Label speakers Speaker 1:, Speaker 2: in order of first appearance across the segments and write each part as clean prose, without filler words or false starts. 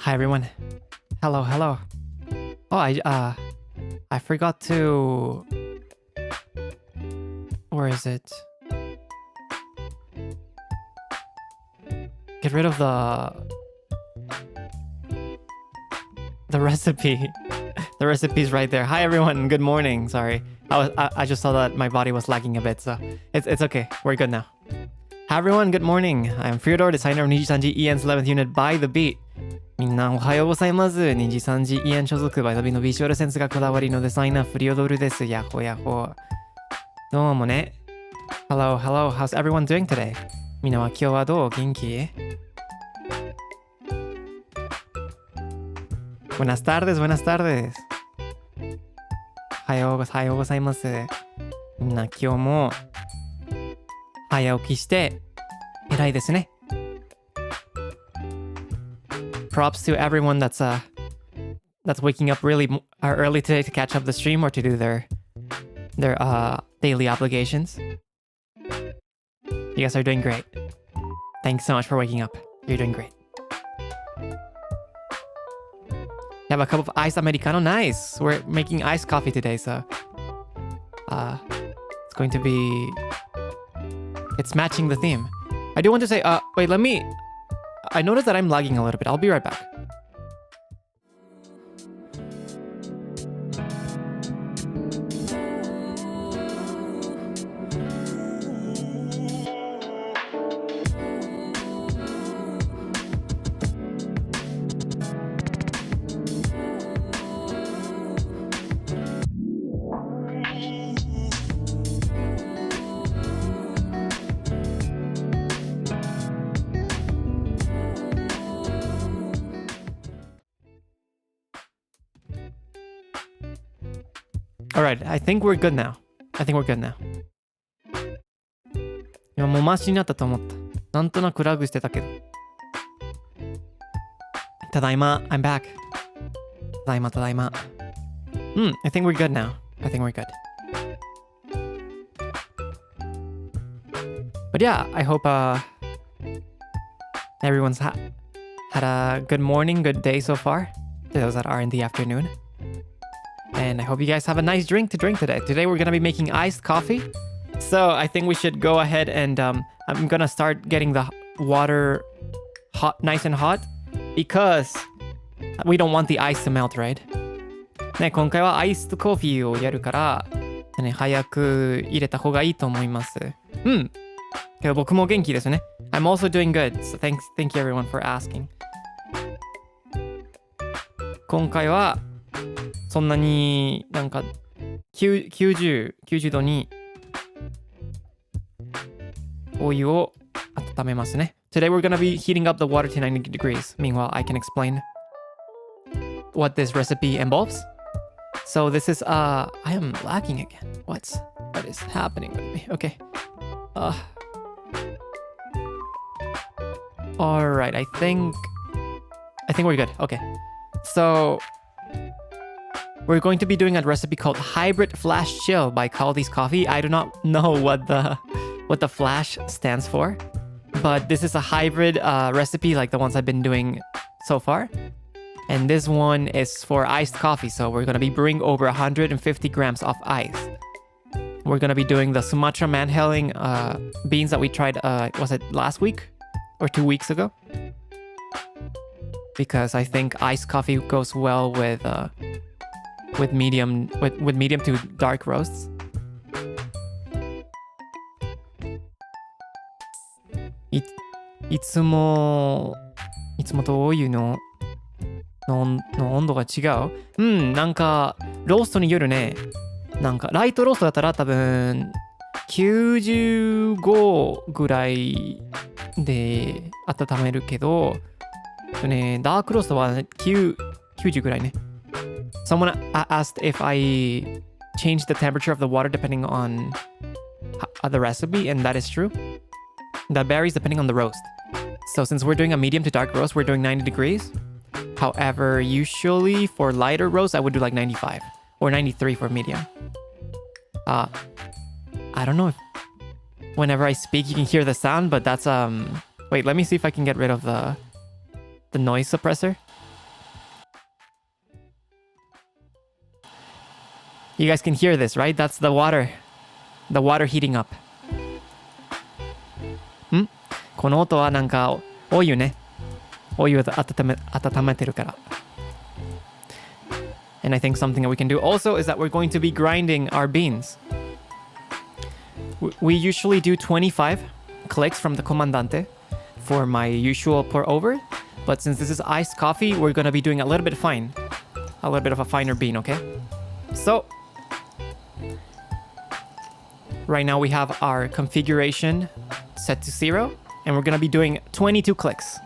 Speaker 1: Hi everyone. Hello, hello. Oh, I forgot to... Where is it? Get rid of the recipe. The recipe's right there. Hi everyone, good morning. Sorry. I just saw that my body was lagging a bit, so it's okay. We're good now. Hi everyone, good morning. I'm Freodore, designer of NIJISANJI EN's 11th unit by the beat. みんなおはようございます。NIJISANJI EN 所属 by the beat のビジュアルセンスがこだわりのデザイナーフリオドールです。やっほやっほ。どうもね。Hello, hello. How's everyone doing today? みんなは今日はどう？元気？ Buenas tardes, buenas tardes. おはようございます。みんな今日も早起きして偉いですね。Props to everyone that's waking up really early today to catch up the stream or to do their daily obligations. You guys are doing great. Thanks so much for waking up. You're doing great. You have a cup of iced Americano? Nice! We're making iced coffee today, so... it's going to be... It's matching the theme. I do want to say, wait, let me... I noticed that I'm lagging a little bit. I'll be right back. Alright, I think we're good now. 今もうマシになったと思った。なんとなくラグしてたけど。ただいま、I'm back. ただいま。I think we're good now. I think we're good. But yeah, I hope everyone's had a good morning, good day so far. To those that are in the afternoon. And I hope you guys have a nice drink to drink today. Today we're going to be making iced coffee. So I think we should go ahead and I'm going to start getting the water hot, nice and hot. Because we don't want the ice to melt, right? ね、今回はアイスコーヒーをやるから、ね、早く入れた方がいいと思います。けど僕も元気ですね。I'm also doing good. So thank you everyone for asking. 今回はそんなになんか90度にお湯を温めますね。Today we're gonna be heating up the water to 90 degrees. Meanwhile, I can explain what this recipe involves. So this is I am lagging again. What is happening with me? Okay. All right, I think we're good. Okay. So we're going to be doing a recipe called Hybrid Flash Chill by Caldi's Coffee. I do not know what the flash stands for, but this is a hybrid recipe like the ones I've been doing so far. And this one is for iced coffee, so we're going to be brewing over 150 grams of ice. We're going to be doing the Sumatra Manheling beans that we tried, was it last week or 2 weeks ago? Because I think iced coffee goes well with medium to dark roasts. いつもとお湯の温度が違う？なんかローストによるね。なんかライトローストだったら多分95ぐらいで温めるけど、ね、ダークローストは90ぐらいね。Someone asked if I changed the temperature of the water depending on the recipe, and that is true. That varies depending on the roast. So since we're doing a medium to dark roast, we're doing 90 degrees. However, usually for lighter roast, I would do like 95 or 93 for medium. I don't know if whenever I speak you can hear the sound, but that's wait, let me see if I can get rid of the noise suppressor. You guys can hear this, right? That's the water heating up. この音はなんかお湯ね。お湯を温めてるから。And I think something that we can do also is that we're going to be grinding our beans. We usually do 25 clicks from the comandante for my usual pour over. But since this is iced coffee, we're going to be doing a little bit fine. A little bit of a finer bean, okay? So, right now we have our configuration set to 0. And we're going to be doing 22 clicks.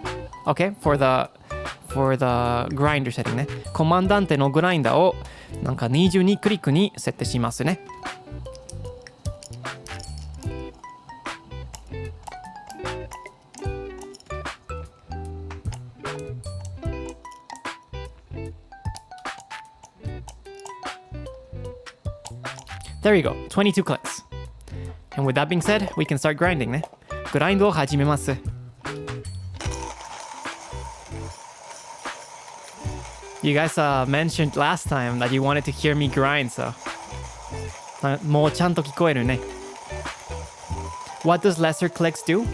Speaker 1: Okay? For the grinder setting ね。コマンダンテのグラインダーをなんか22クリックに設定しますね。There you go, 22 clicks. And with that being said, we can start grinding ね。グラインドを始めます。You guys mentioned last time that you wanted to hear me grind, so もうちゃんと聞こえるね。What does lesser clicks do?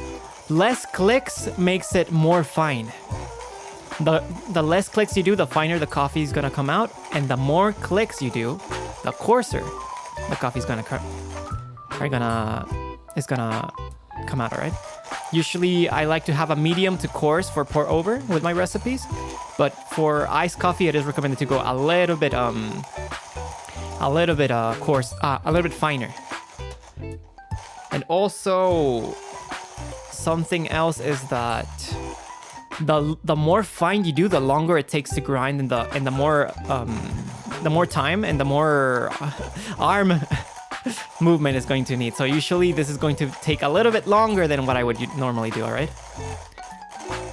Speaker 1: Less clicks makes it more fine. The less clicks you do, the finer the coffee is gonna come out, and the more clicks you do, the coarser the coffee is gonna come out, alright? Usually I like to have a medium to coarse for pour over with my recipes, but for iced coffee it is recommended to go a little bit coarse, a little bit finer. And also something else is that the more fine you do, the longer it takes to grind, and the more time and the more arm movement is going to need. So usually this is going to take a little bit longer than what I would normally do, all right?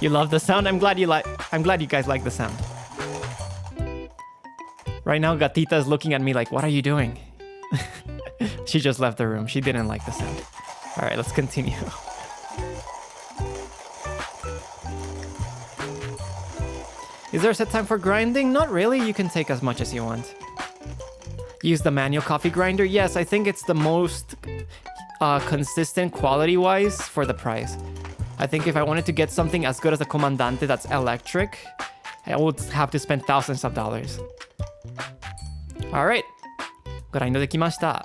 Speaker 1: You love the sound? I'm glad you guys like the sound. Right now Gatita is looking at me like, what are you doing? She just left the room. She didn't like the sound. All right, let's continue. Is there a set time for grinding? Not really. You can take as much as you want. Use the manual coffee grinder? Yes, I think it's the most consistent quality-wise for the price. I think if I wanted to get something as good as the Comandante that's electric, I would have to spend thousands of dollars. Alright. グラインドできました。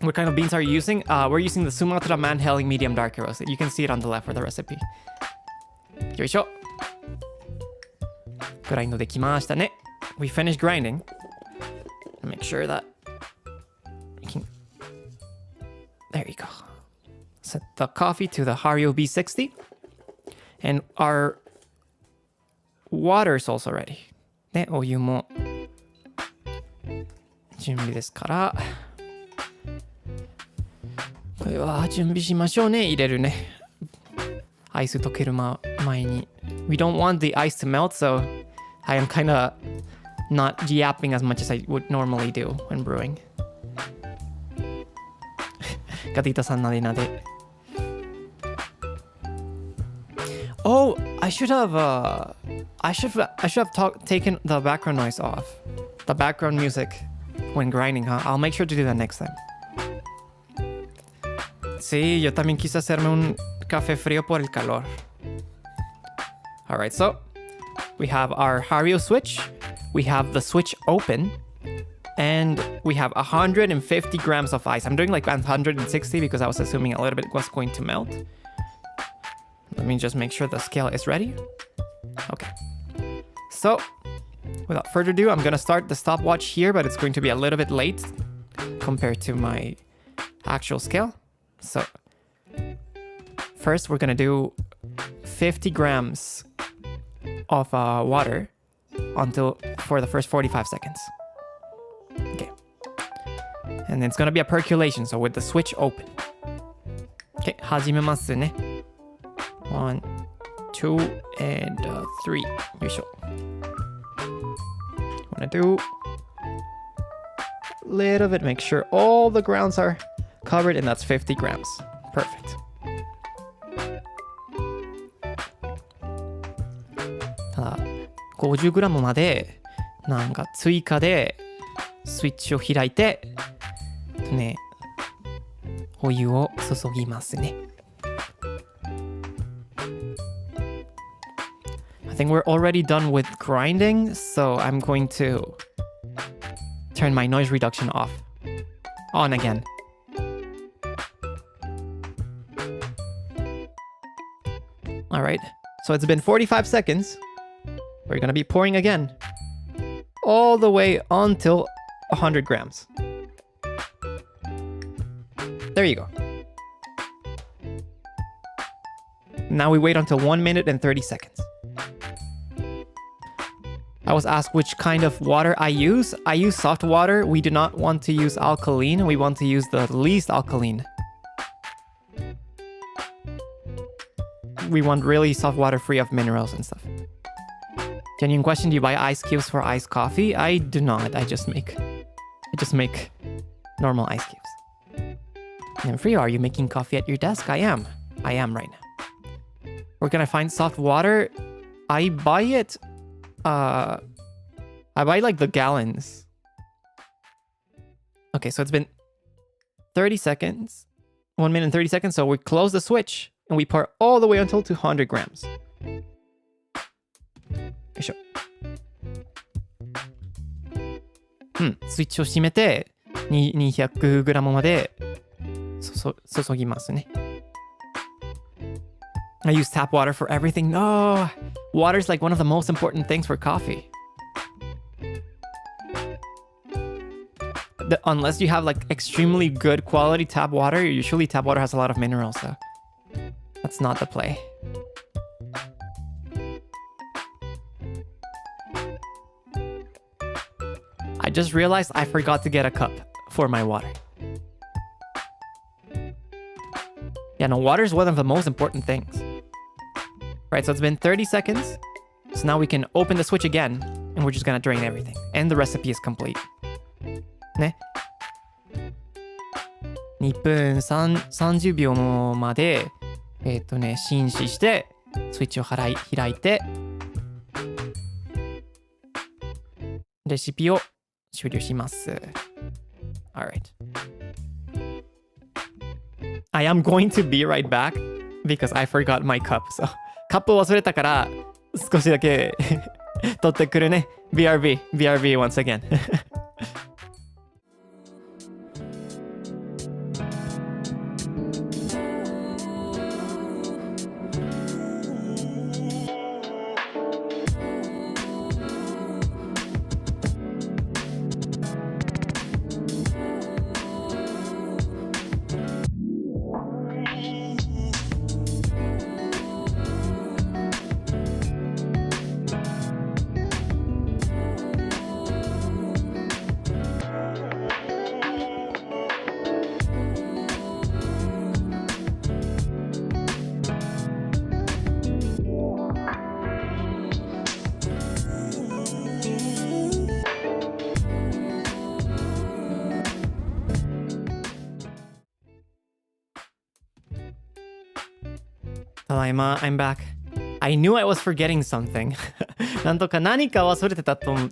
Speaker 1: What kind of beans are you using? We're using the Sumatra Man-Helling Medium Dark Roasted. You can see it on the left for the recipe. よいしょ。グラインドできましたね。We finished grinding. Make sure that we can... There you go. Set the coffee to the Hario B60. And our water is also ready. ね、お湯も準備ですから。これは準備しましょうね。入れるね。アイス溶ける前に。We don't want the ice to melt, so I am kind of not yapping as much as I would normally do when brewing. ガティタさんなでなで。Oh, I should have taken the background noise off. The background music when grinding, huh? I'll make sure to do that next time. Sí, yo también quise hacerme un café frío por el calor. Alright, so we have our Hario switch. We have the switch open. And we have 150 grams of ice. I'm doing like 160 because I was assuming a little bit was going to melt. Let me just make sure the scale is ready. Okay. So, without further ado, I'm going to start the stopwatch here, but it's going to be a little bit late compared to my actual scale. So, first we're going to do 50 grams of water for the first 45 seconds. Okay. And then it's going to be a percolation, so with the switch open. Okay, 始めますね。1, 2, and 3. よいしょ。I'm going to do a little bit, make sure all the grounds are covered, and that's 50 grams. Perfect. ただ、50g までなんか追加でスイッチを開いて、ね、お湯を注ぎますね。I think we're already done with grinding, so I'm going to turn my noise reduction off. On again. Alright, so it's been 45 seconds. We're gonna be pouring again. All the way until 100 grams. There you go. Now we wait until 1 minute and 30 seconds. I was asked which kind of water I use. I use soft water. We do not want to use alkaline. We want to use the least alkaline. We want really soft water free of minerals and stuff. Genuine question, do you buy ice cubes for iced coffee? I do not. I just make normal ice cubes. And Free, are you making coffee at your desk? I am. I am right now. Where can I find soft water? I buy it. I buy like the gallons. Okay, so it's been 30 seconds. 1 minute and 30 seconds. So we close the switch and we pour all the way until 200 grams. よいしょ。スイッチを閉めて200グラムまで注ぎますね。I use tap water for everything. No, water is like one of the most important things for coffee. Unless you have like extremely good quality tap water, usually tap water has a lot of minerals, so that's not the play. I just realized I forgot to get a cup for my water. Yeah, no, water is one of the most important things. Right, so it's been 30 seconds. So now we can open the switch again, and we're just gonna drain everything. And the recipe is complete. ね。2分30秒まで、浸止して、スイッチを開いて、レシピを終了します。Alright. I am going to be right back because I forgot my cup. So, カップを忘れたから少しだけ取ってくるね。BRB once again. ただいま、I'm back. I knew I was forgetting something. なんとか何か忘れてたと思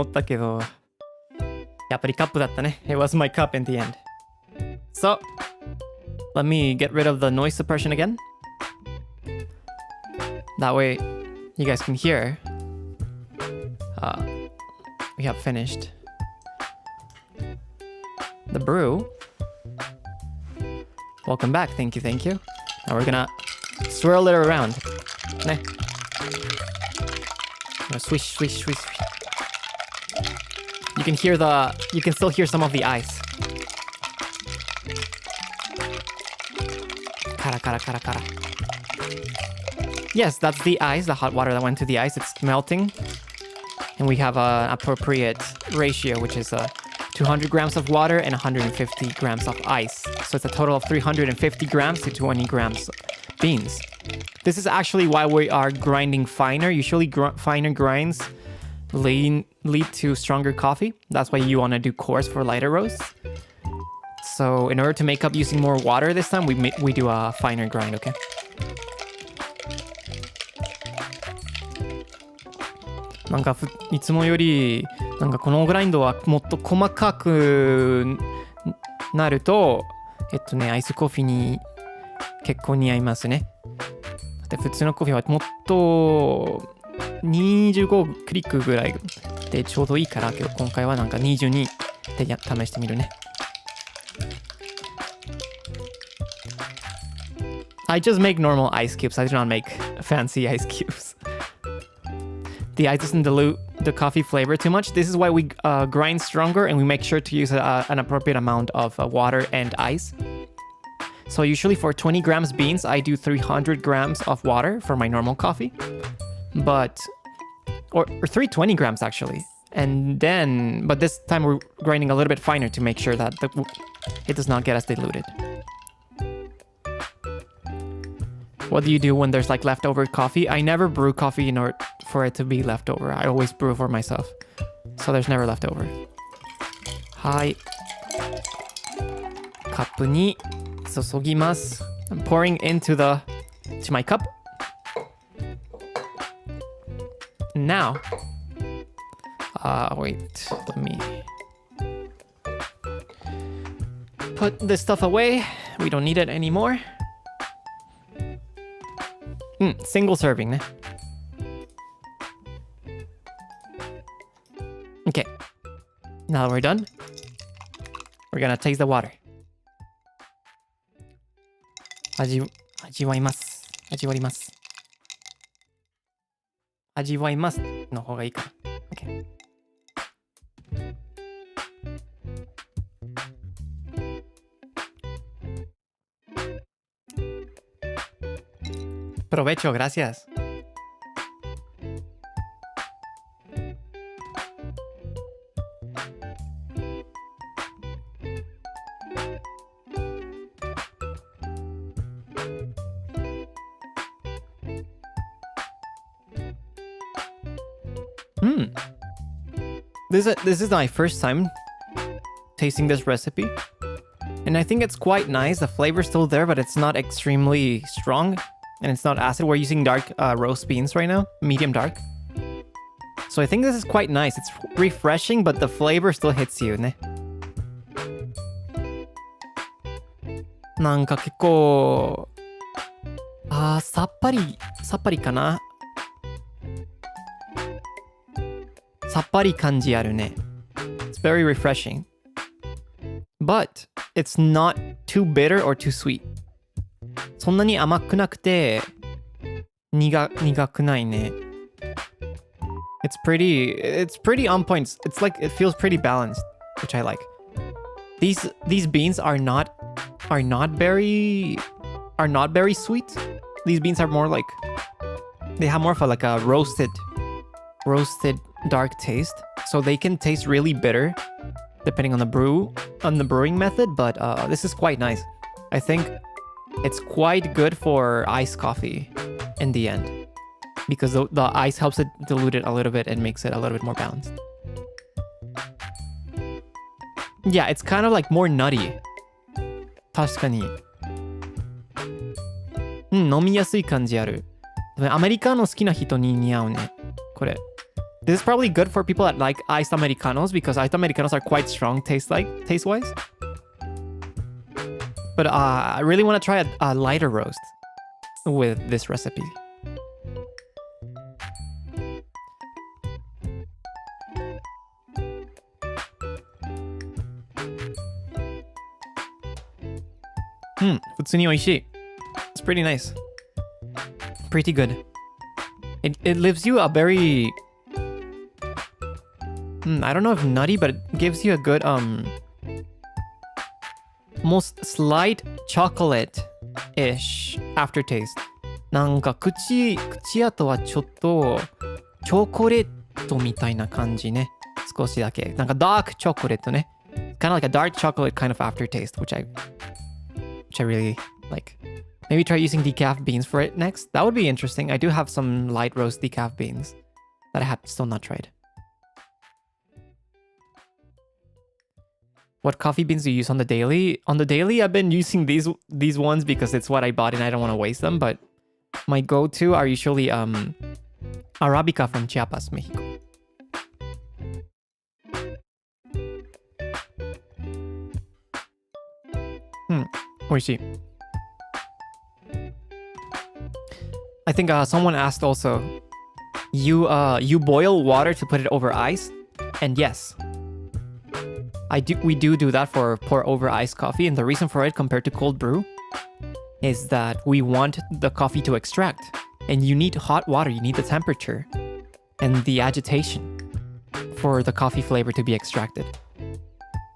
Speaker 1: ったけど、やっぱりカップだったね。It was my cup in the end. So, let me get rid of the noise suppression again. That way, you guys can hear. We have finished the brew. Welcome back. Thank you. Now we're gonna swirl it around. Ne. Swish. You can still hear some of the ice. Kara. Yes, that's the ice, the hot water that went to the ice. It's melting. And we have an appropriate ratio, which is 200 grams of water and 150 grams of ice. So it's a total of 350 grams to 20 grams beans. This is actually why we are grinding finer. Usually finer grinds lead to stronger coffee. That's why you want to do coarse for lighter roasts. So in order to make up using more water this time, we do a finer grind, okay? なんかいつもよりなんかこのグラインドはもっと細かくなるとアイスコーヒーに結構似合いますね。で普通のコーヒーはもっと25クリックぐらいでちょうどいいから、今回はなんか22で試してみるね。I just make normal ice cubes. I do not make fancy ice cubes. The ice doesn't dilute the coffee flavor too much. This is why we grind stronger and we make sure to use an appropriate amount of water and ice. So usually for 20 grams beans, I do 300 grams of water for my normal coffee. Or 320 grams actually. And then, but this time we're grinding a little bit finer to make sure that it does not get as diluted. What do you do when there's like leftover coffee? I never brew coffee in order for it to be leftover. I always brew for myself. So there's never leftover. はい。カップに注ぎます。I'm pouring to my cup. Now, wait, let me put this stuff away. We don't need it anymore. Single serving ね。Okay. Now that we're done, we're gonna taste the water. 味わいます。味わいますの方がいいかな。Okay. プロベチョ、gracias. This is my first time tasting this recipe, and I think it's quite nice. The flavor's still there, but it's not extremely strong, and it's not acid. We're using dark roast beans right now, medium dark. So I think this is quite nice. It's refreshing, but the flavor still hits you, ね。なんか結構さっぱりかな。さっぱり感じあるね。It's very refreshing. But it's not too bitter or too sweet. そんなに甘くなくて苦くないね。It's pretty on point. It's like it feels pretty balanced, which I like. These beans are not very sweet. These beans are more like they have more of a roasted dark taste, so they can taste really bitter depending on the brewing method, but this is quite nice. I think it's quite good for iced coffee in the end because the ice helps it dilute it a little bit and makes it a little bit more balanced. Yeah, it's kind of like more nutty. 確かに。飲みやすい感じある。アメリカノ好きな人に似合うね。これ。This is probably good for people that like iced Americanos because iced Americanos are quite strong taste-wise. But I really want to try a lighter roast with this recipe. It's pretty nice. Pretty good. It leaves you a very I don't know if nutty, but it gives you a good most slight chocolate-ish aftertaste. なんか口跡はちょっとチョコレートみたいな感じね。少しだけ。なんか dark chocolate ね。Kind of like a dark chocolate kind of aftertaste, which I really like. Maybe try using decaf beans for it next. That would be interesting. I do have some light roast decaf beans that I have still not tried. What coffee beans do you use on the daily? On the daily, I've been using these ones because it's what I bought and I don't want to waste them. But my go-to are usually Arabica from Chiapas, Mexico. Oishii. I think someone asked also, you boil water to put it over ice? And yes. We do that for pour over iced coffee, and the reason for it compared to cold brew is that we want the coffee to extract. And you need hot water, you need the temperature and the agitation for the coffee flavor to be extracted.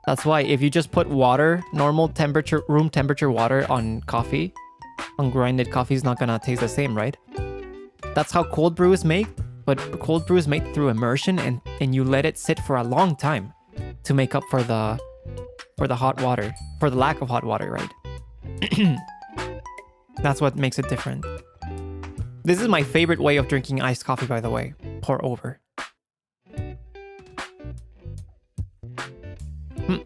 Speaker 1: That's why if you just put water, normal temperature, room temperature water on coffee, on grinded coffee is not gonna taste the same, right? That's how cold brew is made, but cold brew is made through immersion and you let it sit for a long time to make up for the hot water, for the lack of hot water, right? That's what makes it different. This is my favorite way of drinking iced coffee, by the way. Pour over.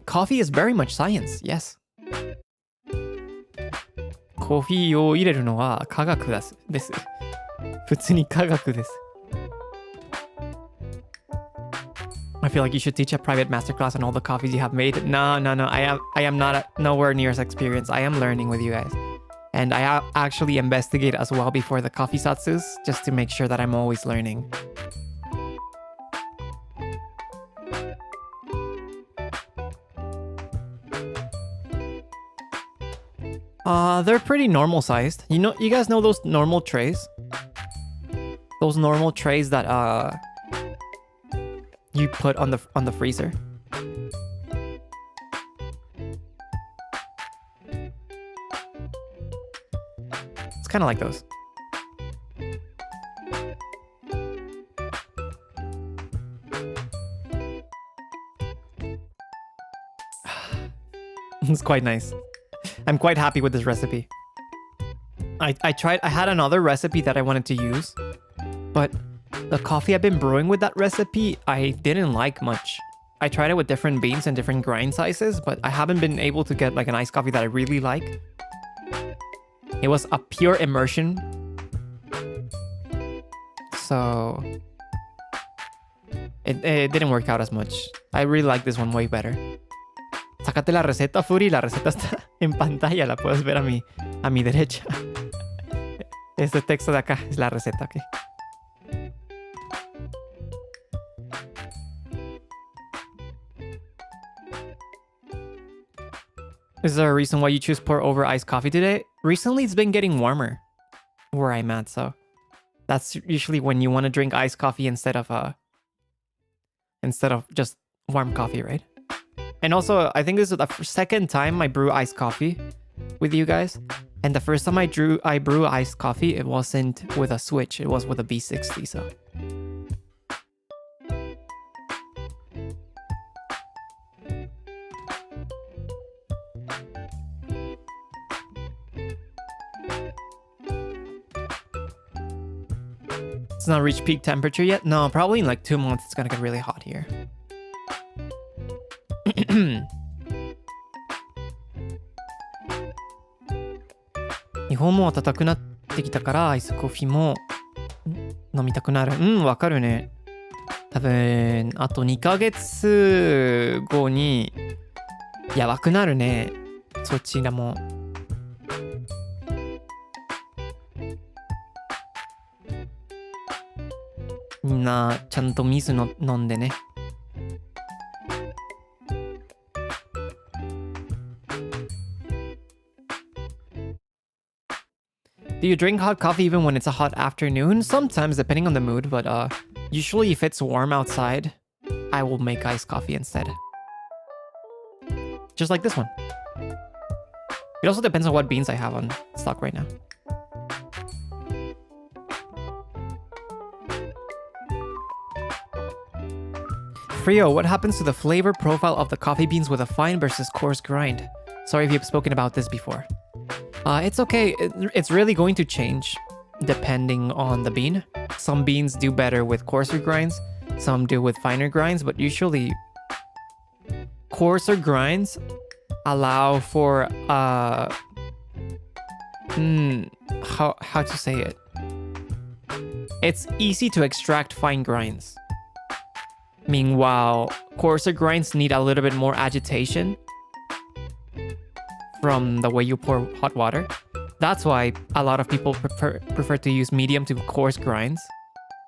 Speaker 1: Coffee is very much science, yes. コーヒーを入れるのは科学です。普通に科学です。I feel like you should teach a private masterclass on all the coffees you have made. No. I am not nowhere near as experienced. I am learning with you guys. And I actually investigate as well before the coffee satsus, just to make sure that I'm always learning. They're pretty normal sized. You guys know those normal trays? Those normal trays that you put on the freezer. It's kind of like those. It's quite nice. I'm quite happy with this recipe. I had another recipe that I wanted to use, but the coffee I've been brewing with that recipe, I didn't like much. I tried it with different beans and different grind sizes, but I haven't been able to get like an iced coffee that I really like. It was a pure immersion. So it didn't work out as much. I really like this one way better. Sácate la receta, Furi. La receta está en pantalla. La puedes ver a mi derecha. Este texto de acá es la receta, ¿ok? Is there a reason why you choose pour over iced coffee today? Recently, it's been getting warmer where I'm at, so that's usually when you want to drink iced coffee instead of just warm coffee, right? And also, I think this is the second time I brew iced coffee with you guys. And the first time I brew iced coffee, it wasn't with a switch. It was with a B60, so. It's not reached peak temperature yet? No, probably in like 2 months it's gonna get really hot here. 日本も暖かくなってきたからアイスコーヒーも飲みたくなる。わかるね。多分あと2ヶ月後にやばくなるね。そちらも。みんなちゃんと水の飲んでね。Do you drink hot coffee even when it's a hot afternoon? Sometimes, depending on the mood, but usually if it's warm outside, I will make iced coffee instead. Just like this one. It also depends on what beans I have on stock right now. Frio, what happens to the flavor profile of the coffee beans with a fine versus coarse grind? Sorry if you've spoken about this before. It's okay. It's really going to change depending on the bean. Some beans do better with coarser grinds, some do with finer grinds, but usually coarser grinds allow for how to say it? It's easy to extract fine grinds. Meanwhile, coarser grinds need a little bit more agitation from the way you pour hot water. That's why a lot of people prefer to use medium to coarse grinds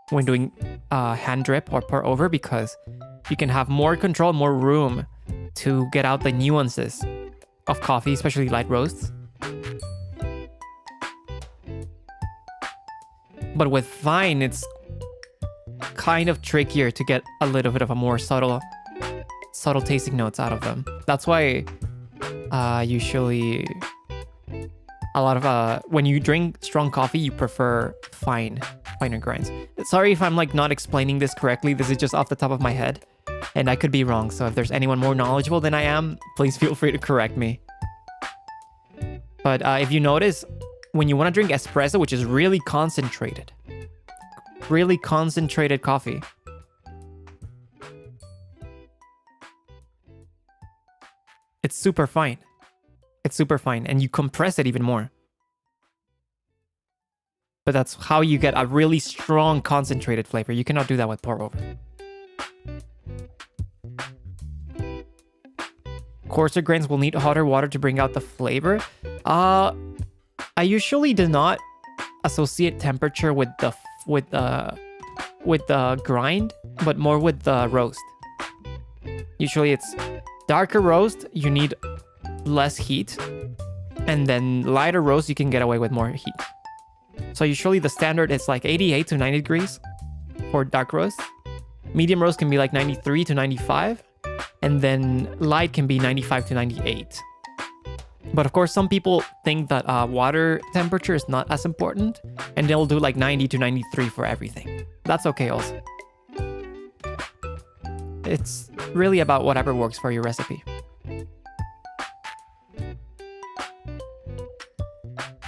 Speaker 1: when doing hand drip or pour over, because you can have more control, more room to get out the nuances of coffee, especially light roasts. But with fine, it's kind of trickier to get a little bit of a more subtle tasting notes out of them. That's why usually a lot of when you drink strong coffee, you prefer finer grinds. Sorry if I'm like not explaining this correctly. This is just off the top of my head, and I could be wrong. So if there's anyone more knowledgeable than I am, please feel free to correct me. But if you notice, when you want to drink espresso, which is really concentrated coffee, it's super fine. It's super fine, and you compress it even more. But that's how you get a really strong concentrated flavor. You cannot do that with pour over. Coarser grains will need hotter water to bring out the flavor. I usually do not associate temperature with the grind, but more with the roast. Usually it's darker roast, you need less heat, and then lighter roast, you can get away with more heat. So usually the standard is like 88 to 90 degrees for dark roast. Medium roast can be like 93 to 95, and then light can be 95 to 98. But of course, some people think that water temperature is not as important, and they'll do like 90 to 93 for everything. That's okay also. It's really about whatever works for your recipe.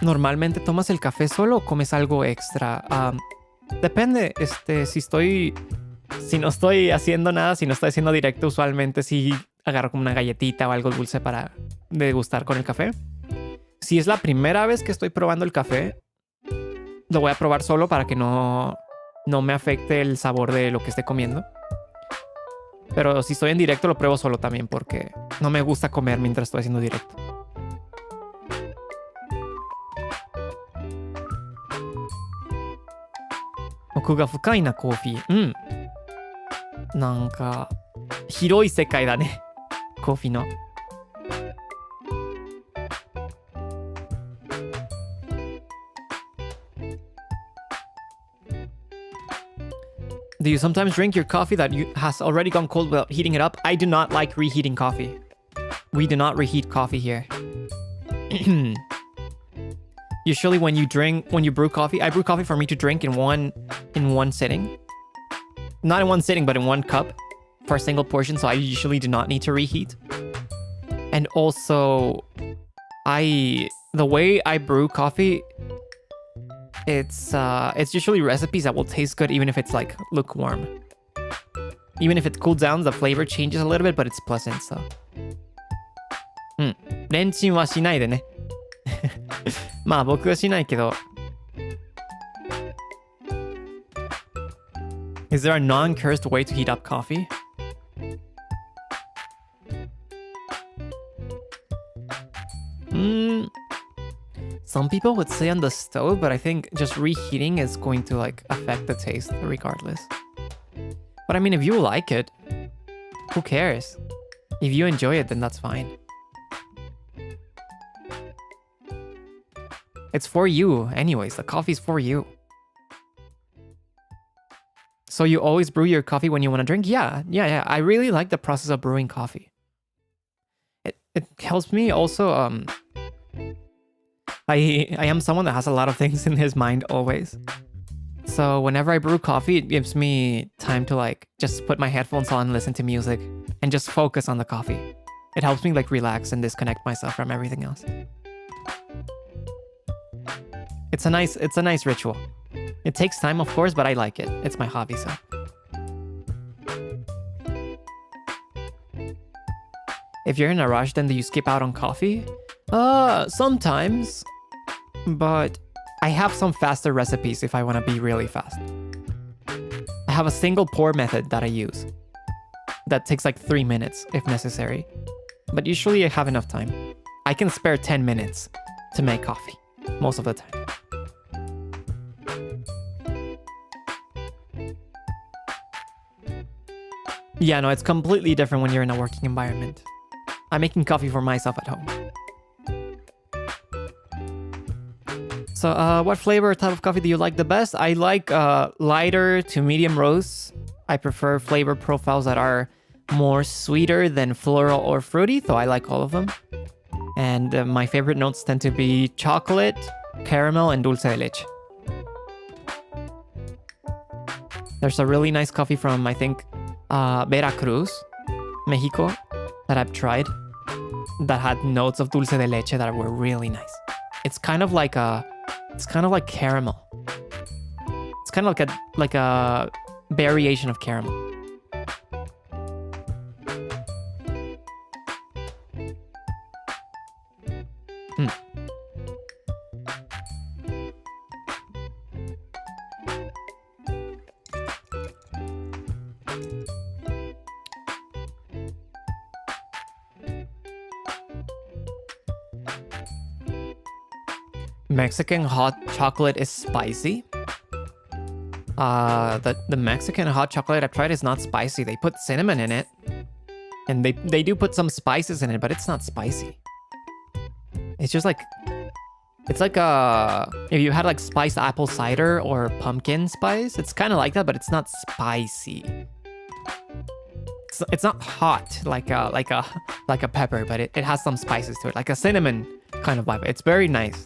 Speaker 1: ¿Normalmente tomas el café solo o comes algo extra? Depende, si no estoy haciendo nada, si no estoy haciendo directo, usualmente sí agarro como una galletita o algo dulce para degustar con el café. Si es la primera vez que estoy probando el café, lo voy a probar solo para que no me afecte el sabor de lo que esté comiendo. Pero si estoy en directo, lo pruebo solo también, porque no me gusta comer mientras estoy haciendo directo. Oku ga fukai na coffee. なんか広い世界だね、コーヒーの。Do you sometimes drink your coffee that has already gone cold without heating it up? I do not like reheating coffee. We do not reheat coffee here. Usually when you brew coffee, I brew coffee for me to drink in one sitting. Not in one sitting, but in one cup for a single portion, so I usually do not need to reheat. And also, the way I brew coffee, it's usually recipes that will taste good even if it's like lukewarm. Even if it cools down, the flavor changes a little bit, but it's pleasant, so. レンチンはしないでね。まあ僕はしないけど。Is there a non-cursed way to heat up coffee? Some people would say on the stove, but I think just reheating is going to like affect the taste regardless. But I mean, if you like it, who cares? If you enjoy it, then that's fine. It's for you anyways. The coffee's for you. So you always brew your coffee when you want to drink? Yeah. I really like the process of brewing coffee. It helps me also. I am someone that has a lot of things in his mind always. So whenever I brew coffee, it gives me time to like just put my headphones on, listen to music, and just focus on the coffee. It helps me like relax and disconnect myself from everything else. It's a nice ritual. It takes time, of course, but I like it. It's my hobby, so. If you're in a rush, then do you skip out on coffee? Sometimes. But I have some faster recipes if I want to be really fast. I have a single pour method that I use. That takes like 3 minutes if necessary. But usually I have enough time. I can spare 10 minutes to make coffee most of the time. Yeah, no, it's completely different when you're in a working environment. I'm making coffee for myself at home. So, what flavor or type of coffee do you like the best? I like lighter to medium roast. I prefer flavor profiles that are more sweeter than floral or fruity, though I like all of them. And my favorite notes tend to be chocolate, caramel, and dulce de leche. There's a really nice coffee from, I think, Veracruz, Mexico, that I've tried that had notes of dulce de leche that were really nice. It's kind of like caramel. It's kind of like a variation of caramel. Mexican hot chocolate is spicy. The Mexican hot chocolate I've tried is not spicy. They put cinnamon in it. And they do put some spices in it, but it's not spicy. It's just like... It's like if you had like spiced apple cider or pumpkin spice, it's kind of like that, but it's not spicy. It's not hot like a pepper, but it has some spices to it, like a cinnamon kind of vibe. It's very nice.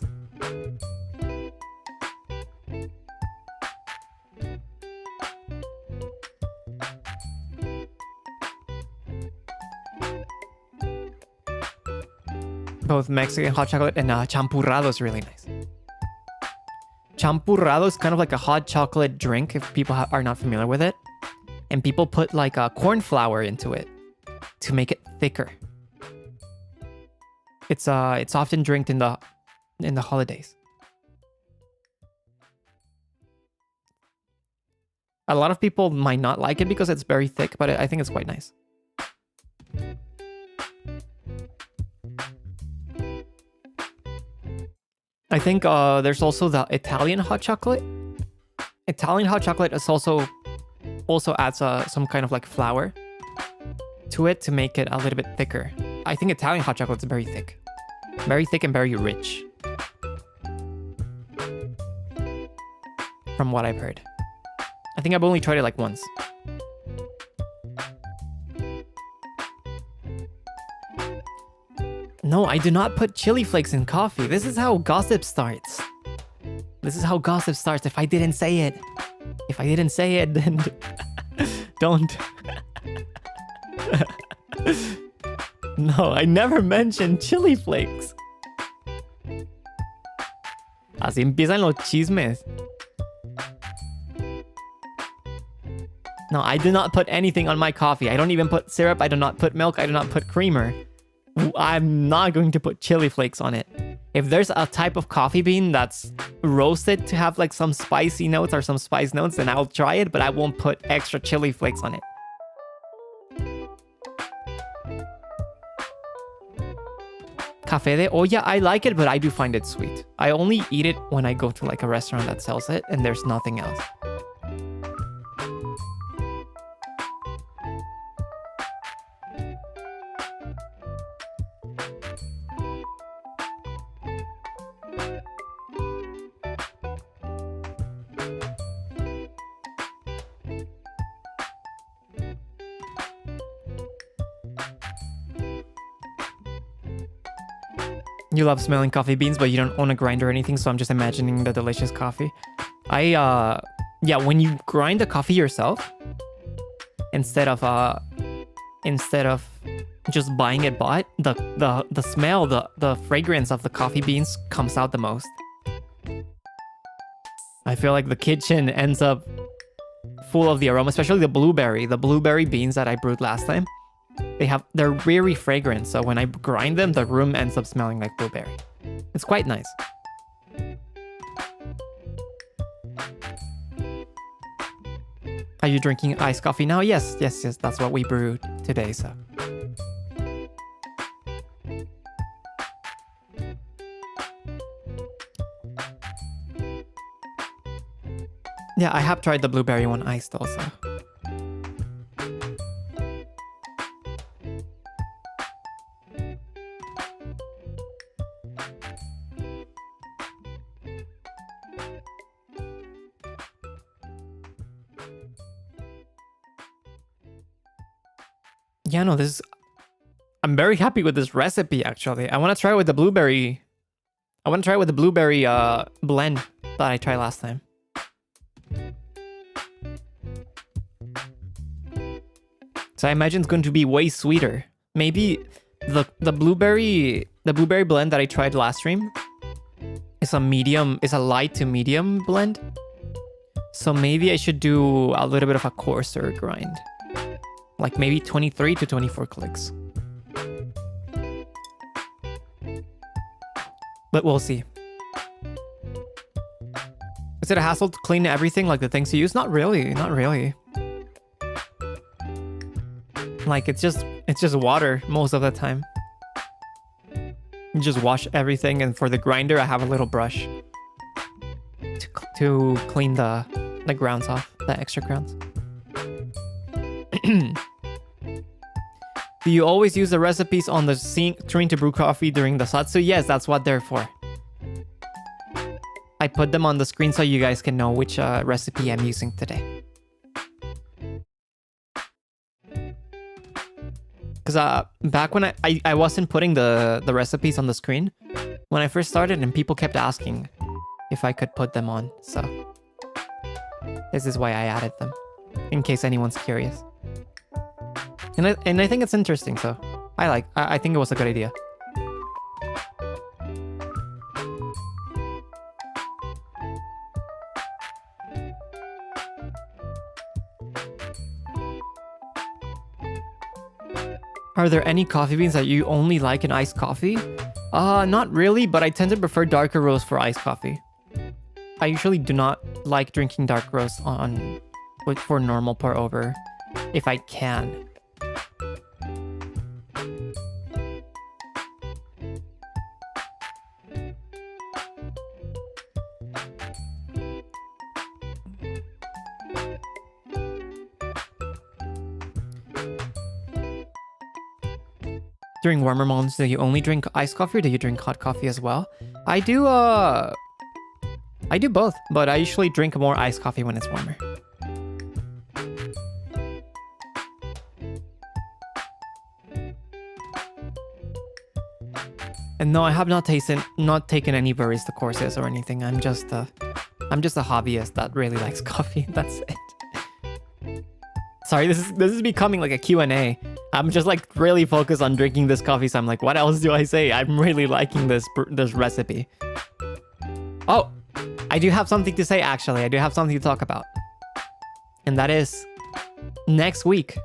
Speaker 1: Both Mexican hot chocolate and champurrado is really nice. Champurrado is kind of like a hot chocolate drink if people are not familiar with it. And people put like corn flour into it to make it thicker. It's often drinked in the holidays. A lot of people might not like it because it's very thick, but I think it's quite nice. I think there's also the Italian hot chocolate. Italian hot chocolate is also adds some kind of like flour to it to make it a little bit thicker. I think Italian hot chocolate is very thick and very rich, from what I've heard. I think I've only tried it like once. No, I do not put chili flakes in coffee. This is how gossip starts. If I didn't say it, then don't. No, I never mentioned chili flakes. Así empiezan los chismes. No, I do not put anything on my coffee. I don't even put syrup. I do not put milk. I do not put creamer. I'm not going to put chili flakes on it. If there's a type of coffee bean that's roasted to have like some spicy notes or some spice notes, then I'll try it, but I won't put extra chili flakes on it. Café de olla, I like it, but I do find it sweet. I only eat it when I go to like a restaurant that sells it and there's nothing else. You love smelling coffee beans, but you don't own a grinder or anything, so I'm just imagining the delicious coffee. Yeah, when you grind the coffee yourself, instead of just buying it bought, the smell, the fragrance of the coffee beans comes out the most. I feel like the kitchen ends up full of the aroma, especially the blueberry beans that I brewed last time. They're very fragrant, so when I grind them, the room ends up smelling like blueberry. It's quite nice. Are you drinking iced coffee now? Yes, that's what we brewed today, so. Yeah, I have tried the blueberry one iced also. Yeah, no, this is... I'm very happy with this recipe, actually. I want to try it with the blueberry... I want to try it with the blueberry blend that I tried last time. So I imagine it's going to be way sweeter. Maybe the blueberry blend that I tried last stream is a light to medium blend. So maybe I should do a little bit of a coarser grind. Like maybe 23 to 24 clicks. But we'll see. Is it a hassle to clean everything, like the things you use? Not really, not really. Like it's just water most of the time. You just wash everything, and for the grinder I have a little brush to clean the grounds off, the extra grounds. Do you always use the recipes on the screen to brew coffee during the Zatsu? Yes, that's what they're for. I put them on the screen so you guys can know which recipe I'm using today. Because back when I wasn't putting the recipes on the screen when I first started, and people kept asking if I could put them on. So this is why I added them, in case anyone's curious. And I think it's interesting, so I think it was a good idea. Are there any coffee beans that you only like in iced coffee? Not really, but I tend to prefer darker roast for iced coffee. I usually do not like drinking dark roast for normal pour over, if I can. During warmer months, do you only drink iced coffee or do you drink hot coffee as well? I do both, but I usually drink more iced coffee when it's warmer. And no, I have not taken any barista courses or anything. I'm just a hobbyist that really likes coffee. That's it. Sorry, this is becoming like a Q&A. I'm just like really focused on drinking this coffee, so I'm like, what else do I say? I'm really liking this recipe. Oh, I do have something to say, actually. I do have something to talk about. And that is next week,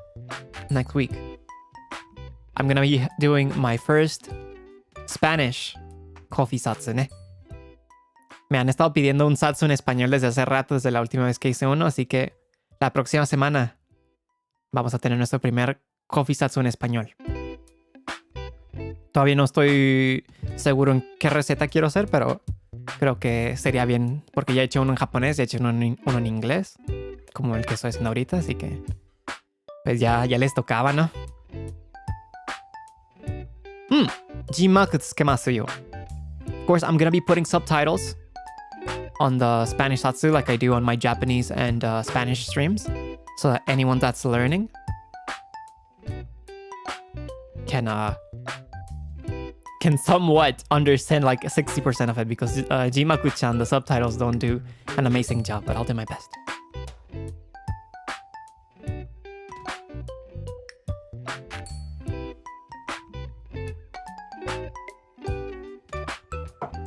Speaker 1: I'm gonna be doing my first Spanish coffee Zatsu, ¿ne? Me han estado pidiendo un Zatsu en español desde hace rato, desde la última vez que hice uno, así que la próxima semana vamos a tener nuestro primer coffee Zatsu en español. Todavía no estoy seguro en qué receta quiero hacer, pero creo que sería bien, porque ya he hecho uno en japonés, ya he hecho uno en inglés, como el que estoy haciendo ahorita, así que pues ya les tocaba, ¿no? Jimaku tsukemasu yo. Of course, I'm gonna be putting subtitles on the Spanish Zatsu like I do on my Japanese and Spanish streams, so that anyone that's learning can somewhat understand like 60% of it, because Jimaku-chan, the subtitles don't do an amazing job, but I'll do my best.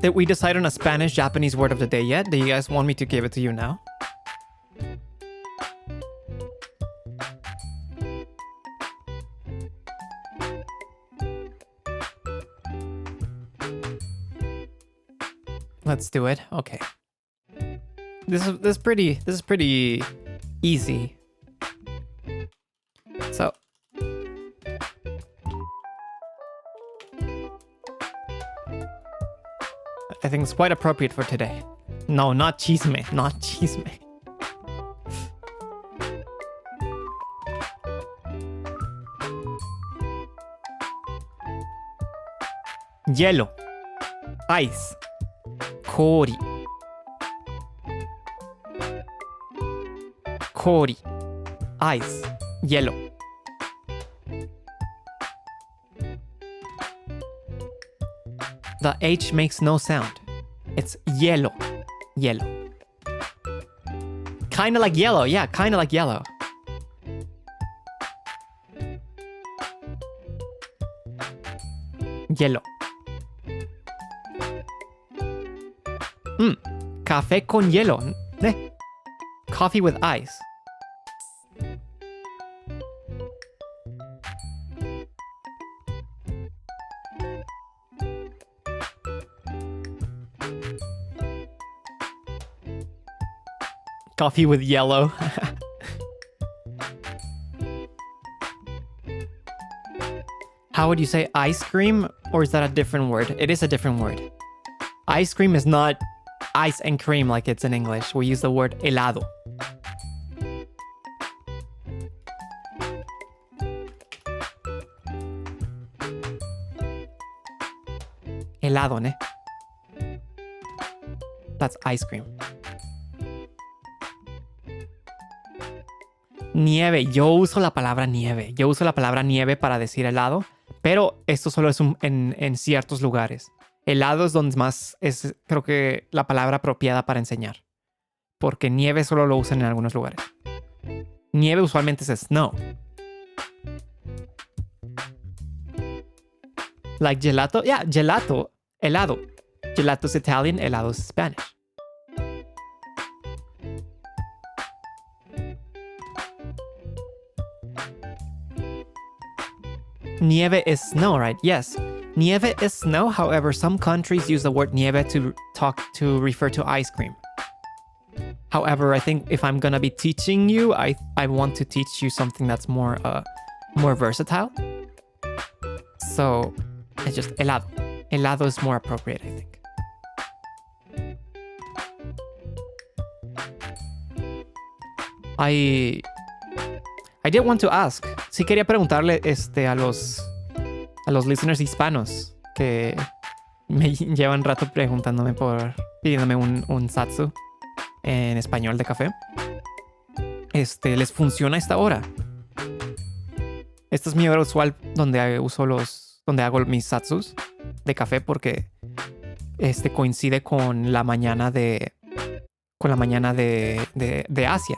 Speaker 1: Did we decide on a Spanish-Japanese word of the day yet? Do you guys want me to give it to you now? Let's do it. Okay. This is pretty easy. So I think it's quite appropriate for today. No, not chisme, not chisme. Hielo. Ice. Kori. Kori. Ice. Hielo. The H makes no sound. It's hielo. Hielo. Kinda like yellow. Yeah, kinda like yellow. Hielo. Café con hielo. Coffee with ice. Coffee with yellow. How would you say ice cream? Or is that a different word? It is a different word. Ice cream is not ice and cream like it's in English. We use the word helado. Helado, ne? That's ice cream. Nieve. Yo uso la palabra nieve. Yo uso la palabra nieve para decir helado, pero esto solo es en ciertos lugares. Helado es donde más es, creo que, la palabra apropiada para enseñar. Porque nieve solo lo usan en algunos lugares. Nieve usualmente es snow. Like gelato. Yeah, gelato. Helado. Gelato is Italian, helado is Spanish. Nieve is snow, right? Yes. Nieve is snow. However, some countries use the word nieve to refer to ice cream. However, I think if I'm gonna be teaching you, I want to teach you something that's more versatile. So it's just helado. Helado is more appropriate, I think. I did want to ask. Sí quería preguntarle a los listeners hispanos que me llevan rato pidiéndome un Zatsu en español de café. ¿Les funciona esta hora? Esta es mi hora usual donde hago mis Zatsus de café porque coincide con la mañana de Asia.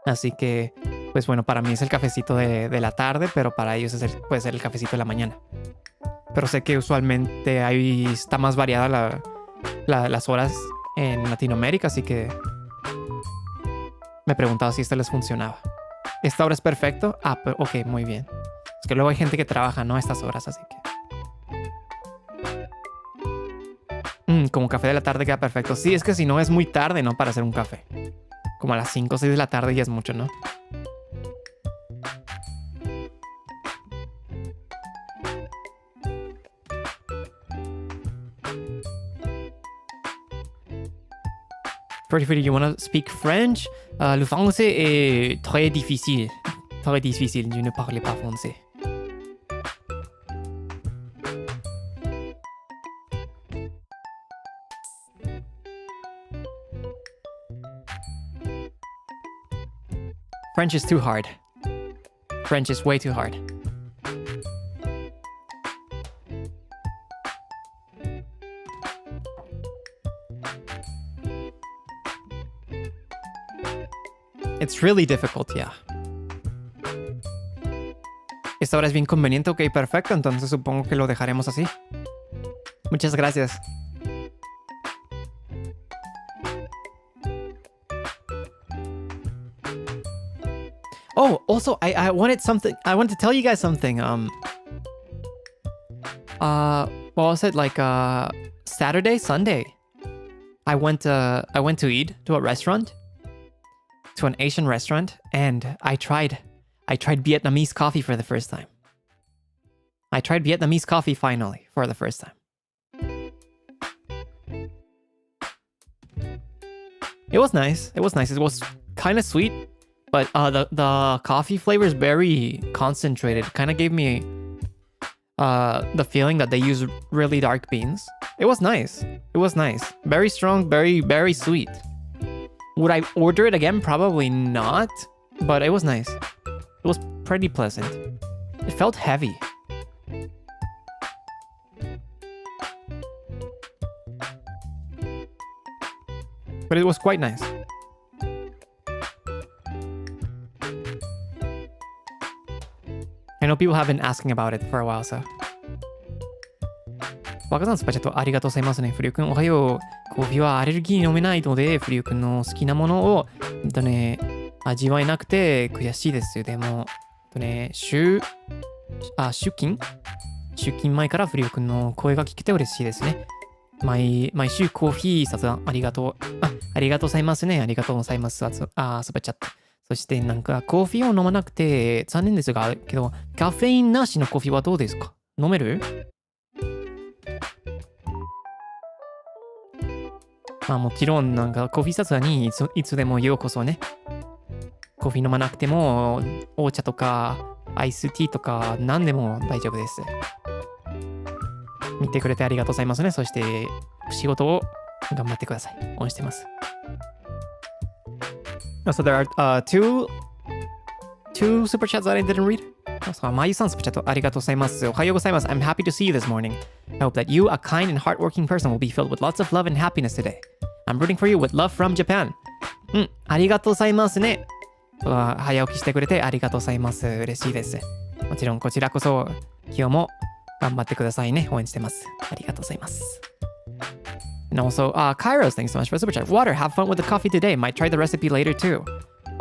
Speaker 1: Así que, pues bueno, para mí es el cafecito de la tarde, pero para ellos puede ser el cafecito de la mañana. Pero sé que usualmente ahí está más variada las horas en Latinoamérica, así que me preguntaba si esto les funcionaba. ¿Esta hora es perfecto? Ah, pero, ok, muy bien. Es que luego hay gente que trabaja, ¿no? A estas horas, así que... como café de la tarde queda perfecto. Sí, es que si no es muy tarde, ¿no? Para hacer un café. Como a las 5 o 6 de la tarde ya es mucho, ¿no? Pretty, you want to speak French? Le français est très difficile. Très difficile, je ne parle pas français. French is too hard. French is way too hard. It's really difficult, yeah. Esta hora es bien conveniente, ok, perfecto. Entonces supongo que lo dejaremos así. Muchas gracias. Oh, also, I wanted to tell you guys something. What was it, like Saturday, Sunday? I went to eat to a restaurant, to an Asian restaurant, and I tried Vietnamese coffee for the first time. I tried Vietnamese coffee finally for the first time. It was nice. It was kind of sweet. But the coffee flavor is very concentrated. Kind of gave me the feeling that they use really dark beans. It was nice. It was nice. Very strong, very, very sweet. Would I order it again? Probably not, but it was nice. It was pretty pleasant. It felt heavy. But it was quite nice. I know people have been asking about it for a while, so. 若さんスパチャットありがとうございますね。フリュウ君おはよう。コーヒーはアレルギー飲めないので、フリュウ君の好きなものを、味わえなくて悔しいです。でも、出勤前からフリュウ君の声が聞けて嬉しいですね。毎週コーヒー札ありがとう。ありがとうございますね。ありがとうございます。スパチャット。そしてなんかコーヒーを飲まなくて残念ですが、けどカフェインなしのコーヒーはどうですか？飲める？もちろんなんかコーヒーサツにいつでもようこそね。コーヒー飲まなくてもお茶とかアイスティーとか何でも大丈夫です。見てくれてありがとうございますね。そして仕事を頑張ってください。応援してます。So there are two super chats that I didn't read. So, Mayu-san super chat ありがとうございます。おはようございます。I'm happy to see you this morning. I hope that you, a kind and hardworking person, will be filled with lots of love and happiness today. I'm rooting for you with love from Japan. ありがとうございますね。早起きしてくれてありがとうございます。嬉しいです。もちろんこちらこそ今日も頑張ってくださいね。応援してます。ありがとうございます。And also, Kairos, thanks so much for the super chat. Water, have fun with the coffee today. Might try the recipe later too.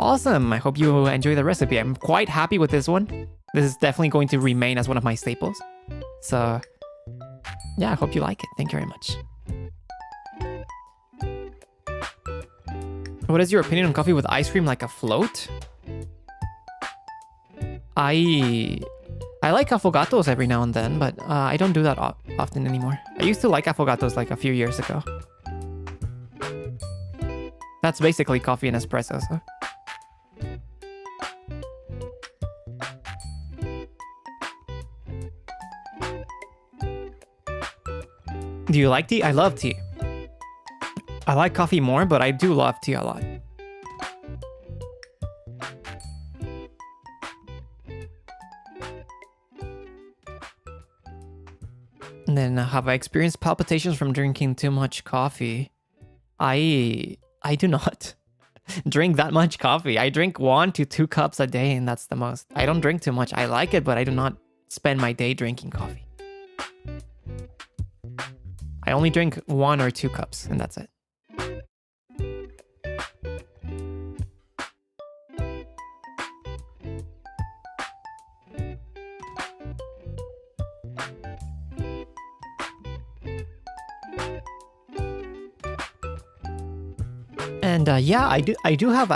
Speaker 1: Awesome. I hope you enjoy the recipe. I'm quite happy with this one. This is definitely going to remain as one of my staples. So, yeah, I hope you like it. Thank you very much. What is your opinion on coffee with ice cream like a float? I like affogatos every now and then, but I don't do that often anymore. I used to like affogatos like a few years ago. That's basically coffee and espresso, so. Do you like tea? I love tea. I like coffee more, but I do love tea a lot. And then have I experienced palpitations from drinking too much coffee? I do not drink that much coffee. I drink 1 to 2 cups a day, and that's the most. I don't drink too much. I like it, but I do not spend my day drinking coffee. I only drink 1 or 2 cups, and that's it. And yeah, I do have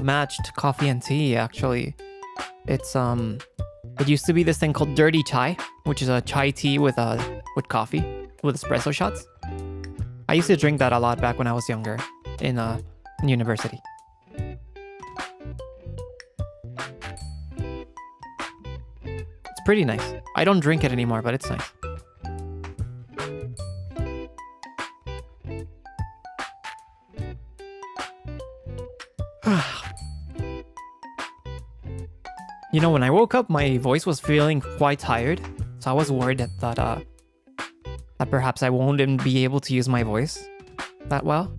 Speaker 1: matched coffee and tea actually. It's it used to be this thing called dirty chai, which is a chai tea with coffee with espresso shots. I used to drink that a lot back when I was younger in university. It's pretty nice. I don't drink it anymore, but it's nice. You know, when I woke up, my voice was feeling quite tired, so I was worried that perhaps I won't be able to use my voice that well.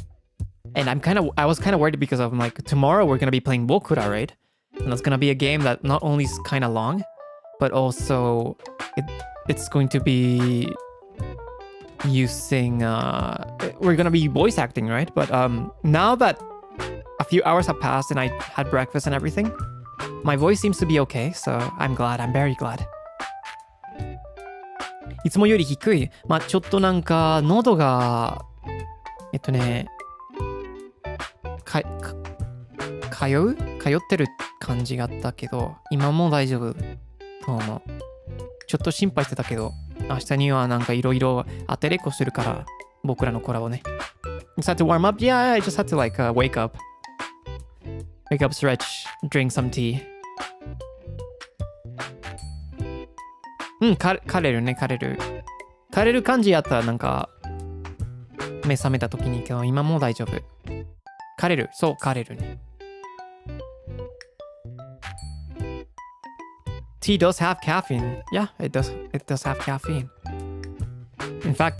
Speaker 1: And I was kind of worried because of like tomorrow we're gonna be playing Bokura, right? And that's gonna be a game that not only is kind of long, but also it's going to be using we're gonna be voice acting, right? But now that a few hours have passed and I had breakfast and everything, my voice seems to be okay, so I'm glad. I'm very glad. いつもより低い。ちょっとなんか喉が通ってる感じがあったけど、今も大丈夫と思う。ちょっと心配してたけど、明日にはなんかいろいろアテレコするから、僕らのコラボね。Just had to warm up? Yeah, I just had to like wake up, stretch, drink some tea. うん、枯れるね、枯れる。枯れる感じやったらなんか、目覚めた時にけど、今もう大丈夫。枯れる。そう、枯れるね。Tea does have caffeine. Yeah, it does have caffeine. In fact,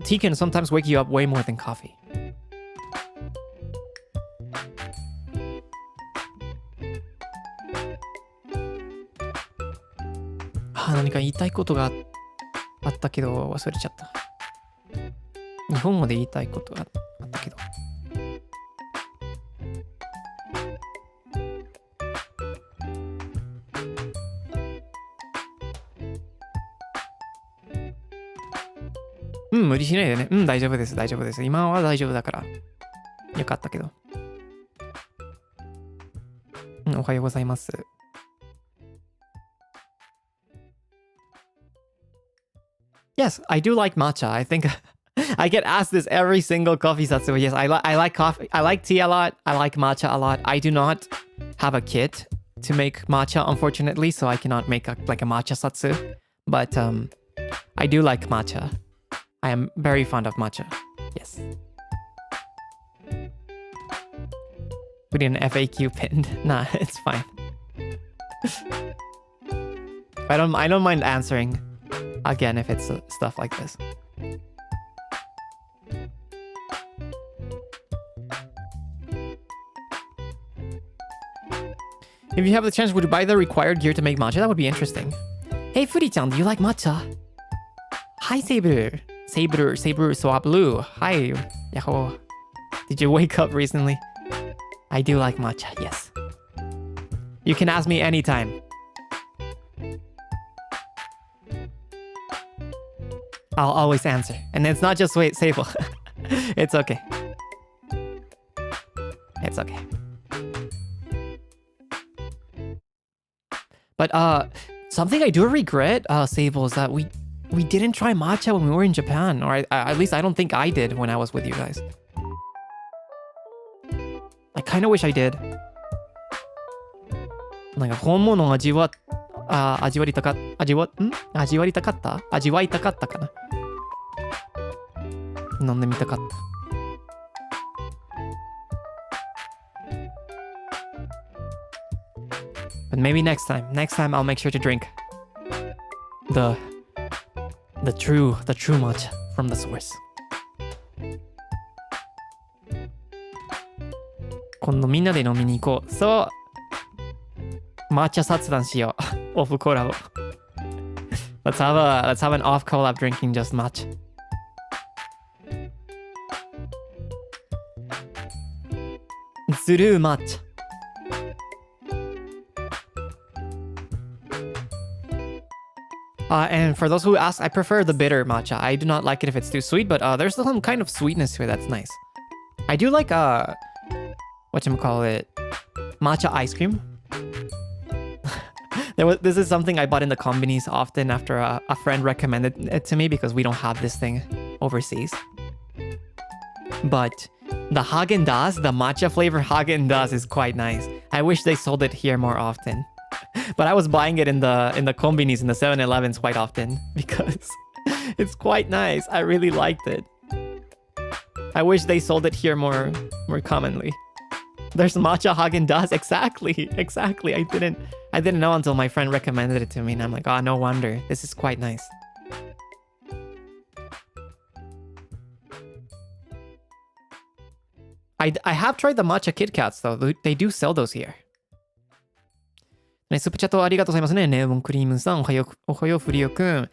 Speaker 1: tea can sometimes wake you up way more than coffee. 何か言いたいことがあったけど忘れちゃった。日本語で言いたいことがあったけど。無理しないでね。大丈夫です、大丈夫です。今は大丈夫だから。よかったけど。おはようございます。Yes, I do like matcha. I think I get asked this every single coffee Zatsu. Yes, I like coffee. I like tea a lot. I like matcha a lot. I do not have a kit to make matcha, unfortunately, so I cannot make a matcha Zatsu. But I do like matcha. I am very fond of matcha. Yes. Put in an FAQ pinned. Nah, it's fine. I don't mind answering again if it's stuff like this. If you have the chance, would you buy the required gear to make matcha? That would be interesting. Hey, Furi-chan, do you like matcha? Hi, Saber. Saber Swablu. Hi. Yahoo. Did you wake up recently? I do like matcha, yes. You can ask me anytime. I'll always answer. And it's not just Sable. It's okay. It's okay. But something I do regret, Sable, is that we didn't try matcha when we were in Japan. Or at least I don't think I did when I was with you guys. I kind of wish I did. なんか本物の味わいたかったかな。飲んでみたかった。But maybe next time I'll make sure to drink the true matcha from the source. 今度みんなで飲みに行こう。そう。抹茶殺談しよう。オフコラボ。Let's have an off collab drinking just matcha. Zuru matcha. And for those who ask, I prefer the bitter matcha. I do not like it if it's too sweet, but there's some kind of sweetness to it that's nice. I do like whatchamacallit, matcha ice cream. This is something I bought in the convenies often after a friend recommended it to me because we don't have this thing overseas. But the Haagen-Dazs, the matcha flavor Haagen-Dazs is quite nice. I wish they sold it here more often. But I was buying it in the convenies, in the 7-Elevens quite often because it's quite nice. I really liked it. I wish they sold it here more commonly. There's matcha Haagen-Dazs. Exactly. I didn't know until my friend recommended it to me, and I'm like, oh, no wonder. This is quite nice. I have tried the matcha Kit Kats though. They do sell those here. ね、スープチャットありがとうございますね。ネオンクリームさん、おはよう、フリオくん。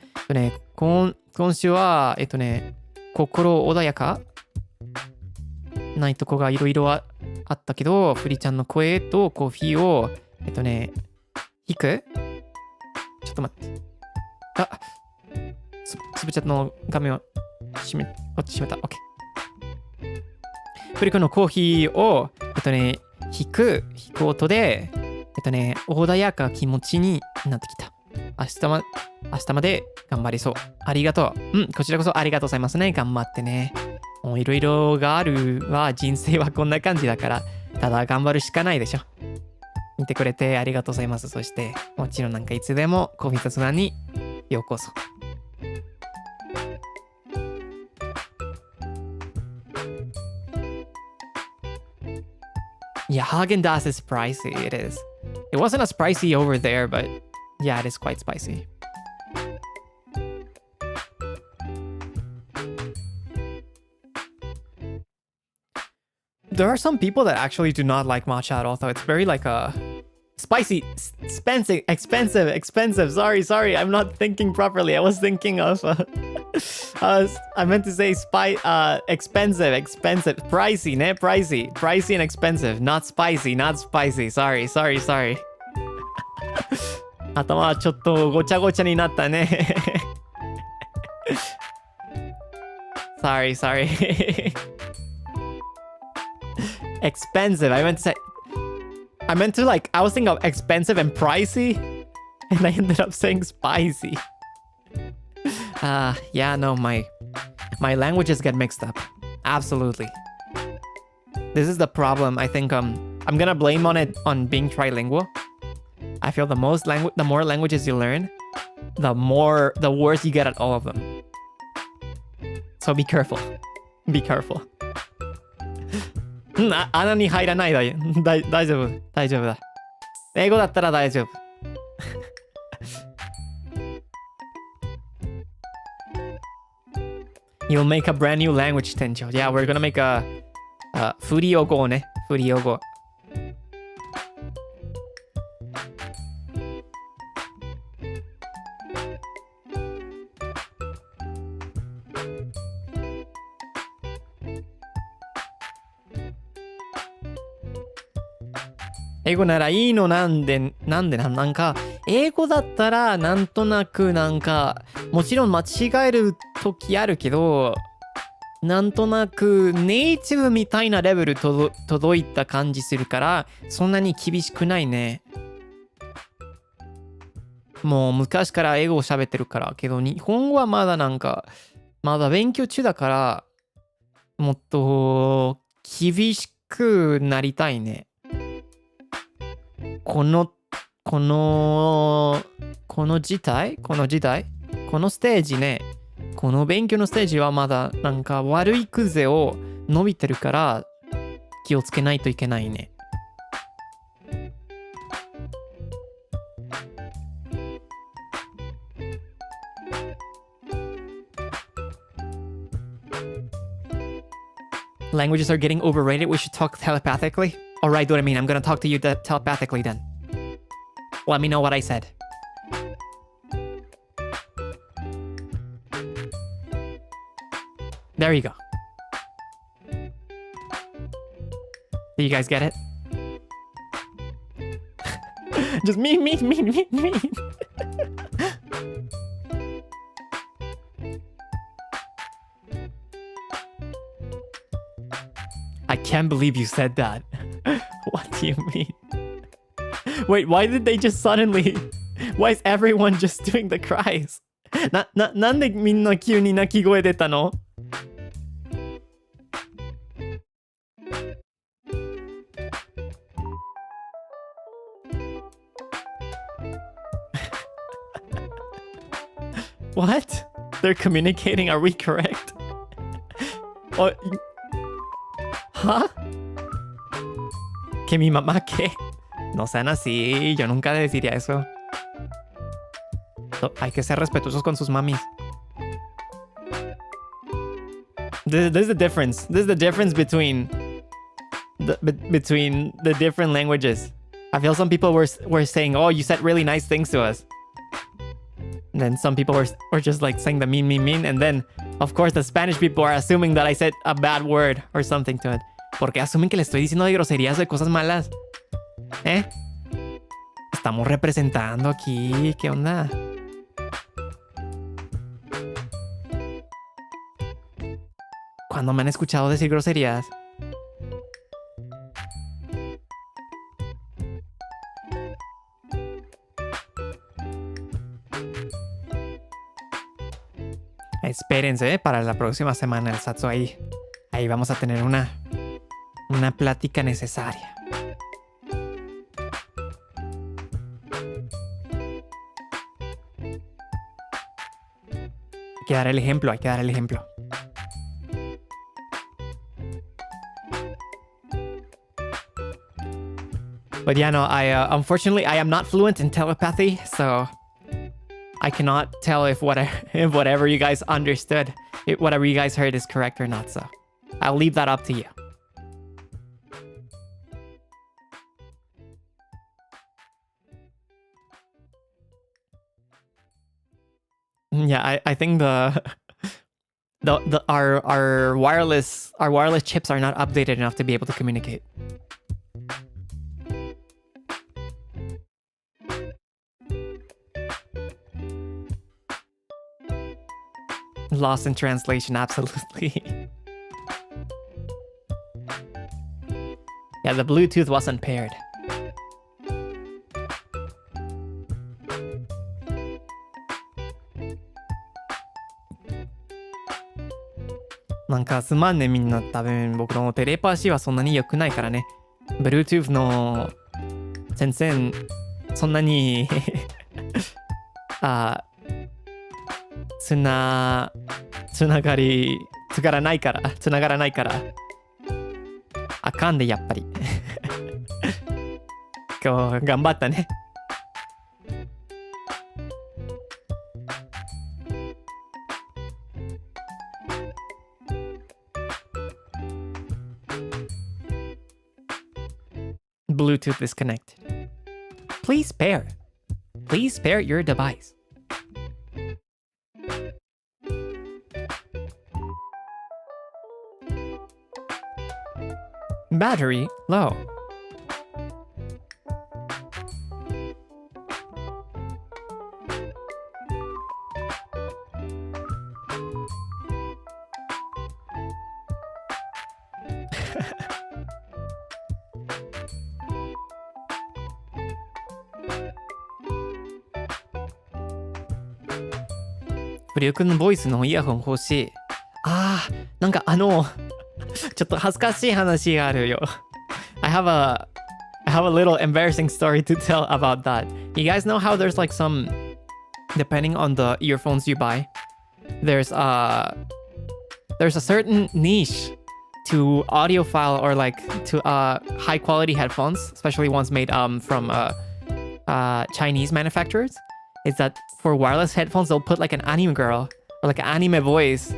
Speaker 1: 今週は、心穏やかないとこがいろいろあったけど、フリちゃんの声とコーヒーを、引く？ちょっと待って。スープチャットの画面を閉めた。OK。フリ君のコーヒーを、引く音で、穏やか気持ちになってきた。明日まで頑張りそう。ありがとう。こちらこそありがとうございますね。頑張ってね。もういろいろがあるは人生はこんな感じだから、ただ頑張るしかないでしょ。見てくれてありがとうございます。そして、もちろんなんかいつでもコーヒー雑談にようこそ。Yeah, Haagen-Dazs is pricey. It is. It wasn't as pricey over there, but yeah, it is quite spicy. There are some people that actually do not like matcha at all, though. It's very like a spicy, expensive. Sorry. I'm not thinking properly. I was thinking of I meant to say expensive, pricey, ne? Pricey and expensive, not spicy. Sorry. 頭はちょっとごちゃごちゃになったね。sorry. Expensive. I meant to like, I was thinking of expensive and pricey, and I ended up saying spicy. Yeah, no, my languages get mixed up. Absolutely. This is the problem. I think I'm gonna blame on being trilingual. I feel the more languages you learn, the worse you get at all of them. So be careful. Be careful. 穴に入らないだよ。大丈夫だ。英語だったら大丈夫。You'll make a brand new language, Tencho. Yeah, we're gonna make a Freodore ね。Freodore。英語ならいいのなんか、英語だったらなんとなくなんか、もちろん間違える時あるけど、なんとなくネイティブみたいなレベル届いた感じするから、そんなに厳しくないね。もう昔から英語を喋ってるから、けど日本語はまだなんか、まだ勉強中だから、もっと厳しくなりたいね。この時代このステージね、この勉強のステージはまだなんか悪い癖を伸びてるから気をつけないといけないね。Languages are getting overrated. We should talk telepathically. Alright, what I mean, I'm gonna talk to you telepathically then. Let me know what I said. There you go. Do you guys get it? Just me. I can't believe you said that. What do you mean? Wait, why did they just suddenly... Why is everyone just doing the cries? なんでみんな急に泣き声出たの? What? They're communicating, are we correct? Oh, ¿huh? ¿Que mi mamá qué? No sean así, yo nunca deciría eso. No, hay que ser respetuosos con sus mamis. This is the difference. This is the difference between the different languages. I feel some people were saying, "Oh, you said really nice things to us." And then some people were just like saying the mean. And then, of course, the Spanish people are assuming that I said a bad word or something to it. Porque asumen que le estoy diciendo de groserías, de cosas malas. Estamos representando aquí. ¿Qué onda? ¿Cuándo me han escuchado decir groserías? Espérense, para la próxima semana el Zatsu ahí vamos a tener una plática necesaria. que dar el ejemplo, hay que dar el ejemplo. But yeah, no, unfortunately, I am not fluent in telepathy, so I cannot tell if whatever you guys understood, whatever you guys heard is correct or not, so I'll leave that up to you. Yeah, I think our wireless chips are not updated enough to be able to communicate. Lost in translation, absolutely. Yeah, the Bluetooth wasn't paired.なんかすまんねみんな、多分僕のテレパシーはそんなに良くないからね。Bluetooth の全然そんなにつながらないからあかんでやっぱり今日頑張ったね。Bluetooth disconnected. Please pair your device. Battery low.フリオくんのボイスのイヤホン欲しい。なんかちょっと恥ずかしい話があるよ。I have a little embarrassing story to tell about that. You guys know how there's like some, depending on the earphones you buy, there's a certain niche to audiophile or like to high quality headphones, especially ones made from Chinese manufacturers. Is that for wireless headphones they'll put like an anime girl or like an anime voice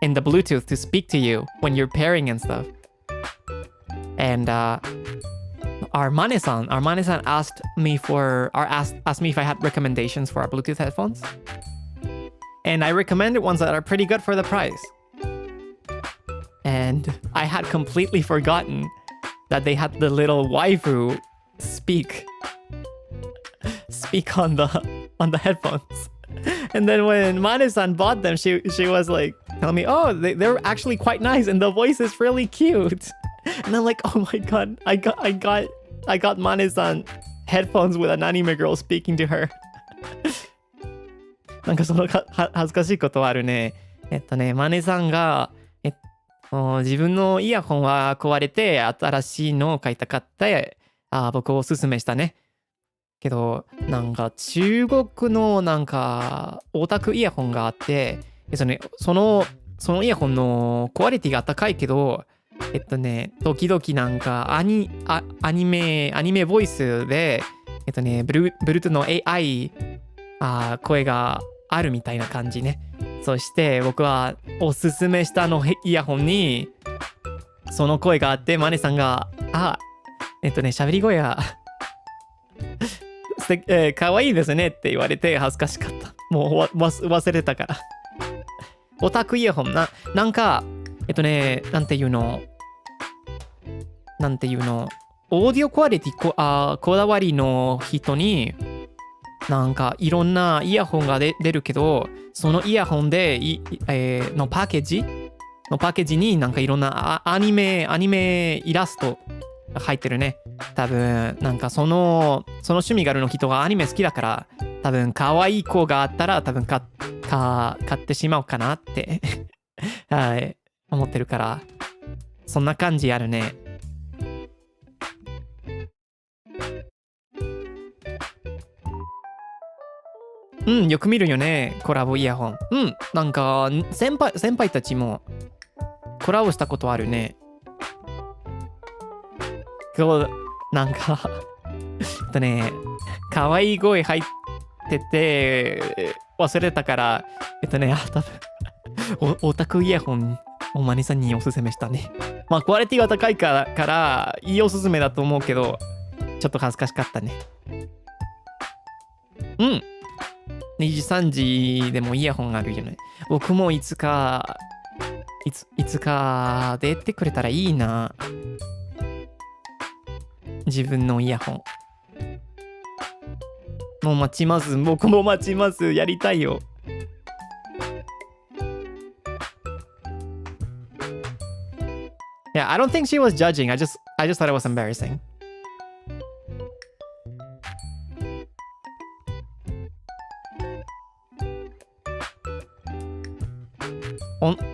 Speaker 1: in the Bluetooth to speak to you when you're pairing and stuff. And our Mane-san asked me asked me if I had recommendations for our Bluetooth headphones. And I recommended ones that are pretty good for the price. And I had completely forgotten that they had the little waifu speak on the headphones. And then when Mane-san bought them, she was like telling me, oh, they're actually quite nice and the voice is really cute. And I'm like, oh my god, I got Mane-san headphones with an anime girl speaking to her. なんかその恥ずかしいことはあるね。マネさんが、自分のイヤホンは壊れて新しいのを買いたかった僕をおすすめしたね。けどなんか中国のなんかオタクイヤホンがあってそのイヤホンのクオリティが高いけど時々なんかアニメボイスでBluetooth の AI 声があるみたいな感じね。そして僕はおすすめしたのイヤホンにその声があってマネさんが喋り声がかわいいですねって言われて恥ずかしかった。もう忘れたから。オタクイヤホンなんかなんていうのオーディオクオリティこだわりの人になんかいろんなイヤホンが出るけどそのイヤホンでのパッケージになんかいろんなアニメイラストが入ってるね。多分なんかその趣味があるの人がアニメ好きだから多分可愛い子があったら多分買ってしまうかなってはい思ってるからそんな感じあるね。うん、よく見るよね。コラボイヤホン。うん、なんか、先輩たちもコラボしたことあるね。こう、なんか可愛い声入ってて、忘れたから、多分オタクイヤホン、おまねさんにおすすめしたね。まあ、クオリティが高いからいいおすすめだと思うけど、ちょっと恥ずかしかったね。うん。2時3時でもイヤホンあるよね。僕もいつか出てくれたらいいな。自分のイヤホン。もう待ちます。僕も待ちます。やりたいよ。Yeah, I don't think she was judging. I just thought it was embarrassing.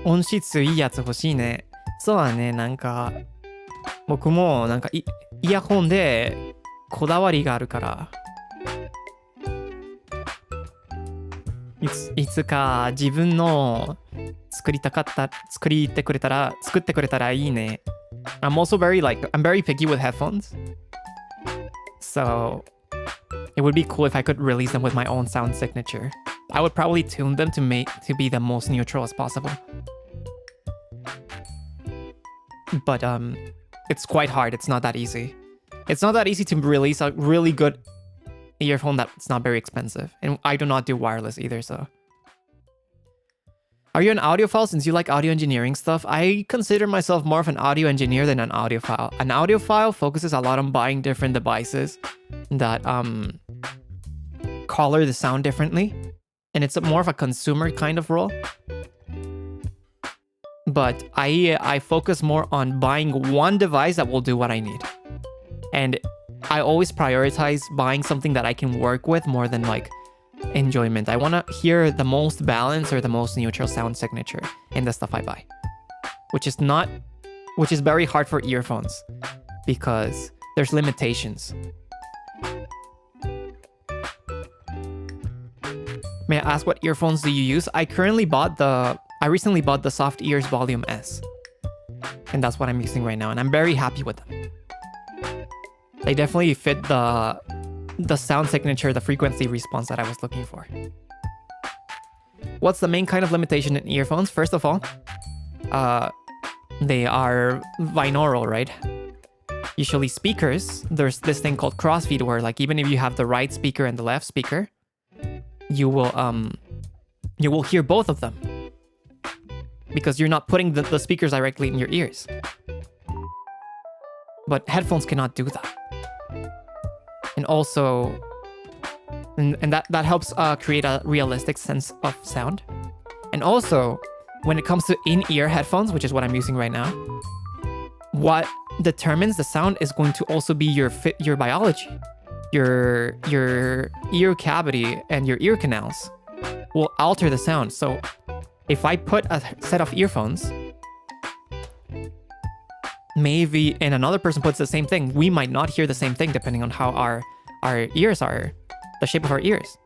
Speaker 1: 音質いいやつ欲しいね。そうだね、なんか僕もなんかイヤホンでこだわりがあるから、いつか自分の作ってくれたらいいね。I'm also I'm very picky with headphones. So it would be cool if I could release them with my own sound signature. I would probably tune them to be the most neutral as possible. But it's quite hard. It's not that easy. It's not that easy to release a really good earphone that's not very expensive. And I do not do wireless either, so. Are you an audiophile since you like audio engineering stuff? I consider myself more of an audio engineer than an audiophile. An audiophile focuses a lot on buying different devices that color the sound differently. And it's more of a consumer kind of role. But I focus more on buying one device that will do what I need. And I always prioritize buying something that I can work with more than like enjoyment. I want to hear the most balanced or the most neutral sound signature in the stuff I buy. Which is very hard for earphones because there's limitations. May I ask what earphones do you use? I recently bought the Soft Ears Volume S. And that's what I'm using right now, and I'm very happy with them. They definitely fit the sound signature, the frequency response that I was looking for. What's the main kind of limitation in earphones? First of all, they are binaural, right? Usually speakers, there's this thing called crossfeed where like even if you have the right speaker and the left speaker, you will hear both of them because you're not putting the speakers directly in your ears. But headphones cannot do that. And also, and that helps create a realistic sense of sound. And also, when it comes to in-ear headphones, which is what I'm using right now, what determines the sound is going to also be your biology. Your ear cavity and your ear canals will alter the sound. So if I put a set of earphones, maybe and another person puts the same thing, we might not hear the same thing depending on how our ears are, the shape of our ears.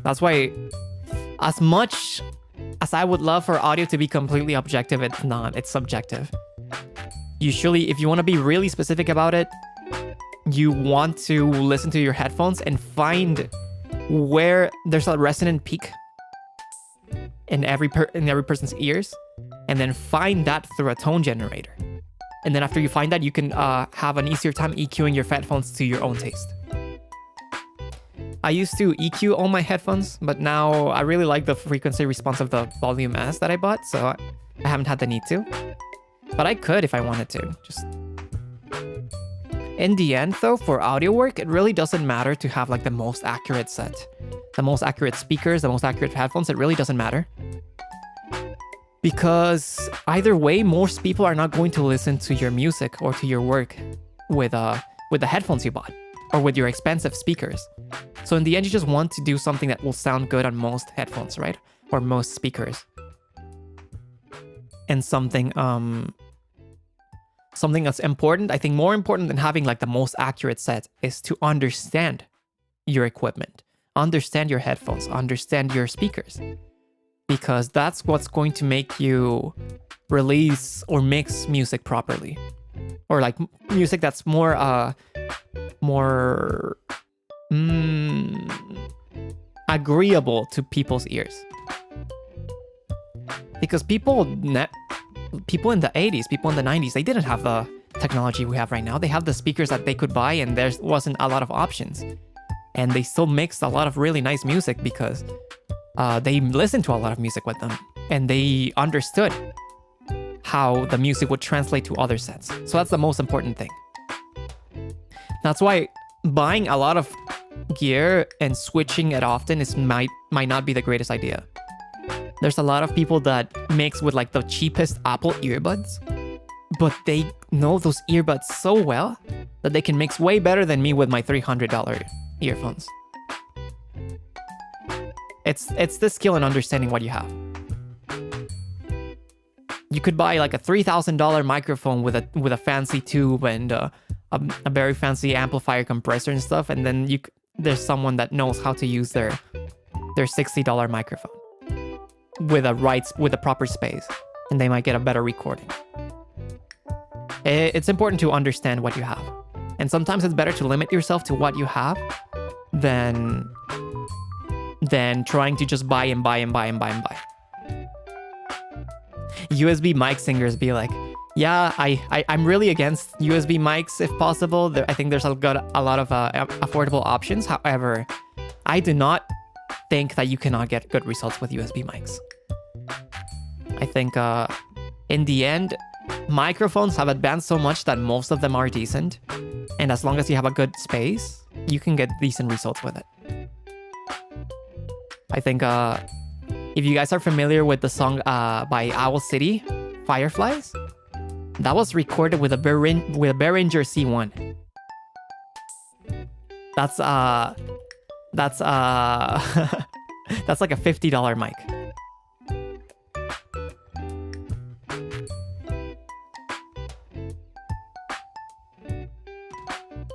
Speaker 1: That's why, as much as I would love for audio to be completely objective, it's not. It's subjective. Usually, if you want to be really specific about it, you want to listen to your headphones and find where there's a resonant peak in every person's ears, and then find that through a tone generator. And then after you find that, you can have an easier time EQing your headphones to your own taste. I used to EQ all my headphones, but now I really like the frequency response of the Volume S that I bought, so I haven't had the need to. But I could if I wanted to. Just in the end, though, for audio work, it really doesn't matter to have like the most accurate set. The most accurate speakers, the most accurate headphones, it really doesn't matter. Because either way, most people are not going to listen to your music or to your work with the headphones you bought or with your expensive speakers. So in the end, you just want to do something that will sound good on most headphones, right? Or most speakers. And something that's important, I think more important than having like the most accurate set is to understand your equipment. understand your headphones, understand your speakers, because that's what's going to make you release or mix music properly, or like music that's more agreeable to people's ears. Because people in the 80s, people in the 90s, they didn't have the technology we have right now. They have the speakers that they could buy, and there wasn't a lot of options. And they still mixed a lot of really nice music because they listened to a lot of music with them, and they understood how the music would translate to other sets. So that's the most important thing. That's why buying a lot of gear and switching it often might not be the greatest idea. There's a lot of people that mix with like the cheapest Apple earbuds, but they know those earbuds so well that they can mix way better than me with my $300 earphones. It's the skill in understanding what you have. You could buy like a $3,000 microphone with a fancy tube and a very fancy amplifier compressor and stuff, and then there's someone that knows how to use their $60 microphone with a proper space, and they might get a better recording. It's important to understand what you have, and sometimes it's better to limit yourself to what you have than trying to just buy and buy and buy and buy and buy. USB mic singers be like, yeah, I'm really against USB mics if possible. I think there's a lot of affordable options. However, I do not think that you cannot get good results with USB mics. I think in the end, microphones have advanced so much that most of them are decent. And as long as you have a good space, you can get decent results with it. I think if you guys are familiar with the song by Owl City, Fireflies, that was recorded with a Behringer C1. That's that's like a $50 mic.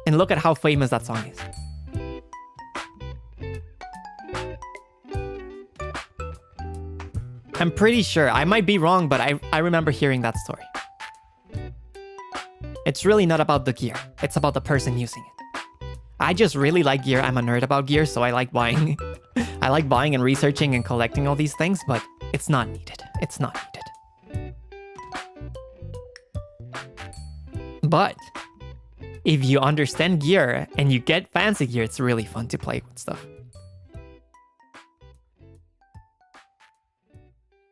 Speaker 1: And look at how famous that song is. I'm pretty sure, I might be wrong, but I remember hearing that story. It's really not about the gear, it's about the person using it. I just really like gear. I'm a nerd about gear, so I like buying. I like buying and researching and collecting all these things, but it's not needed. It's not needed. But if you understand gear and you get fancy gear, it's really fun to play with stuff.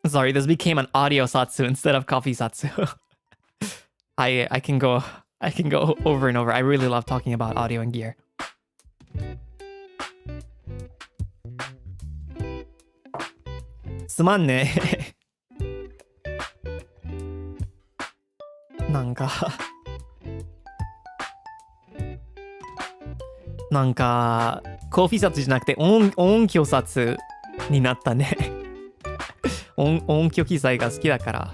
Speaker 1: Sorry, this became an audio Zatsu instead of coffee Zatsu. I can go over and over. I really love talking about audio and gear. Sumanne. なんかコーヒー札じゃなくて音響札になったね。音響機材が好きだから。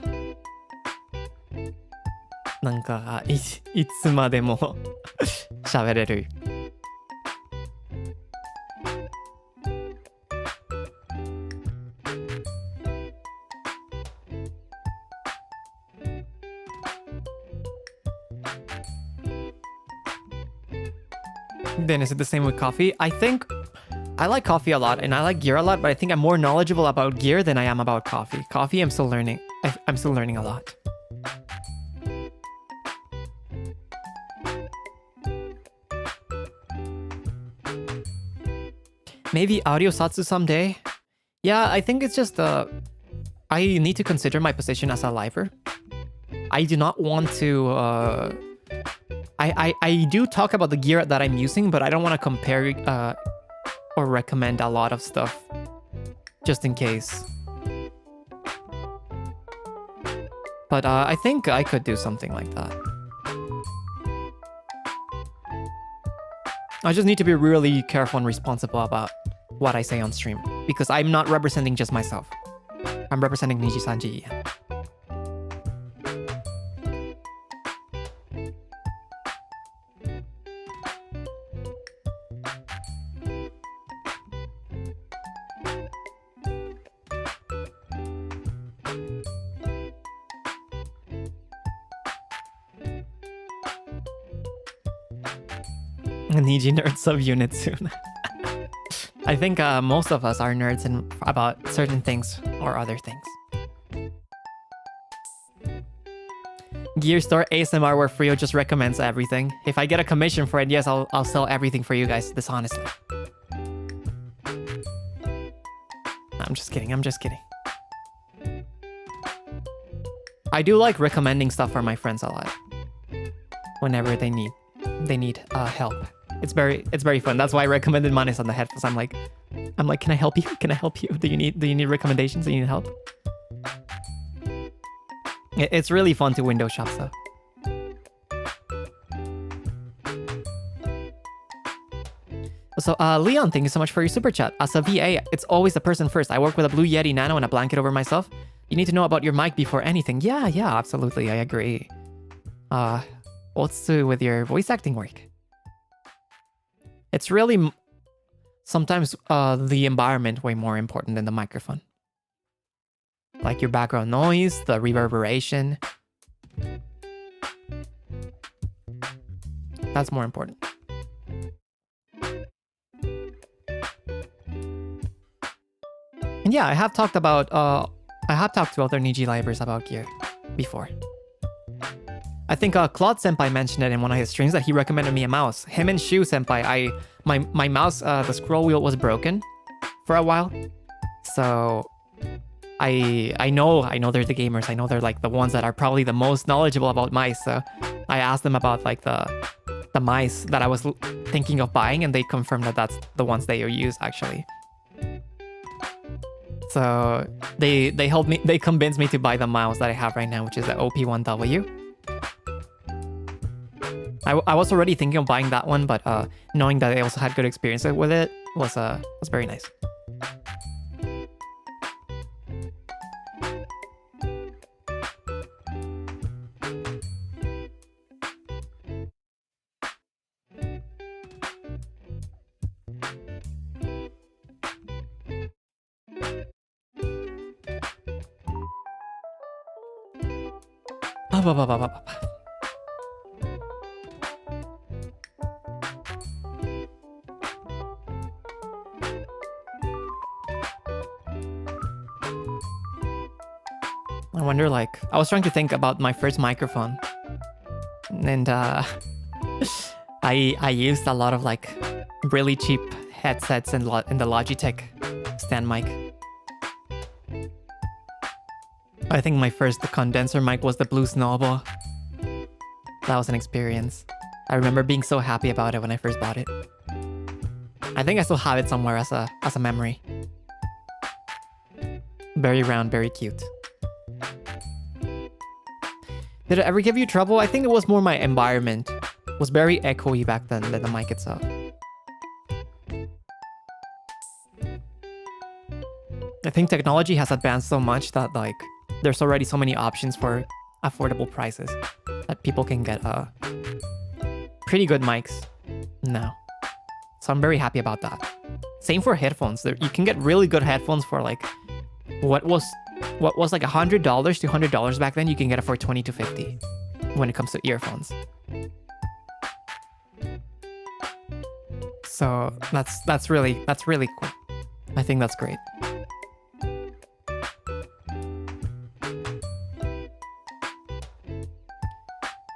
Speaker 1: なんかいつまでも喋れる。Then is it the same with coffee? I think I like coffee a lot and I like gear a lot, but I think I'm more knowledgeable about gear than I am about coffee. Coffee, I'm still learning. I'm still learning a lot. Maybe audio Zatsu someday? Yeah, I think it's just I need to consider my position as a lifer. I do not want to I do talk about the gear that I'm using, but I don't want to compare or recommend a lot of stuff just in case. But I think I could do something like that. I just need to be really careful and responsible about what I say on stream, because I'm not representing just myself. I'm representing NIJISANJI. Niji nerd subunit soon. I think most of us are nerds about certain things or other things. Gear store ASMR where Freo just recommends everything. If I get a commission for it, yes, I'll sell everything for you guys, dishonestly. I'm just kidding, I'm just kidding. I do like recommending stuff for my friends a lot. Whenever they need help. It's very fun. That's why I recommended Manes on the headphones. I'm like, can I help you? Can I help you? Do you need recommendations? Do you need help? It's really fun to window shop stuff. So, Leon, thank you so much for your super chat. As a VA, it's always the person first. I work with a Blue Yeti Nano and a blanket over myself. You need to know about your mic before anything. Yeah, absolutely. I agree. What's to do with your voice acting work? It's really sometimes the environment way more important than the microphone. Like your background noise, the reverberation. That's more important. And yeah, I have talked to other Niji livers about gear before. I think Claude Senpai mentioned it in one of his streams that he recommended me a mouse. Him and Shu Senpai, my mouse, the scroll wheel was broken for a while. So I know they're the gamers. I know they're like the ones that are probably the most knowledgeable about mice. So I asked them about like the mice that I was thinking of buying, and they confirmed that that's the ones they use actually. So they helped me. They convinced me to buy the mouse that I have right now, which is the OP1W. I was already thinking of buying that one, but knowing that I also had good experiences with it was very nice. I wonder, like, I was trying to think about my first microphone, and I used a lot of like really cheap headsets and the Logitech stand mic. I think my first condenser mic was the Blue Snowball. That was an experience. I remember being so happy about it when I first bought it. I think I still have it somewhere as a memory. Very round, very cute. Did it ever give you trouble? I think it was more my environment. It was very echoey back then than the mic itself. I think technology has advanced so much that like there's already so many options for affordable prices that people can get pretty good mics now. So I'm very happy about that. Same for headphones. You can get really good headphones for like what was like $100 to $200 back then. You can get it for $20 to $50 when it comes to earphones. So that's really cool. I think that's great.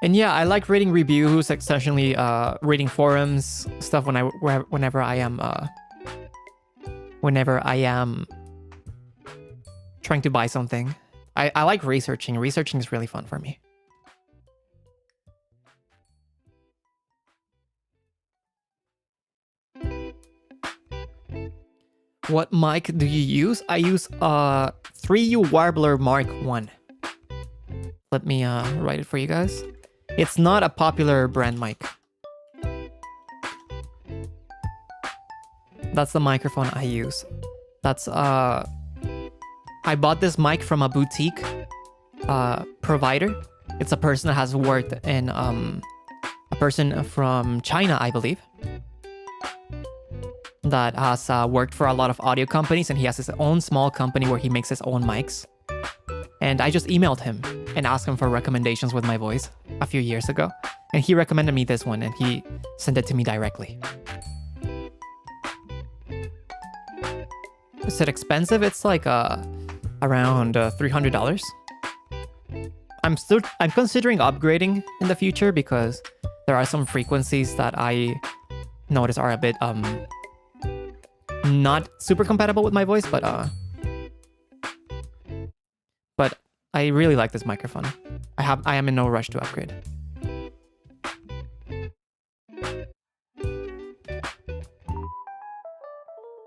Speaker 1: And yeah, I like reading reviews, essentially reading forums, stuff whenever I am trying to buy something. I like researching. Researching is really fun for me. What mic do you use? I use 3U Warbler Mark 1. Let me write it for you guys. It's not a popular brand mic. That's the microphone I use. That's I bought this mic from a boutique provider. It's a person that has worked in a person from China, I believe, that has worked for a lot of audio companies, and he has his own small company where he makes his own mics. And I just emailed him and asked him for recommendations with my voice a few years ago. And he recommended me this one and he sent it to me directly. Is it expensive? It's like around $300. I'm considering upgrading in the future because there are some frequencies that I notice are a bit not super compatible with my voice, but I really like this microphone. I am in no rush to upgrade.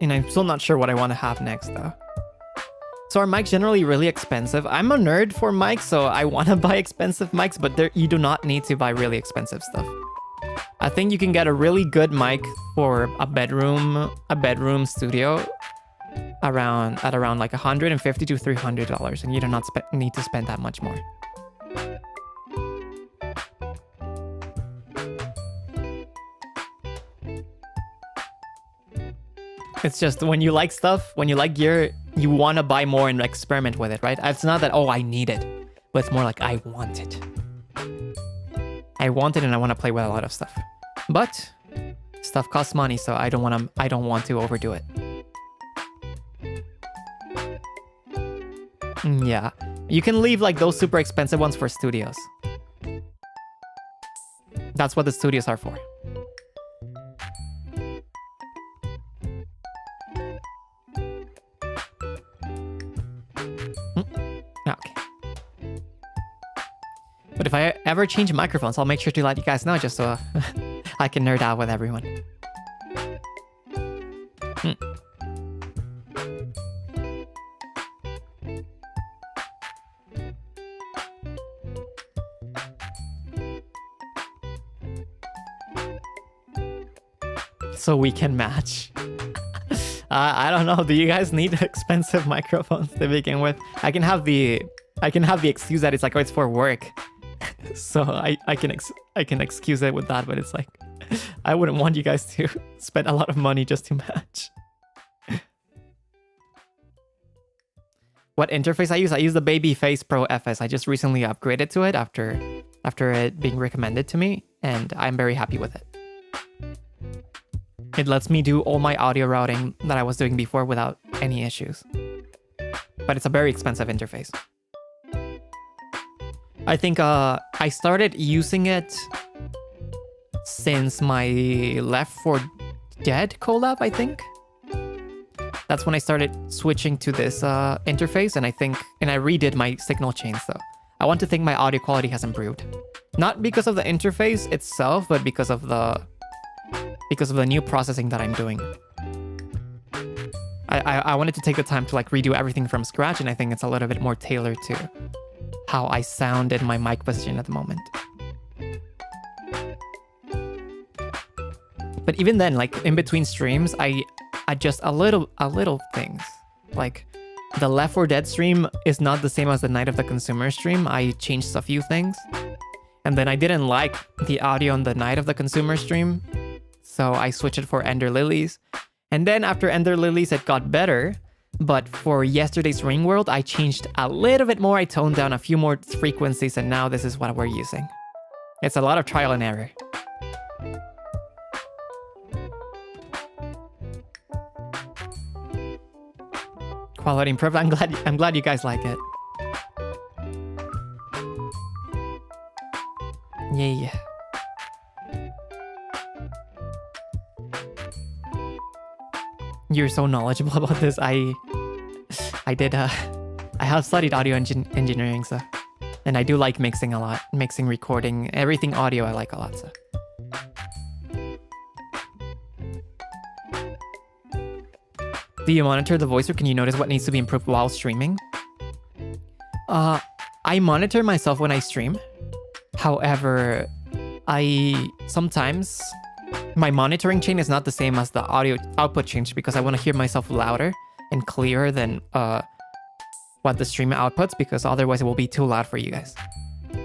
Speaker 1: And I'm still not sure what I want to have next though. So are mics generally really expensive? I'm a nerd for mics, so I want to buy expensive mics, but you do not need to buy really expensive stuff. I think you can get a really good mic for a bedroom studio at around like $150 to $300, and you do not need to spend that much more. It's just when you like stuff, when you like gear, you want to buy more and experiment with it, right? It's not that, oh, I need it, but it's more like I want it. I want it and I want to play with a lot of stuff. But stuff costs money, so I don't want to overdo it. Yeah. You can leave like those super expensive ones for studios. That's what the studios are for. Okay. But if I ever change microphones, I'll make sure to let you guys know just so I can nerd out with everyone. So we can match. I don't know. Do you guys need expensive microphones to begin with? I can have the excuse that it's like, oh, it's for work. So I can excuse it with that, but it's like I wouldn't want you guys to spend a lot of money just to match. What interface I use? I use the Babyface Pro FS. I just recently upgraded to it after it being recommended to me, and I'm very happy with it. It lets me do all my audio routing that I was doing before without any issues. But it's a very expensive interface. I think I started using it since my Left 4 Dead collab, I think. That's when I started switching to this interface, and I redid my signal chain, so I want to think my audio quality has improved. Not because of the interface itself, but because of the new processing that I'm doing. I wanted to take the time to like redo everything from scratch, and I think it's a little bit more tailored to how I sound in my mic position at the moment. But even then, like in between streams, I adjust a little things. Like the Left 4 Dead stream is not the same as the Night of the Consumer stream. I changed a few things, and then I didn't like the audio on the Night of the Consumer stream, so I switched it for Ender Lilies. And then after Ender Lilies, it got better. But for yesterday's Ring World, I changed a little bit more. I toned down a few more frequencies, and now this is what we're using. It's a lot of trial and error. Quality improved. I'm glad you guys like it. Yeah. You're so knowledgeable about this. I have studied audio engineering, so, and I do like mixing a lot, mixing, recording, everything audio I like a lot, so. Do you monitor the voice, or can you notice what needs to be improved while streaming? I monitor myself when I stream. However, sometimes my monitoring chain is not the same as the audio output change, because I want to hear myself louder and clearer than what the stream outputs, because otherwise it will be too loud for you guys.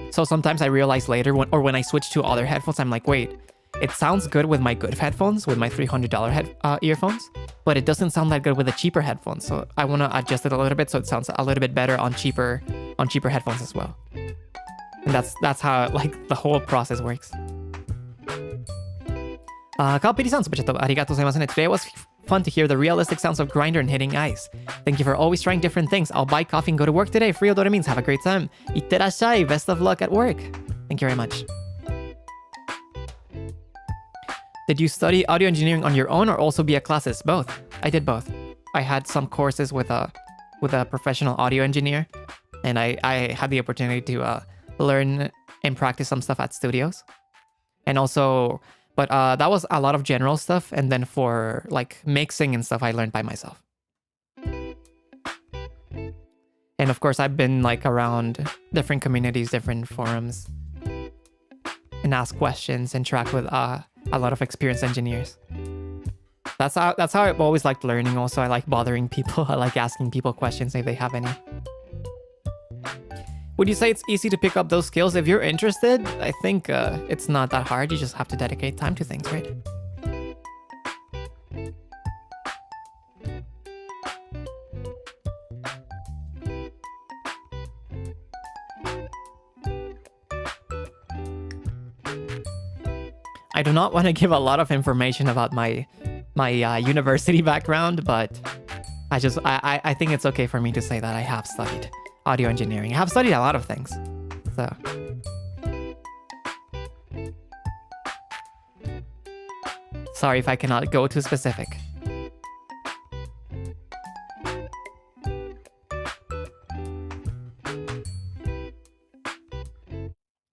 Speaker 1: So sometimes I realize later, when I switch to other headphones, I'm like, wait, it sounds good with my good headphones, with my $300 earphones, but it doesn't sound that good with the cheaper headphones. So I want to adjust it a little bit so it sounds a little bit better on cheaper headphones as well. And that's how like the whole process works. カオペリさん、スーパーチャットありがとうございますね。Today was fun to hear the realistic sounds of grinder and hitting ice. Thank you for always trying different things. I'll buy coffee and go to work today. Freodore means have a great time. いってらっしゃい. Best of luck at work. Thank you very much. Did you study audio engineering on your own or also be at classes? Both. I did both. I had some courses with a professional audio engineer, and I had the opportunity to learn and practice some stuff at studios. And also, but that was a lot of general stuff, and then for like mixing and stuff, I learned by myself. And of course, I've been like around different communities, different forums, and ask questions, interact with a lot of experienced engineers. That's how I've always liked learning. Also, I like bothering people. I like asking people questions if they have any. Would you say it's easy to pick up those skills if you're interested? I think it's not that hard. You just have to dedicate time to things, right? I do not want to give a lot of information about my university background, but I think it's okay for me to say that I have studied audio engineering. I have studied a lot of things. So sorry if I cannot go too specific.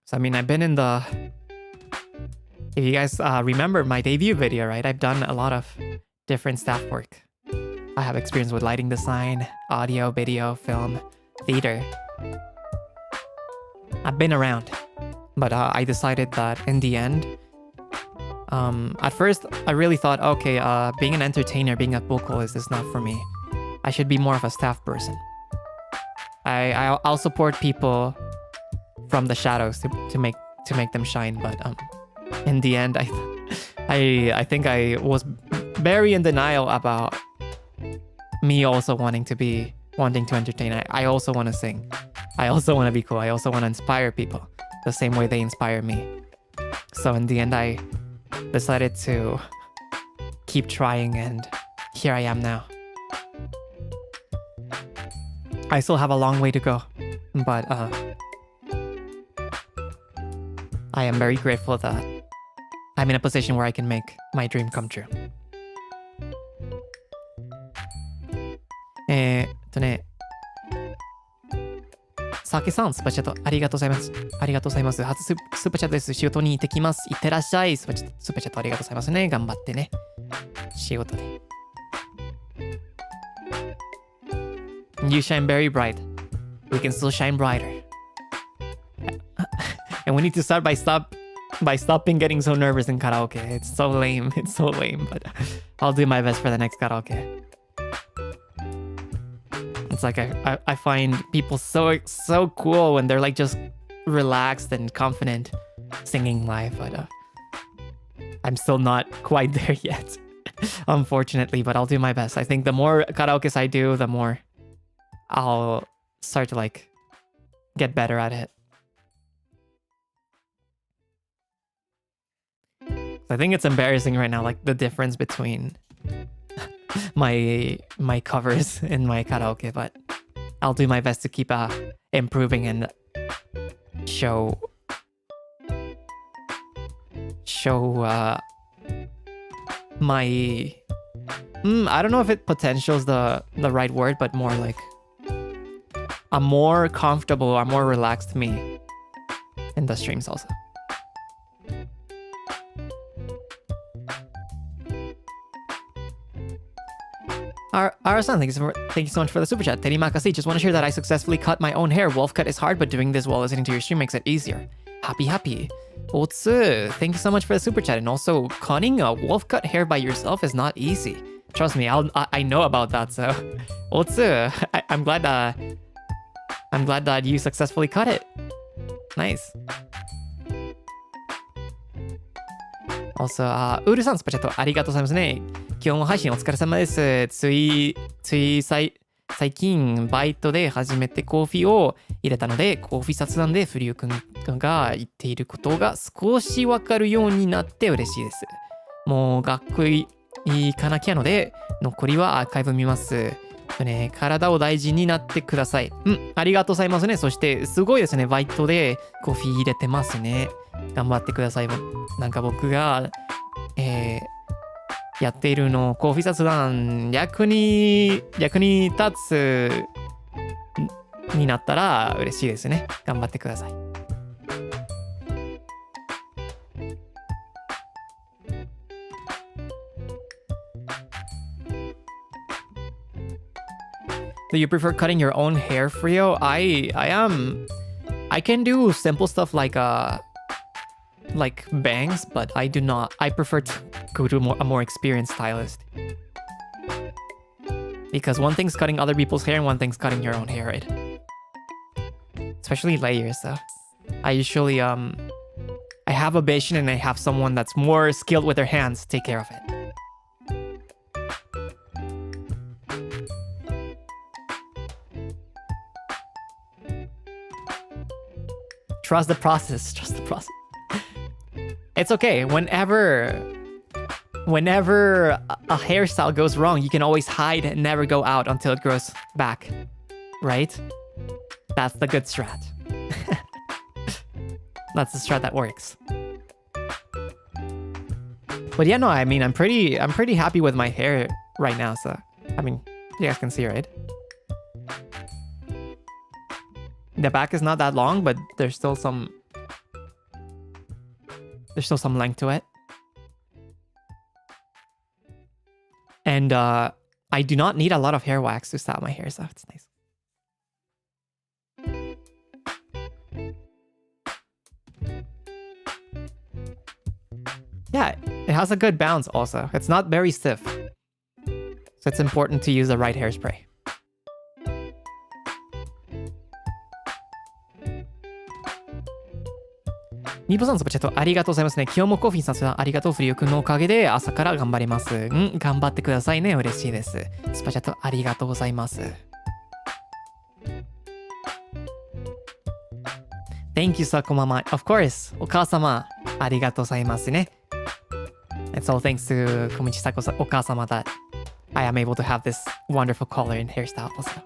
Speaker 1: So I mean, I've been in the... If you guys remember my debut video, right? I've done a lot of different staff work. I have experience with lighting design, audio, video, film, theater. I've been around. But I decided that in the end, at first, I really thought, okay, being an entertainer, being a vocalist is not for me. I should be more of a staff person. I'll support people from the shadows to make them shine, but in the end, I think I was very in denial about me also wanting to entertain. I also want to sing. I also want to be cool. I also want to inspire people the same way they inspire me. So in the end, I decided to keep trying, and here I am now. I still have a long way to go, but I am very grateful that I'm in a position where I can make my dream come true. さけさん、スーパーチャットありがとうございます。ありがとうございます。初スーパーチャットです。仕事に行ってきます。いってらっしゃい。スーパーチャットありがとうございますね。頑張ってね。仕事で。You shine very bright. We can still shine brighter. And we need to start by stopping getting so nervous in karaoke. It's so lame. It's so lame. But I'll do my best for the next karaoke. It's like I find people so cool when they're like just relaxed and confident singing live, but I'm still not quite there yet, unfortunately, but I'll do my best. I think the more karaokes I do, the more I'll start to like get better at it. I think it's embarrassing right now, like the difference between my covers in my karaoke, but I'll do my best to keep improving and show my I don't know if potential is the right word, but more like a more comfortable, a more relaxed me in the streams also. Ara-san, thank you so much for the super chat. Terimakase, just want to share that I successfully cut my own hair. Wolf cut is hard, but doing this while listening to your stream makes it easier. Happy. Otsu, thank you so much for the super chat. And also, cutting a wolf cut hair by yourself is not easy. Trust me, I know about that. So, Otsu, I'm glad that you successfully cut it. Nice. Also, Uru-san, スパチャットありがとうございますね。今日も配信お疲れ様です。つい最近バイトで初めてコーヒーを入れたので、コーヒー雑談でフリュウ君が言っていることが少しわかるようになって嬉しいです。もう学校行かなきゃので、残りはアーカイブ見ます。体を大事になってください。ありがとうございますね。そして、すごいですね。バイトでコーヒー入れてますね。頑張ってください。なんか僕が、やっているの、コーヒー雑談、役に立つになったら嬉しいですね。頑張ってください。Do you prefer cutting your own hair, Frio? I can do simple stuff like bangs, but I do not. I prefer to go to a more experienced stylist. Because one thing's cutting other people's hair and one thing's cutting your own hair, right? Especially layers, though. I usually I have a Bayesian and I have someone that's more skilled with their hands take care of it. Trust the process. Trust the process. It's okay. Whenever a hairstyle goes wrong, you can always hide and never go out until it grows back. Right? That's the good strat. That's the strat that works. But yeah, no, I mean, I'm pretty happy with my hair right now, so I mean, you guys can see, right? The back is not that long, but there's still some length to it. And I do not need a lot of hair wax to style my hair, so it's nice. Yeah, it has a good bounce also. It's not very stiff. So it's important to use the right hairspray. Nipoさん、スパチャットありがとうございますね。今日もコーヒーさん、ありがとう。フリオくんのおかげで朝から頑張ります。頑張ってくださいね。嬉しいです。スパチャットありがとうございます。Thank you, さこママ。Of course. お母様、ありがとうございますね。It's all thanks to Komichi Sako お母様 that I am able to have this wonderful color and hairstyle also.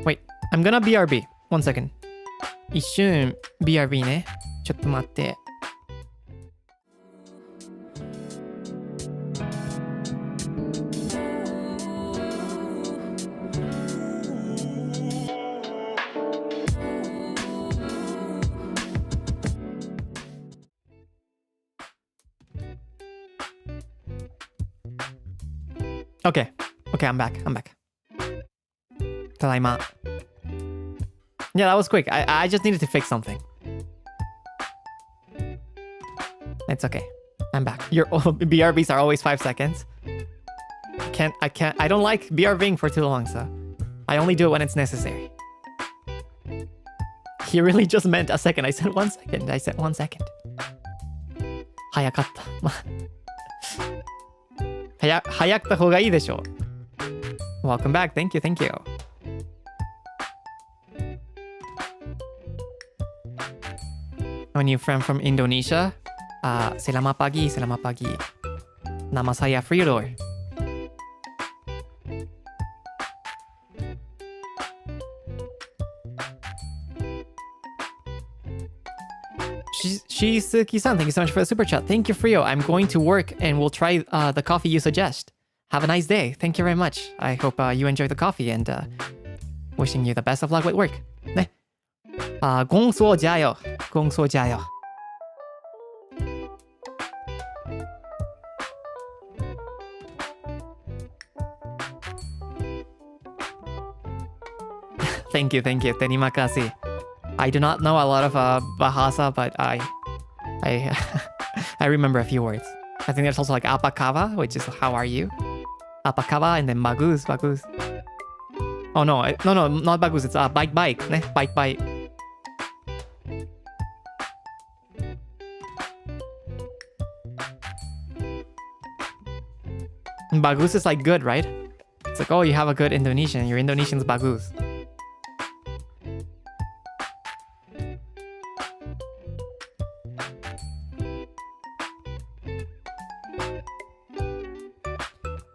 Speaker 1: Wait, I'm gonna BRB. One second. 一瞬 BRB ね。ちょっと待って。Okay, I'm back. Tadaima. Yeah, that was quick. I just needed to fix something. It's okay. I'm back. Your BRBs are always 5 seconds. I don't like BRBing for too long, so I only do it when it's necessary. He really just meant a second. I said 1 second. 早かった。早くた方がいいでしょ。Welcome back. Thank you. A new friend from Indonesia. Selamat pagi. Nama saya Freodore. Shizuki-san, thank you so much for the super chat. Thank you, Frio. I'm going to work and we'll try the coffee you suggest. Have a nice day. Thank you very much. I hope you enjoy the coffee and wishing you the best of luck with work. 네. 공소자요. Thank you. Terima kasih. I do not know a lot of Bahasa, but I remember a few words. I think there's also like apakava, which is how are you? Apakava, and then bagus. Oh no, not bagus. It's bike. Ne? Bike. Bagus is like good, right? It's like, oh, you have a good Indonesian. Your Indonesian's bagus.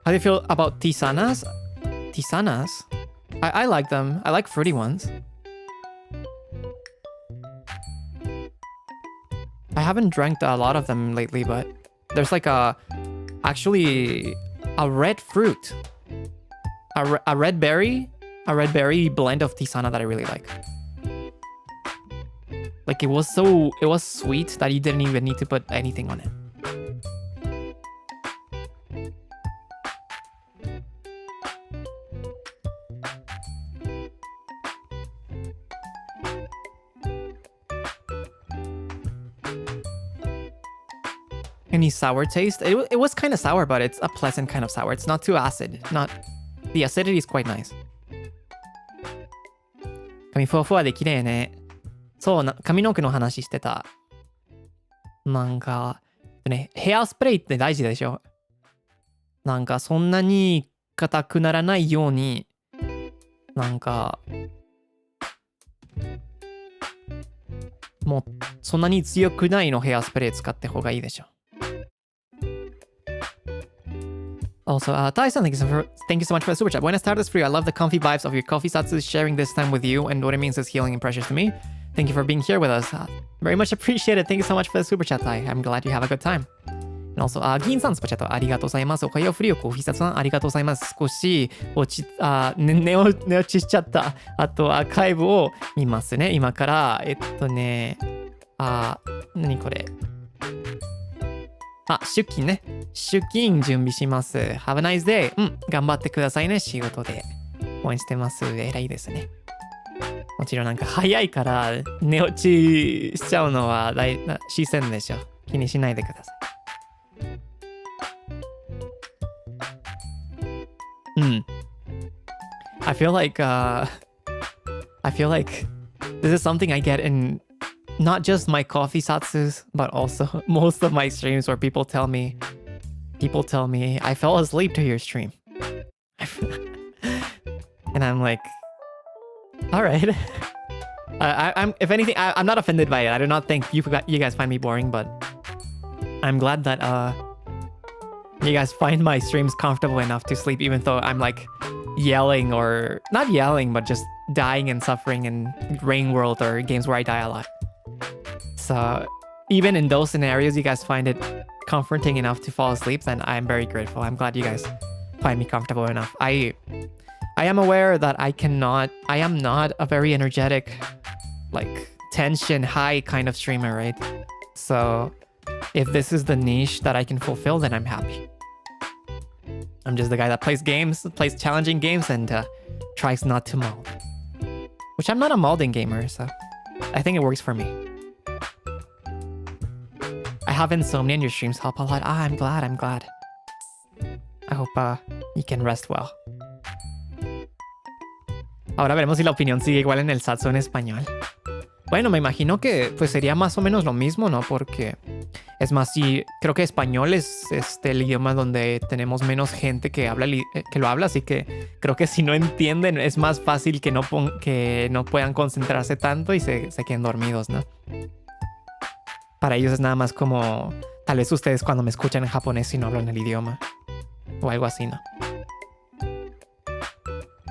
Speaker 1: How do you feel about tisanas? Tisanas? I like them. I like fruity ones. I haven't drank a lot of them lately, but there's like actually a red fruit. A red berry blend of tisana that I really like. Like it was sweet that you didn't even need to put anything on it. Any sour taste? It was kind of sour, but it's a pleasant kind of sour. It's not too acid. The acidity is quite nice. 髪ふわふわで綺麗ね。そうな、髪の毛の話してた。なんか、ね、ヘアスプレーって大事でしょ。なんかそんなに硬くならないように、なんか、もうそんなに強くないのヘアスプレー使って方がいいでしょ。Also, Tai-san, thank you so much for the super chat. Buenas tardes, Frio. I love the comfy vibes of your coffee Zatsu, sharing this time with you and what it means is healing and precious to me. Thank you for being here with us. Very much appreciated. Thank you so much for the super chat, Tai. I'm glad you have a good time. And also, Gin-san, super chat. ありがとうございます。おはよう、フリオ、コーヒーZatsuさん、ありがとうございます。少し寝落ちしちゃった。あと、アーカイブを見ますね。今から、何これ。出勤ね。出勤準備します。Have a nice day. 頑張ってくださいね。仕事で。応援してます。偉いですね。もちろんなんか早いから寝落ちしちゃうのは視線でしょ。気にしないでください。I feel like this is something I get in not just my coffee Zatsus, but also most of my streams where people tell me I fell asleep to your stream. And I'm like, all right. I'm if anything, I'm not offended by it. I do not think you guys find me boring, but I'm glad that you guys find my streams comfortable enough to sleep, even though I'm like yelling, or not yelling, but just dying and suffering in Rain World or games where I die a lot. So even in those scenarios, you guys find it comforting enough to fall asleep, then I'm very grateful. I'm glad you guys find me comfortable enough. I am aware that I am not a very energetic, like tension high kind of streamer, right? So if this is the niche that I can fulfill, then I'm happy. I'm just the guy that plays challenging games and tries not to mold. Which I'm not a molding gamer, so I think it works for me. I have insomnia and your streams help a lot. I'm glad. I hope you can rest well. Ahora veremos si la opinión sigue igual en el Zatsu en español. Bueno, me imagino que pues sería más o menos lo mismo, ¿no? Porque es más, sí, creo que español es el idioma donde tenemos menos gente que lo habla, así que creo que si no entienden es más fácil que no puedan concentrarse tanto y se queden dormidos, ¿no? Para ellos es nada más como tal vez ustedes cuando me escuchan en japonés y no hablan el idioma o algo así, ¿no?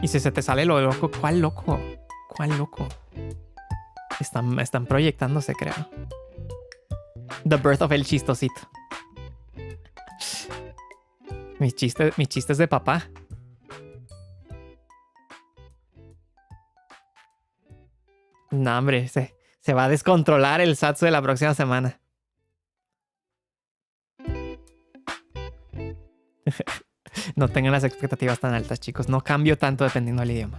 Speaker 1: Y si se te sale lo loco, ¿cuál loco? ¿Cuál loco? Están proyectándose, creo. The birth of el chistosito. Mis chistes de papá. No, hombre, se va a descontrolar el Zatsu de la próxima semana. No tengan las expectativas tan altas, chicos. No cambio tanto dependiendo del idioma.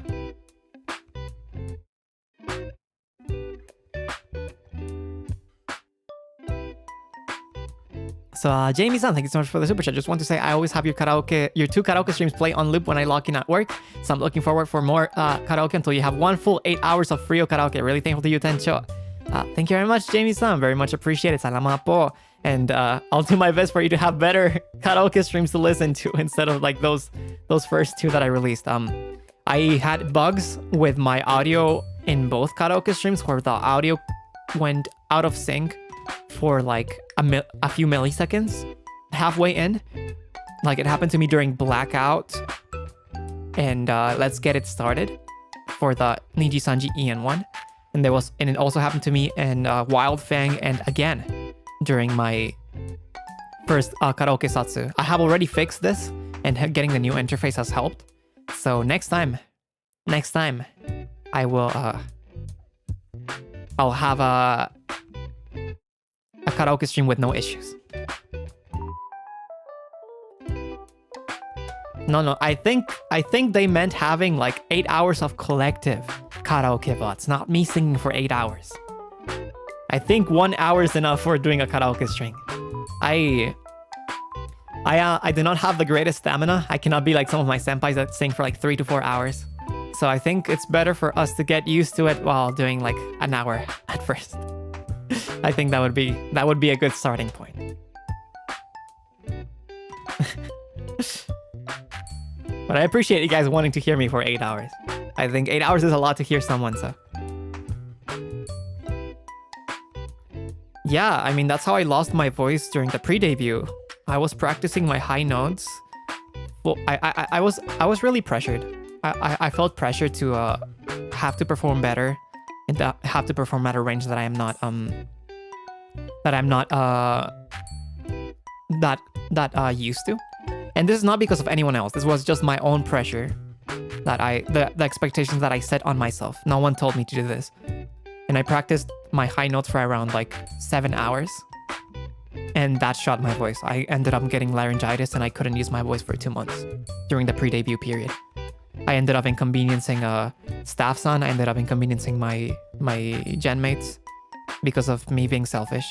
Speaker 1: So, Jamie-san, thank you so much for the super chat. Just want to say I always have your two karaoke streams play on loop when I log in at work. So I'm looking forward for more karaoke until you have one full 8 hours of Frio karaoke. Really thankful to you, Tencho. Thank you very much, Jamie-san. Very much appreciated. Salamat po. And I'll do my best for you to have better karaoke streams to listen to instead of like those first two that I released. I had bugs with my audio in both karaoke streams where the audio went out of sync for like a few milliseconds halfway in. Like it happened to me during Blackout and Let's Get It Started for the NIJISANJI Ian one. And it also happened to me in Wild Fang and again during my first karaoke Zatsu. I have already fixed this and getting the new interface has helped. So next time I will I'll have a karaoke stream with no issues. No, I think they meant having like 8 hours of collective karaoke bots, not me singing for 8 hours. I think 1 hour is enough for doing a karaoke stream. I do not have the greatest stamina. I cannot be like some of my senpais that sing for like 3 to 4 hours. So I think it's better for us to get used to it while doing like an hour at first. I think that would be a good starting point. But I appreciate you guys wanting to hear me for 8 hours. I think 8 hours is a lot to hear someone, so. Yeah, I mean, that's how I lost my voice during the pre-debut. I was practicing my high notes. Well, I was really pressured. I felt pressure to have to perform better and have to perform at a range that I'm not used to. And this is not because of anyone else. This was just my own pressure that the expectations that I set on myself. No one told me to do this. And I practiced my high notes for around like 7 hours. And that shot my voice. I ended up getting laryngitis and I couldn't use my voice for 2 months during the pre-debut period. I ended up inconveniencing staff-san. I ended up inconveniencing my gen mates because of me being selfish.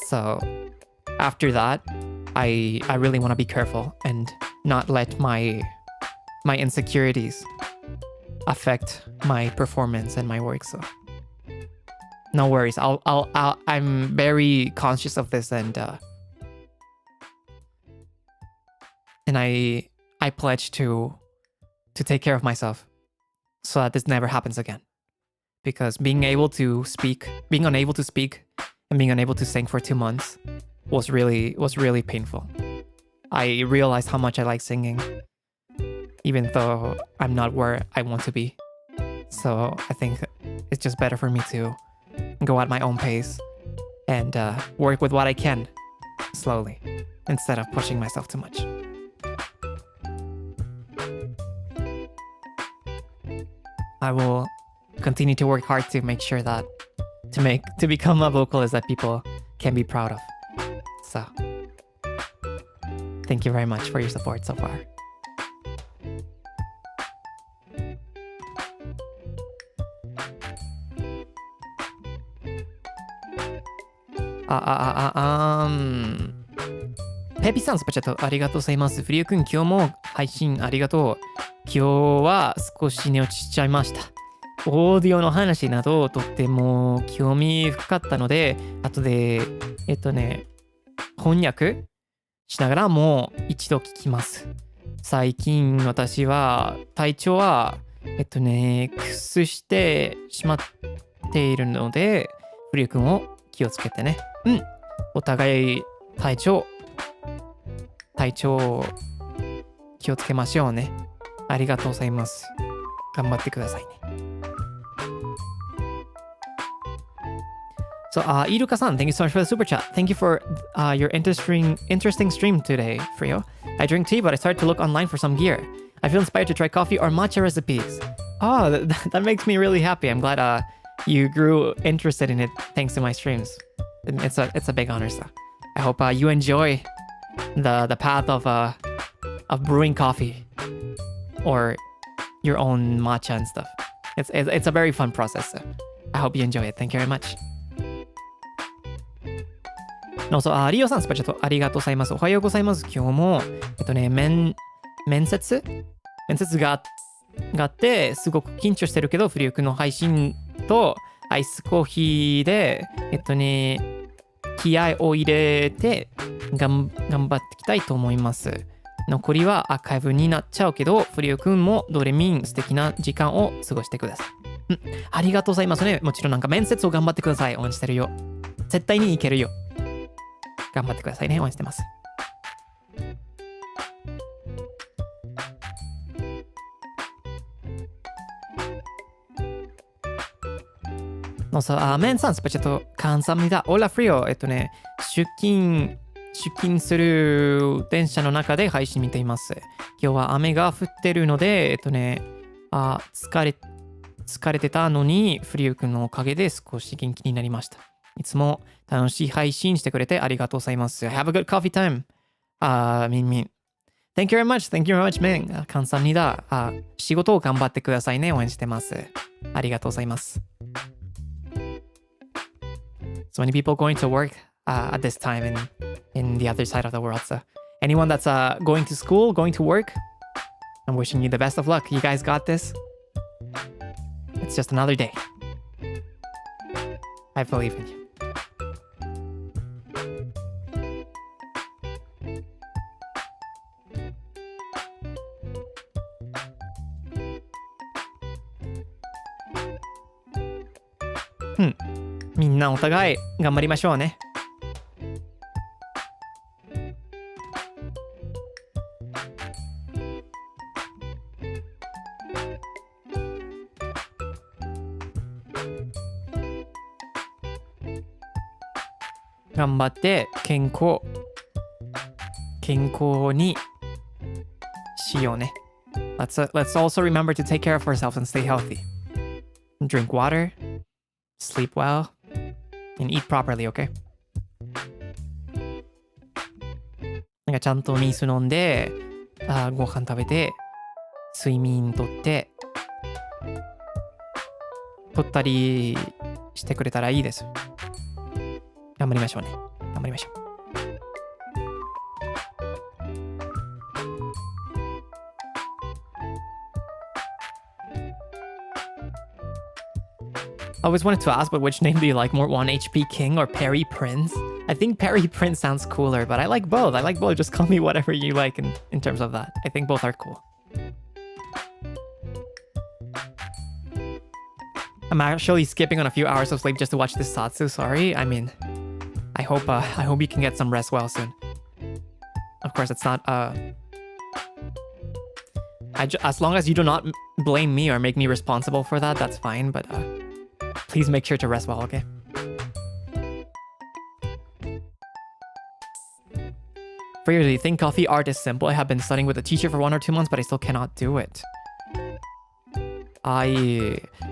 Speaker 1: So after that, I really want to be careful and not let my insecurities affect my performance and my work. So no worries. I'm very conscious of this and I pledge to take care of myself so that this never happens again. Because being unable to speak and being unable to sing for 2 months was really painful. I realized how much I like singing, even though I'm not where I want to be. So I think it's just better for me to go at my own pace and work with what I can slowly instead of pushing myself too much. I will continue to work hard to make sure that to become a vocalist that people can be proud of. So, thank you very much for your support so far.ペピさんスパチャットありがとうございます。フリュウ君今日も配信ありがとう。今日は少し寝落ちしちゃいました。オーディオの話などとっても興味深かったので、後で翻訳しながらもう一度聞きます。最近私は体調は屈してしまっているので、フリュウ君を気をつけてね。お互い体調気をつけましょうね。ありがとうございます。頑張ってくださいね。So, Iruka-san, thank you so much for the super chat. Thank you for your interesting stream today, Frio. I drink tea, but I started to look online for some gear. I feel inspired to try coffee or matcha recipes. Oh, that makes me really happy. I'm glad you grew interested in it thanks to my streams. It's a big honor, so I hope you enjoy the path of brewing coffee or your own matcha and stuff. It's a very fun process, so I hope you enjoy it. Thank you very much. リオさん、スパチャットありがとうございます。おはようございます。今日も、面接があって、すごく緊張してるけど、フリュウ君の配信とアイスコーヒーで、気合を入れて頑張っていきたいと思います。残りはアーカイブになっちゃうけど、フリオくんもドレミン素敵な時間を過ごしてください。ありがとうございますね。もちろんなんか面接を頑張ってください。応援してるよ。絶対にいけるよ。頑張ってくださいね。応援してます。のさ、メンさん、スパチャと、감사합니다。オラフリオ、出勤する電車の中で配信見ています。今日は雨が降ってるので、疲れてたのに、フリオくんのおかげで少し元気になりました。いつも楽しい配信してくれてありがとうございます。Have a good coffee time. みん。Thank you very much. Thank you very much, man. 감사합니다。仕事を頑張ってくださいね。応援してます。ありがとうございます。So many people going to work at this time in the other side of the world. So anyone that's going to school, going to work, I'm wishing you the best of luck. You guys got this. It's just another day. I believe in you. Hmm. みんなお互い頑張りましょうね。頑張って健康にしようね。Let's also remember to take care of ourselves and stay healthy. Drink water, sleep well.And eat properly, okay? なんかちゃんと水飲んで、ご飯食べて、睡眠とってりしてくれたらいいです。頑張りましょうね。頑張りましょう。I always wanted to ask, but which name do you like more, 1 HP King or Perry Prince? I think Perry Prince sounds cooler, but I like both. Just call me whatever you like in terms of that. I think both are cool. I'm actually skipping on a few hours of sleep just to watch this Zatsu. Sorry. I mean, I hope you can get some rest well soon. Of course, it's not as long as you do not blame me or make me responsible for that, that's fine. But please make sure to rest well, okay? Freodore, do you think coffee art is simple? I have been studying with a teacher for 1 or 2 months, but I still cannot do it.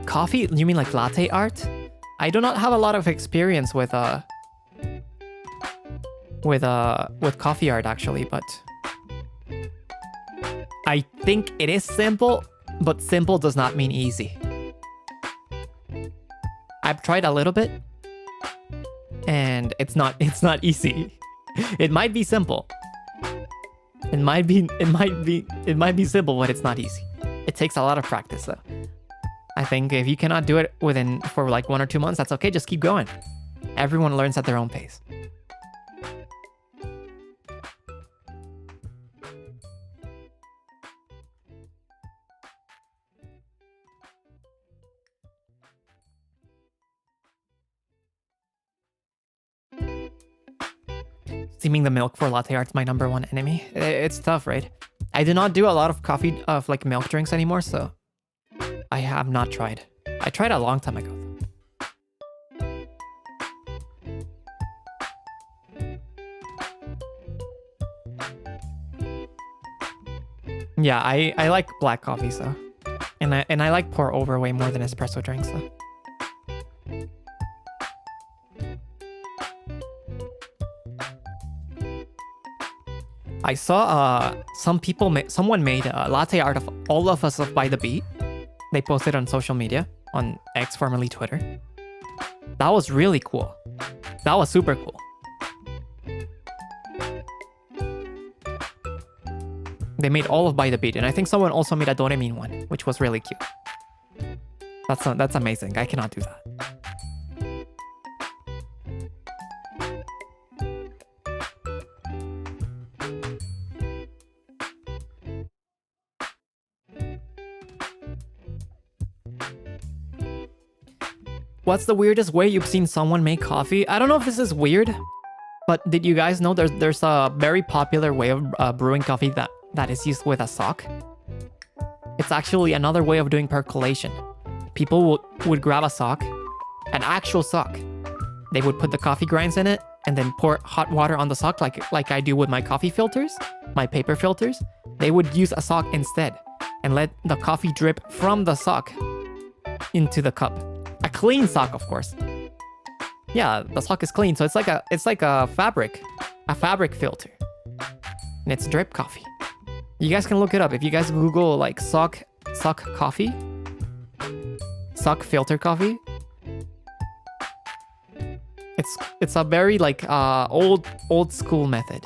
Speaker 1: Coffee? You mean like latte art? I do not have a lot of experience with coffee art actually, but I think it is simple, but simple does not mean easy. I've tried a little bit, and it's not easy. It might be simple. It might be simple, but it's not easy. It takes a lot of practice, though. I think if you cannot do it for like 1 or 2 months, that's okay. Just keep going. Everyone learns at their own pace. Steaming the milk for latte art's my #1 enemy. It's tough, right? I do not do a lot of coffee like milk drinks anymore, so I have not tried. I tried a long time ago. Yeah, I like black coffee, so and I like Pourover way more than espresso drinks, so. I saw someone made a latte art of all of us by the beat. They posted on social media, on X, formerly Twitter. That was really cool. That was super cool. They made all of by the beat, and I think someone also made a Doremin one, which was really cute. That's amazing. I cannot do that. What's the weirdest way you've seen someone make coffee? I don't know if this is weird, but did you guys know there's a very popular way of brewing coffee that is used with a sock? It's actually another way of doing percolation. People would grab a sock, an actual sock. They would put the coffee grinds in it and then pour hot water on the sock like I do with my coffee filters, my paper filters. They would use a sock instead and let the coffee drip from the sock into the cup. A clean sock, of course. Yeah, the sock is clean, so it's like a fabric filter. And it's drip coffee. You guys can look it up. If you guys Google like sock coffee, sock filter coffee, it's a very like old school method.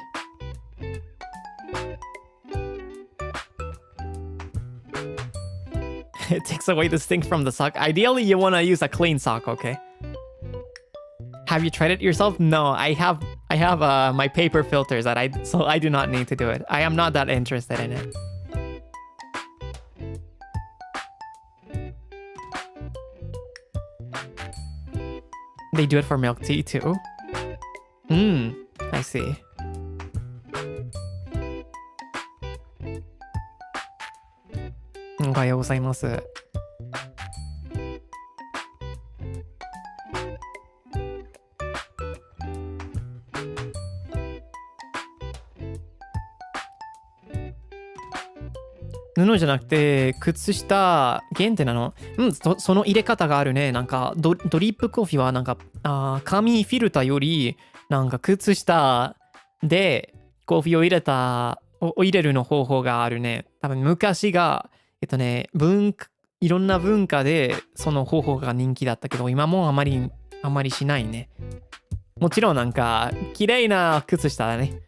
Speaker 1: It takes away the stink from the sock. Ideally, you want to use a clean sock, okay? Have you tried it yourself? No, I have my paper filters so I do not need to do it. I am not that interested in it. They do it for milk tea too? I see. おはようございます。布じゃなくて靴下限定なの。その入れ方があるね。なんかドリップコーヒーはなんか紙フィルターよりなんか靴下でコーヒーを入れるの方法があるね。多分昔がいろんな文化でその方法が人気だったけど、今もあまりしないね。もちろんなんか綺麗な靴下だね。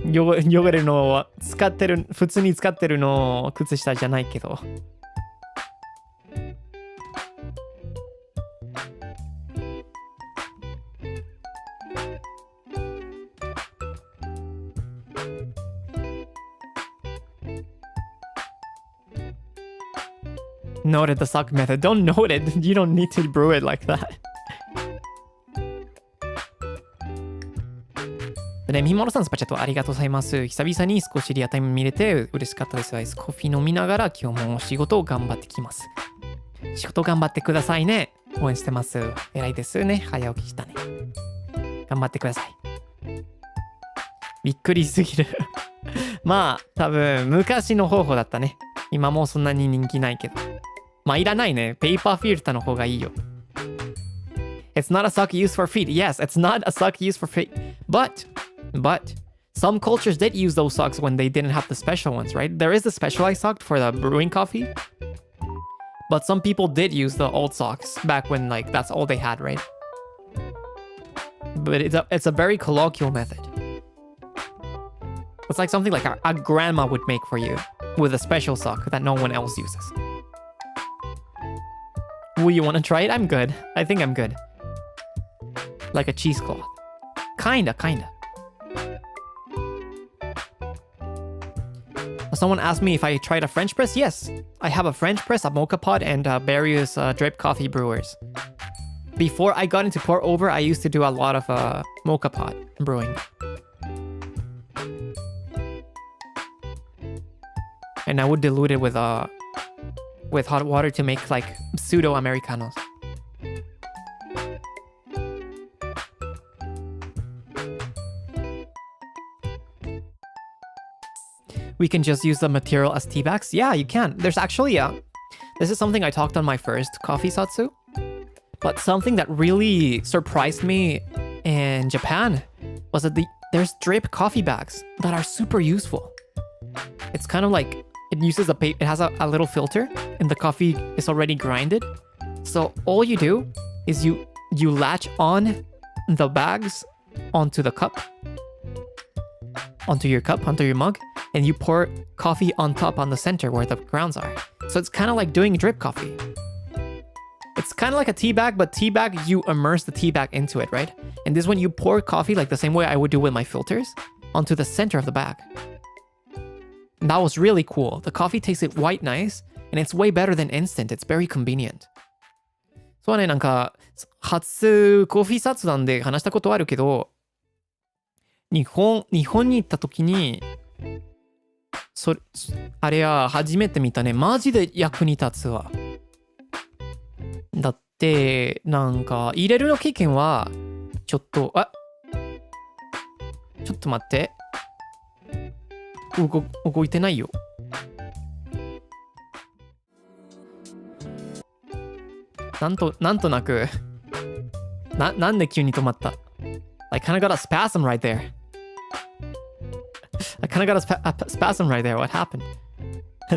Speaker 1: 汚れのは普通に使ってるの靴下じゃないけど。Noted the sock method. Don't note it. You don't need to brew it like that. ね、みもろさんスパチャットありがとうございます。久々に少しリアタイム見れて嬉しかったです。アイスコーヒー飲みながら今日も仕事を頑張ってきます。仕事頑張ってくださいね。応援してます。偉いですね。早起きしたね。頑張ってください。びっくりすぎる。まあ、多分昔の方法だったね。今もうそんなに人気ないけど。まあいらないね。ペーパーフィルターの方がいいよ。It's not a sock used for feet. Yes, it's not a sock used for feet. But some cultures did use those socks when they didn't have the special ones, right? There is the specialized sock for the brewing coffee. But some people did use the old socks back when like that's all they had, right? But it's a very colloquial method. It's like something like a grandma would make for you with a special sock that no one else uses. Will you want to try it? I'm good. I think I'm good. Like a cheesecloth. Kinda. Someone asked me if I tried a French press. Yes, I have a French press, a mocha pot, and various drip coffee brewers. Before I got into Pourover, I used to do a lot of mocha pot brewing. And I would dilute it with hot water to make like pseudo Americanos. We can just use the material as tea bags. Yeah, you can. There's actually this is something I talked on my first coffee Zatsu. But something that really surprised me in Japan was that there's drip coffee bags that are super useful. It's kind of like it uses it has a little filter and the coffee is already grinded. So all you do is you latch on the bags onto the cup, onto your mug, and you pour coffee on top on the center where the grounds are. So it's kind of like doing drip coffee. It's kind of like a tea bag, but tea bag, you immerse the tea bag into it, right? And this is when you pour coffee like the same way I would do with my filters onto the center of the bag. And that was really cool. The coffee tasted quite nice, and it's way better than instant. It's very convenient. そうね、なんか、初コーヒー雑談で話したことあるけど、日本に行った時に、あれは初めて見たね。マジで役に立つわ。だって、なんか、入れるの経験は、ちょっと待って。動いてないよ。なんとなくなんで急に止まった？ I kinda got a spasm right there. I kinda got a spasm right there. What happened?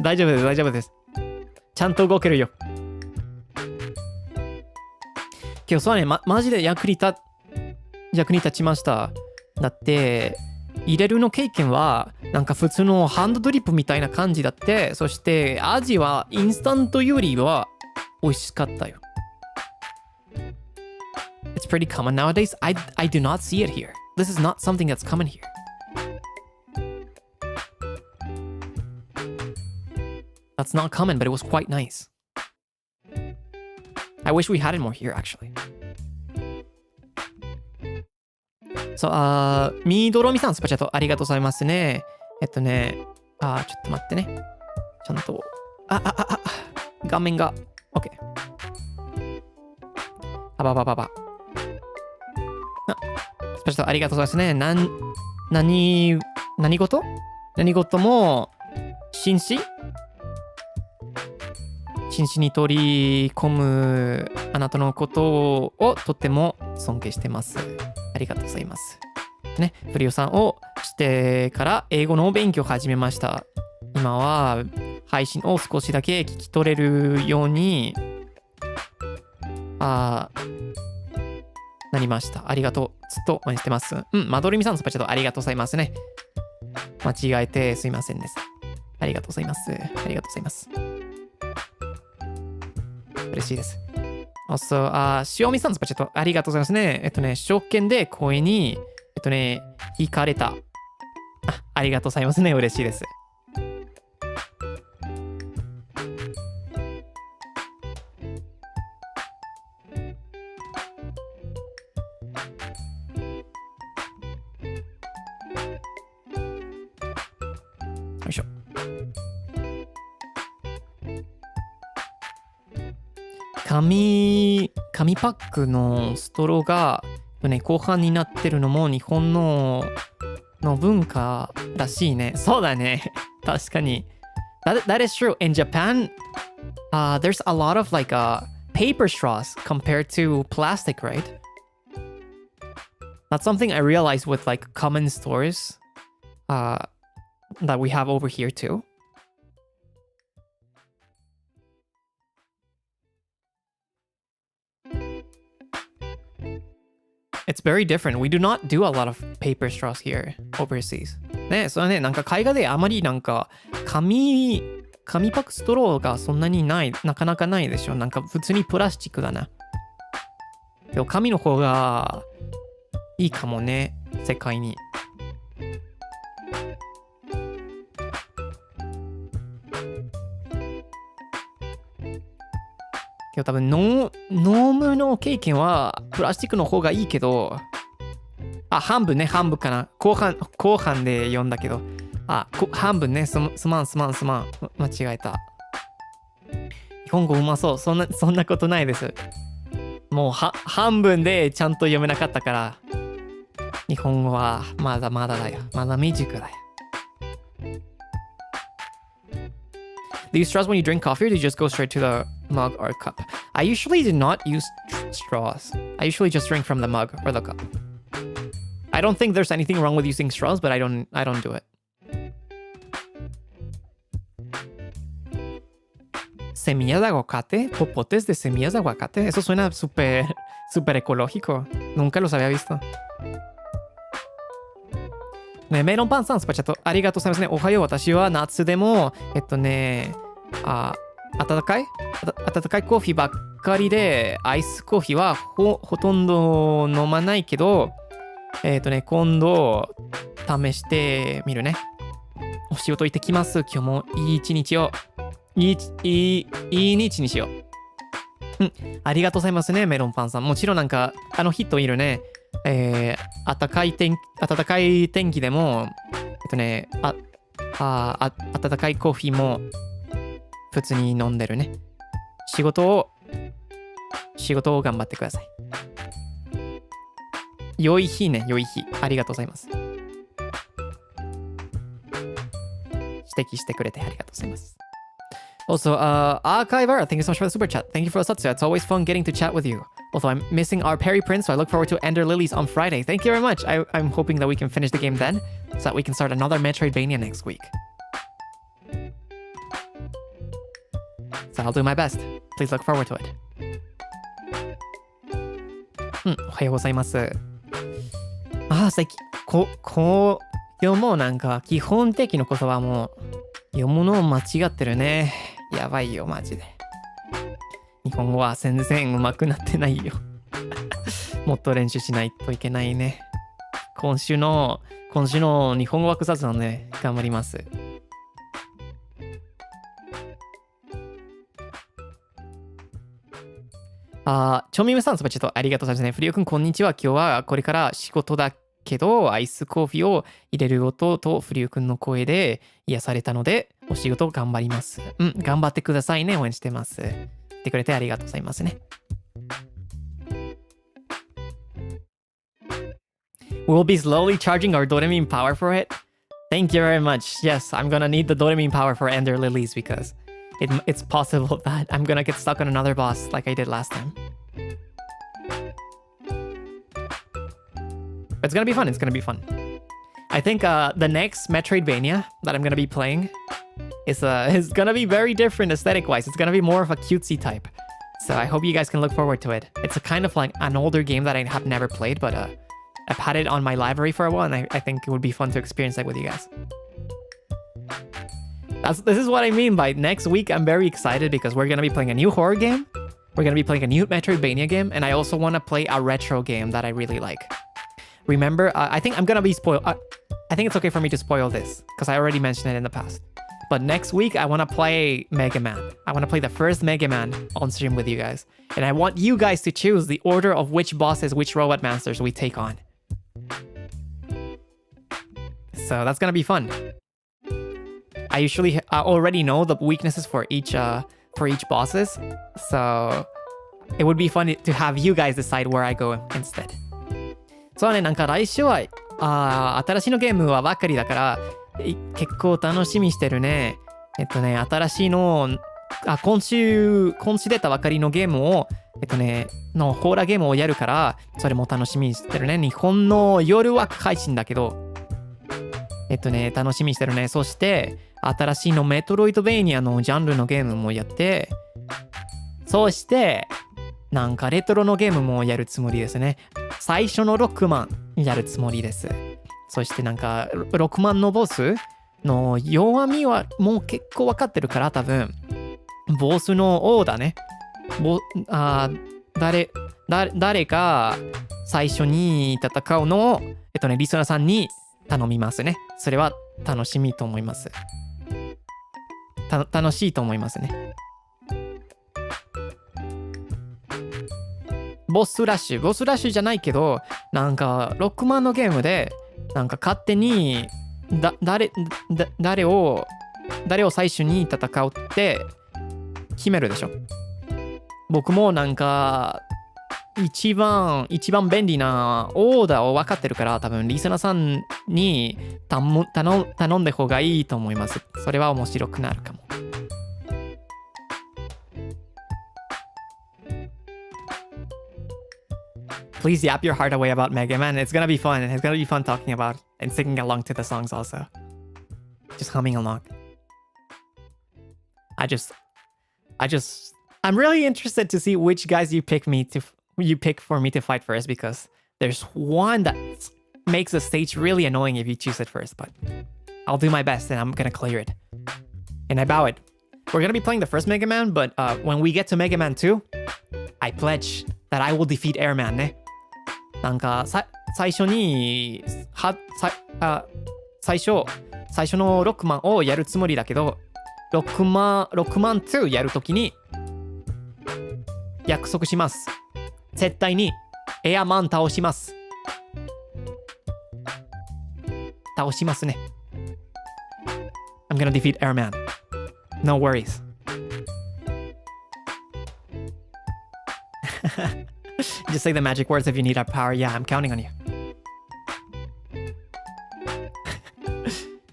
Speaker 1: 大丈夫です。ちゃんと動けるよ。今日そうね、マジで役に立ちました。だって、入れるの経験は、なんか普通のハンドドリップみたいな感じだって、そして味はインスタントよりは美味しかったよ。It's pretty common nowadays. I do not see it here. This is not something that's common here. That's not common, but it was quite nice. I wish we had it more here, actually.みどろみさん、スパチャットありがとうございますね。ちょっと待ってね。ちゃんと、画面が、OK。スパチャットありがとうございますね。何事も、紳士に取り込むあなたのことをとっても尊敬してます。ありがとうございます。ね、フリオさんをしてから英語の勉強を始めました。今は配信を少しだけ聞き取れるようになりました。ありがとう。ずっと応援してます。マドリミさんのスパチャットありがとうございますね。間違えてすいませんです。ありがとうございます。嬉しいです。塩見さんのスパチャットありがとうございますね。証券で声に、引かれた。ありがとうございますね。嬉しいです。よいしょ。紙パックのストローが、後半になってるのも日本の文化らしいね。そうだね。確かに。That is true. In Japan, there's a lot of paper straws compared to plastic, right? That's something I realized with common stores that we have over here too. It's very different. We do not do a lot of paper straws here overseas. ね、それはね、なんか海外であまりなんか紙パックストローがそんなにない、なかなかないでしょ。なんか普通にプラスチックだな。でも紙の方がいいかもね、世界に。多分飲むの経験はプラスチックの方がいいけど、半分かな。後半で読んだけど、半分ね、すまん。間違えた。日本語うまそう。そんなことないです。もう半分でちゃんと読めなかったから、日本語はまだだよ。まだ未熟だよ。Do you straws when you drink coffee, or do you just go straight to the mug or cup? I usually do not use straws. I usually just drink from the mug or the cup. I don't think there's anything wrong with using straws, but I don't do it. Semillas de aguacate, popotes de semillas de aguacate. Eso suena súper ecológico. Nunca los había visto. ね、メロンパンさんスパチャットありがとうございますね。おはよう。私は夏でも温かいコーヒーばっかりで、アイスコーヒーはほとんど飲まないけど、今度試してみるね。お仕事行ってきます。今日もいい一日を。いい日にしよう。ありがとうございますね、メロンパンさん。もちろんなんか、人いるね。暖かい天気でも、暖かいコーヒーも普通に飲んでるね。仕事を頑張ってください。良い日ね、良い日。ありがとうございます。指摘してくれてありがとうございます。Also, Archiver, thank you so much for the super chat. Thank you for the Zatsu. It's always fun getting to chat with you. Also, I'm missing our Perry Prince, so I look forward to Ender Lilies on Friday. Thank you very much. I'm hoping that we can finish the game then, so that we can start another Metroidvania next week. So I'll do my best. Please look forward to it. おはようございます。最近、今日もなんか基本的な言葉も読むの間違ってるね。やばいよ、マジで。日本語は全然上手くなってないよ。もっと練習しないといけないね。今週の日本語は草津なので頑張ります。ちょみむさん、そばちょっとありがとうございますね。フリオくん、こんにちは。今日はこれから仕事だけど、アイスコーヒーを入れる音とフリオくんの声で癒されたので、お仕事頑張ります。頑張ってくださいね。応援してます。言ってくれてありがとうございますね。We'll be slowly charging our Doremin power for it. Thank you very much. Yes, I'm gonna need the Doremin power for Ender Lilies because it's possible that I'm gonna get stuck on another boss like I did last time. It's gonna be fun. It's gonna be fun. I think the next Metroidvania that I'm gonna be playing is gonna be very different aesthetic-wise. It's gonna be more of a cutesy type. So I hope you guys can look forward to it. It's a kind of like an older game that I have never played, but I've had it on my library for a while, and I think it would be fun to experience that with you guys. This is what I mean by next week. I'm very excited because we're gonna be playing a new horror game. We're gonna be playing a new Metroidvania game, and I also want to play a retro game that I really like. Remember, I think I'm gonna be spoiled. I think it's okay for me to spoil this because I already mentioned it in the past. But next week, I want to play Mega Man. I want to play the first Mega Man on stream with you guys. And I want you guys to choose the order of which bosses, which robot masters we take on. So that's gonna be fun. I usually already know the weaknesses for each bosses. So it would be fun to have you guys decide where I go instead. そうね、なんか来週は新しいのゲームはばっかりだから結構楽しみにしてるね。新しいの今週出たばかりのゲームをのホーラーゲームをやるからそれも楽しみにしてるね。日本の夜枠配信だけど楽しみにしてるね。そして新しいのメトロイドベーニアのジャンルのゲームもやって、そしてなんかレトロのゲームもやるつもりですね。最初の6万やるつもりです。そしてなんか6万のボスの弱みはもう結構分かってるから多分ボスの王だね。誰か最初に戦うのをリスナーさんに頼みますね。それは楽しみと思います。楽しいと思いますね。ボスラッシュじゃないけどなんか6万のゲームでなんか勝手に誰を最初に戦うって決めるでしょ。僕もなんか一番便利なオーダーを分かってるから多分リスナーさんに頼んで方がいいと思います。それは面白くなるかも。Please yap your heart away about Mega Man. It's gonna be fun. It's gonna be fun talking about and singing along to the songs also. Just humming along. I'm really interested to see which guys you pick for me to fight first because there's one that makes the stage really annoying if you choose it first, but I'll do my best and I'm gonna clear it. And I bow it. We're gonna be playing the first Mega Man, but when we get to Mega Man 2, I pledge that I will defeat Airman ね。なんか最初の6万をやるつもりだけど6万2やるときに約束します。絶対にエアマン倒します。倒しますね。I'm gonna defeat Airman. No worries. Just say the magic words if you need our power. Yeah, I'm counting on you.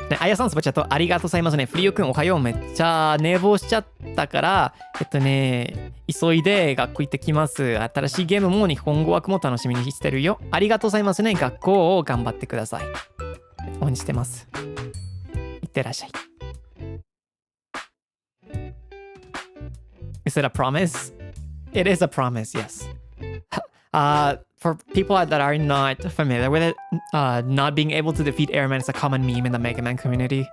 Speaker 1: ね、あやさんスパチャットありがとうございますね。フリオくんおはよう。めっちゃ寝坊しちゃったから、急いで学校行ってきます。新しいゲームも日本語枠も楽しみにしてるよ。ありがとうございますね。学校を頑張ってください。応援してます。いってらっしゃい。Is it a promise? It is a promise, yes. For people that are not familiar with it, not being able to defeat Airman is a common meme in the Mega Man community.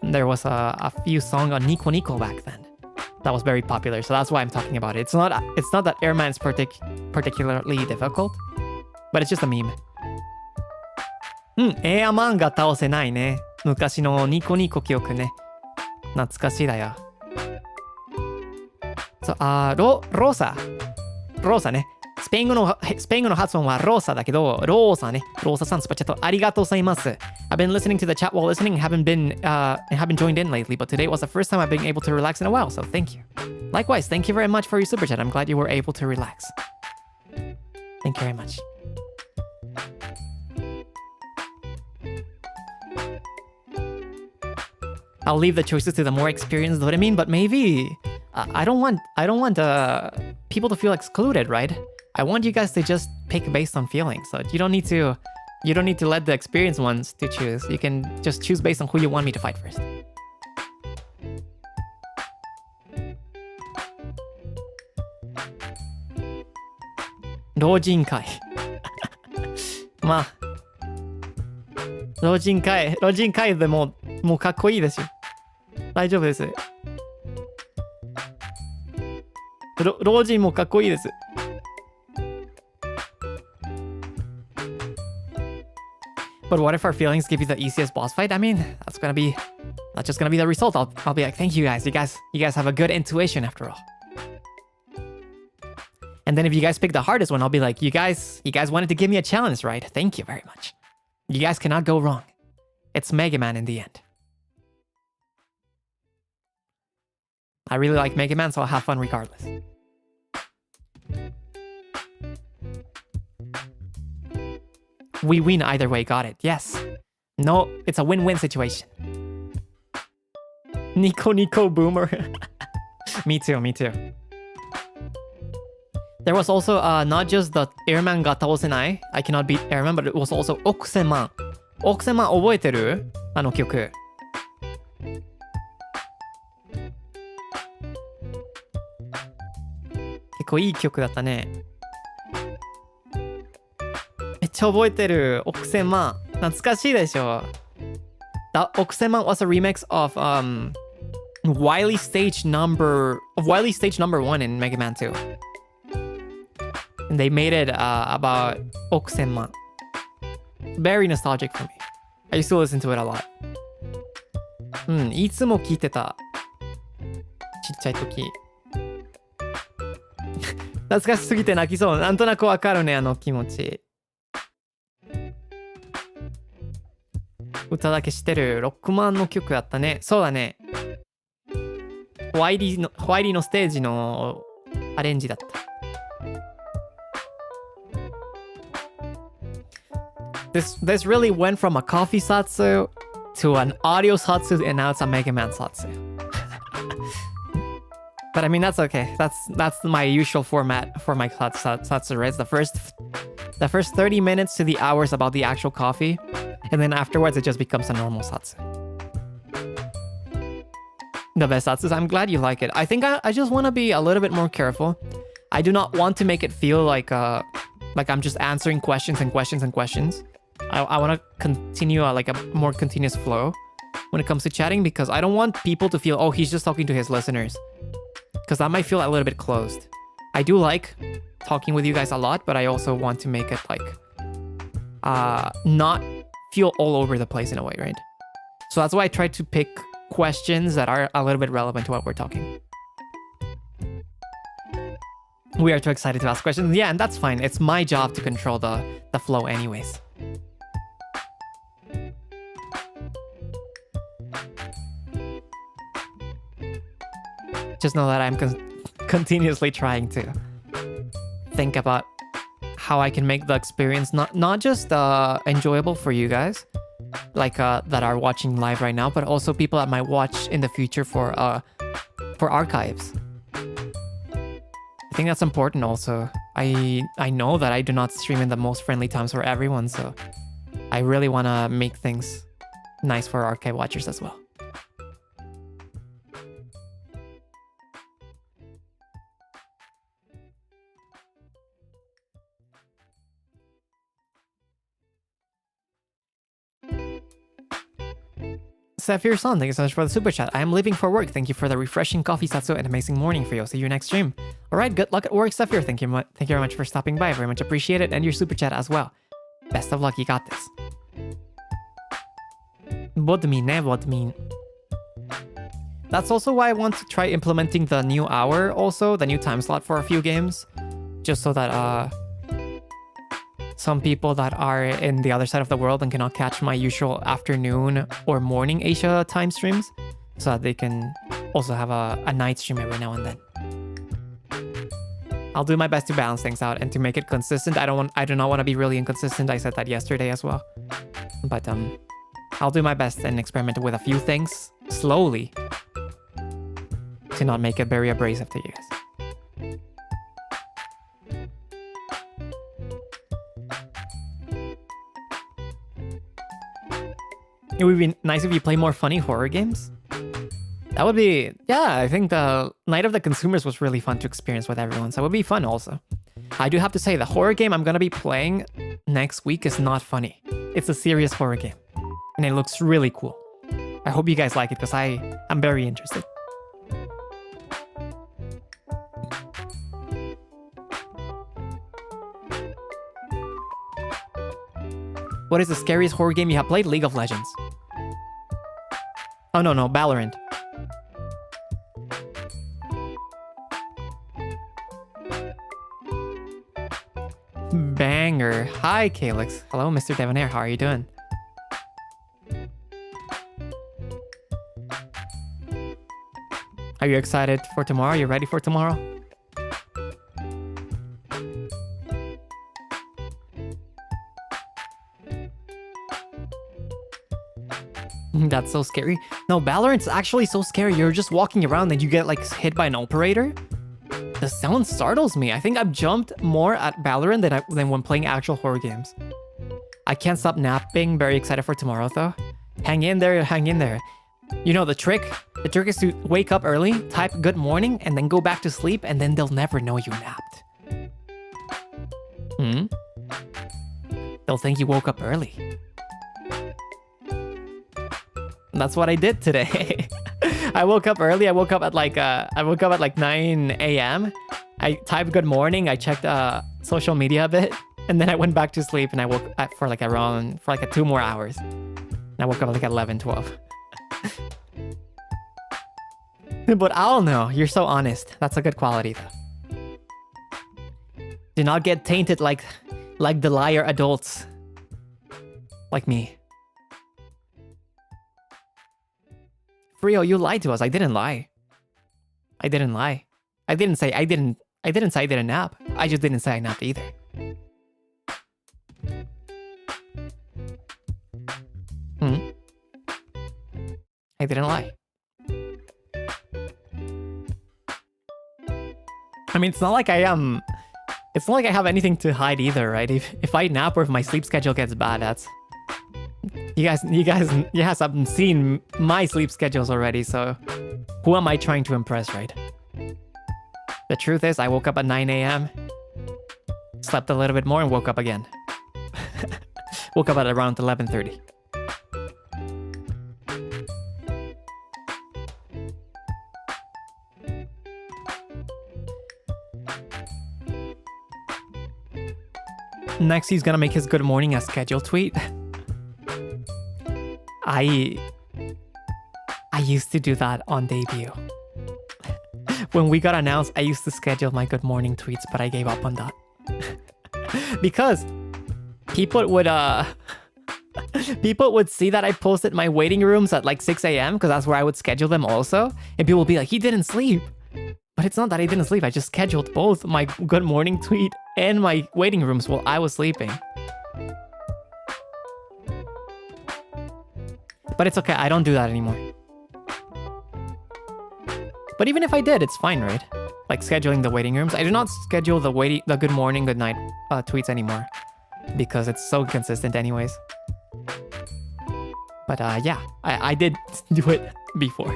Speaker 1: There was a few songs on Nico Nico back then that was very popular, so that's why I'm talking about it. It's not that Airman is particularly difficult, but it's just a meme. エアマンが倒せないね。昔のニコニコ記憶ね。懐かしいだよ。そう、ローサね。スペイン語の発音はローサだけど、ローサね。ローサさんスパチャットありがとうございます。I've been listening to the chat while listening, haven't joined in lately, but today was the first time I've been able to relax in a while, so thank you. Likewise, thank you very much for your super chat. I'm glad you were able to relax. Thank you very much. I'll leave the choices to the more experienced Doraemon, but maybe I don't want people to feel excluded, right? I want you guys to just pick based on feelings. So you don't need to let the experienced ones to choose. You can just choose based on who you want me to fight first. 老人会まあ老人会でもうかっこいいですよ。大丈夫です。老人もかっこいいです。But what if our feelings give you the easiest boss fight? I mean, that's just gonna be the result. I'll be like, thank you guys. You guys have a good intuition after all. And then if you guys pick the hardest one, I'll be like, you guys wanted to give me a challenge, right? Thank you very much. You guys cannot go wrong. It's Mega Man in the end. I really like Mega Man, so I'll have fun regardless. We win either way, got it. Yes. No, it's a win-win situation. Nico Nico Boomer. Me too. There was also not just the Airman ga taosenai, I cannot beat Airman, but it was also Okusenman. Okusenman 覚えてる？あの曲。結構いい曲だったね。めっちゃ覚えてる。Okusenman。懐かしいでしょ。Okusenman was a remix of Wily Stage number 1 in Mega Man 2. And they made it about Okusenman. Very nostalgic for me. I used to listen to it a lot. いつも聞いてた。ちっちゃい時。懐かしすぎて泣きそう。なんとなくわかるね、あの気持ち。歌だけ知ってる。ロックマンの曲だったね。そうだね。ホワイリーのステージのアレンジだった。This really went from a coffee Zatsu to an audio Zatsu, and now it's a Mega Man Zatsu. But I mean, that's okay. That's my usual format for my Zatsu, right? It's the first 30 minutes to the hours about the actual coffee, and then afterwards it just becomes a normal Zatsu. The best Zatsus. I'm glad you like it. I think I just want to be a little bit more careful. I do not want to make it feel like I'm just answering questions and questions and questions. I want to continue a more continuous flow when it comes to chatting, because I don't want people to feel, oh, he's just talking to his listeners, because that might feel a little bit closed. I do like talking with you guys a lot, but I also want to make it not feel all over the place in a way, right? So that's why I try to pick questions that are a little bit relevant to what we're talking. We are too excited to ask questions. Yeah, and that's fine. It's my job to control the flow anyways. Just know that I'm continuously trying to think about how I can make the experience not just enjoyable for you guys, like that are watching live right now, but also people that might watch in the future for archives. I think that's important also. I know that I do not stream in the most friendly times for everyone, so I really want to make things nice for archive watchers as well. Saphir-san, thank you so much for the super chat. I am leaving for work. Thank you for the refreshing coffee, Zatsu, and amazing morning for you. See you next stream. All right, good luck at work, Saphir. Thank you very much for stopping by. Very much appreciate it, and your super chat as well. Best of luck, you got this. Bodmin. That's also why I want to try implementing the new hour, also the new time slot for a few games, just so that some people that are in the other side of the world and cannot catch my usual afternoon or morning Asia time streams, so that they can also have a night stream every now and then. I'll do my best to balance things out and to make it consistent. I do not want to be really inconsistent. I said that yesterday as well. But I'll do my best and experiment with a few things slowly to not make it very abrasive to you guys. It would be nice if you play more funny horror games. That would be... Yeah, I think the Night of the Consumers was really fun to experience with everyone, so it would be fun also. I do have to say, the horror game I'm going to be playing next week is not funny. It's a serious horror game, and it looks really cool. I hope you guys like it, because I'm very interested. What is the scariest horror game you have played? League of Legends. Oh, no, Valorant. Banger. Hi, Calyx. Hello, Mr. Devonair. How are you doing? Are you excited for tomorrow? Are you ready for tomorrow? That's so scary. No, Valorant's actually so scary. You're just walking around and you get like hit by an operator. The sound startles me. I think I've jumped more at Valorant than when playing actual horror games. I can't stop napping. Very excited for tomorrow though. Hang in there, hang in there. You know the trick? The trick is to wake up early, type good morning, and then go back to sleep, and then they'll never know you napped. They'll think you woke up early. That's what I did today. I woke up early. I woke up at like 9 a.m. I typed good morning. I checked social media a bit, and then I went back to sleep. And I woke up for like 2 more hours. And I woke up at like 11, 12. But I'll know. You're so honest. That's a good quality, though. Do not get tainted like the liar adults, like me. Frio, you lied to us. I didn't lie. I didn't lie. I didn't say I didn't nap. I just didn't say I napped either. I didn't lie. I mean, it's not like I have anything to hide either, right? If I nap or if my sleep schedule gets bad, that's... You guys have seen my sleep schedules already, so who am I trying to impress, right? The truth is, I woke up at 9 a.m., slept a little bit more, and woke up again. Woke up at around 11:30. Next, he's gonna make his good morning as schedule tweet. I used to do that on debut. when we got announced, I used to schedule my good morning tweets, but I gave up on that. Because people would people would see that I posted my waiting rooms at like 6 a.m. because that's where I would schedule them also. And people would be like, he didn't sleep. But it's not that I didn't sleep. I just scheduled both my good morning tweet and my waiting rooms while I was sleeping. But it's okay. I don't do that anymore. But even if I did, it's fine, right? Like scheduling the waiting rooms. I do not schedule the good morning, good night tweets anymore because it's so consistent anyways. But yeah, I did do it before.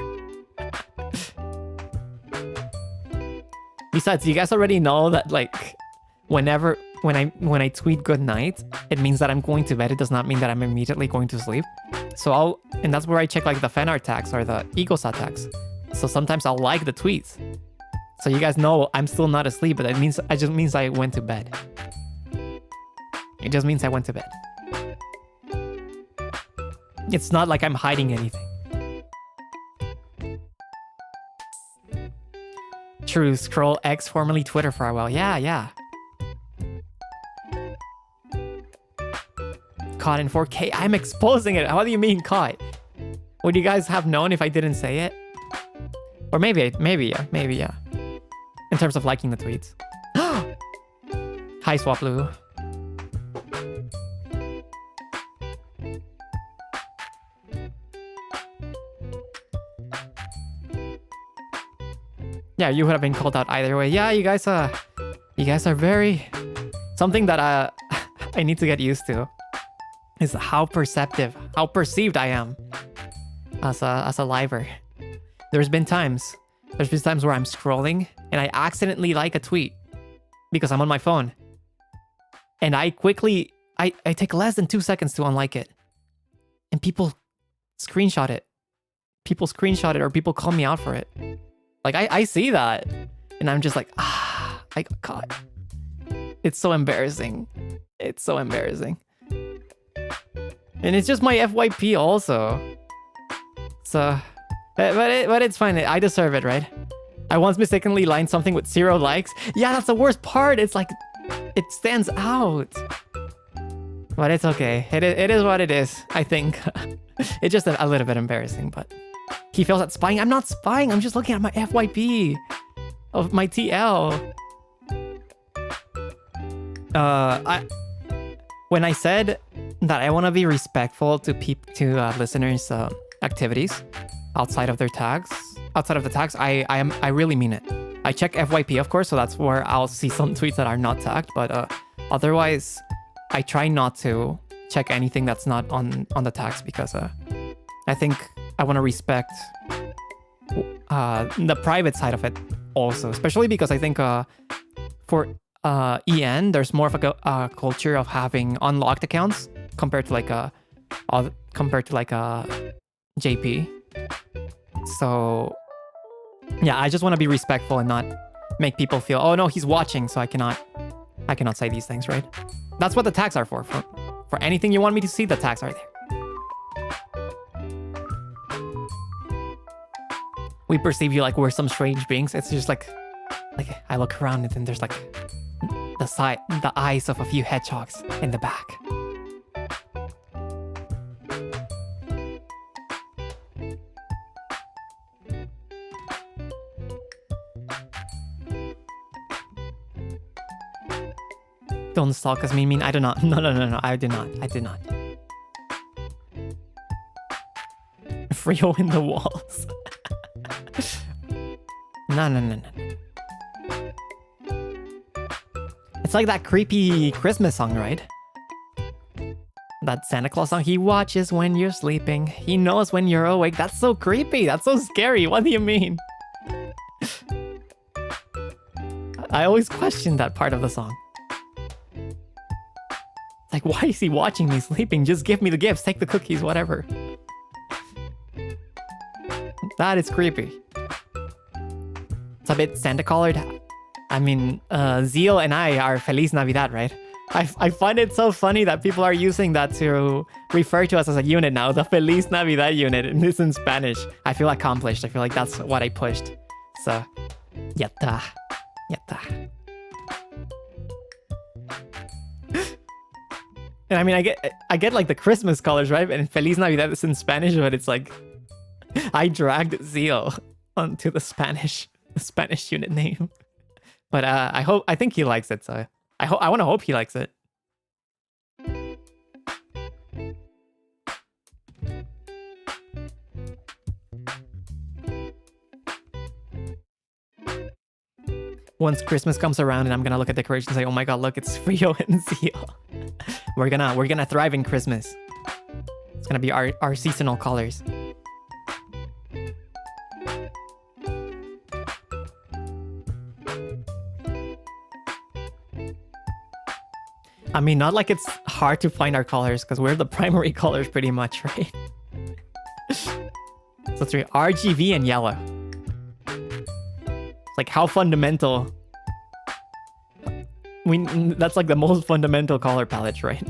Speaker 1: Besides, you guys already know that like when I tweet good night, it means that I'm going to bed. It does not mean that I'm immediately going to sleep. So and that's where I check like the fan art tags or the ecosat tags. So sometimes I'll like the tweets. So you guys know I'm still not asleep, but it just means I went to bed. It just means I went to bed. It's not like I'm hiding anything. True, scroll X, formerly Twitter for a while. Yeah. Caught in 4K. I'm exposing it. How do you mean caught? Would you guys have known if I didn't say it? Or maybe yeah. In terms of liking the tweets. Hi, Swaplu. Yeah, you would have been called out either way. Yeah, you guys are very... Something that I need to get used to is how perceived I am as a liver. There's been times where I'm scrolling and I accidentally like a tweet because I'm on my phone. And I take less than 2 seconds to unlike it. And people screenshot it. People screenshot it or people call me out for it. Like, I see that. And I'm just like, I got caught. It's so embarrassing. It's so embarrassing. And it's just my FYP also. So... But it's fine. I deserve it, right? I once mistakenly lined something with 0 likes. Yeah, that's the worst part. It's like, it stands out. But it's okay. It is what it is, I think. It's just a little bit embarrassing, but... He feels that spying. I'm not spying. I'm just looking at my FYP of my TL. When I said that I want to be respectful to listeners' activities, outside of the tags, I really mean it. I check FYP, of course, so that's where I'll see some tweets that are not tagged, but otherwise, I try not to check anything that's not on the tags because I think I want to respect the private side of it also, especially because I think for EN, there's more of a culture of having unlocked accounts compared to like a JP. So yeah, I just want to be respectful and not make people feel, oh no, he's watching, so I cannot say these things, right? That's what the tags are for. For anything you want me to see, the tags are there. We perceive you like we're some strange beings. It's just like I look around and then there's like the eyes of a few hedgehogs in the back. Don't stalk us, mean. I do not. No, I did not. Frio in the walls. No. It's like that creepy Christmas song, right? That Santa Claus song. He watches when you're sleeping. He knows when you're awake. That's so creepy. That's so scary. What do you mean? I always question that part of the song. Like, why is he watching me sleeping? Just give me the gifts, take the cookies, whatever. That is creepy. It's a bit Santa-colored. I mean, Zeal and I are Feliz Navidad, right? I find it so funny that people are using that to refer to us as a unit now. The Feliz Navidad unit, and it's in Spanish. I feel accomplished. I feel like that's what I pushed. So, Yatta. Yatta. And I mean, I get like the Christmas colors, right? And Feliz Navidad is in Spanish, but it's like I dragged Zio onto the Spanish unit name. But I think he likes it, so I want to hope he likes it. Once Christmas comes around and I'm gonna look at decorations and say, oh my god, look, it's Frio and Zio. We're gonna thrive in Christmas. It's gonna be our seasonal colors. I mean, not like it's hard to find our colors because we're the primary colors pretty much, right? So 3 RGB and yellow. It's like how fundamental. That's like the most fundamental color palette, right?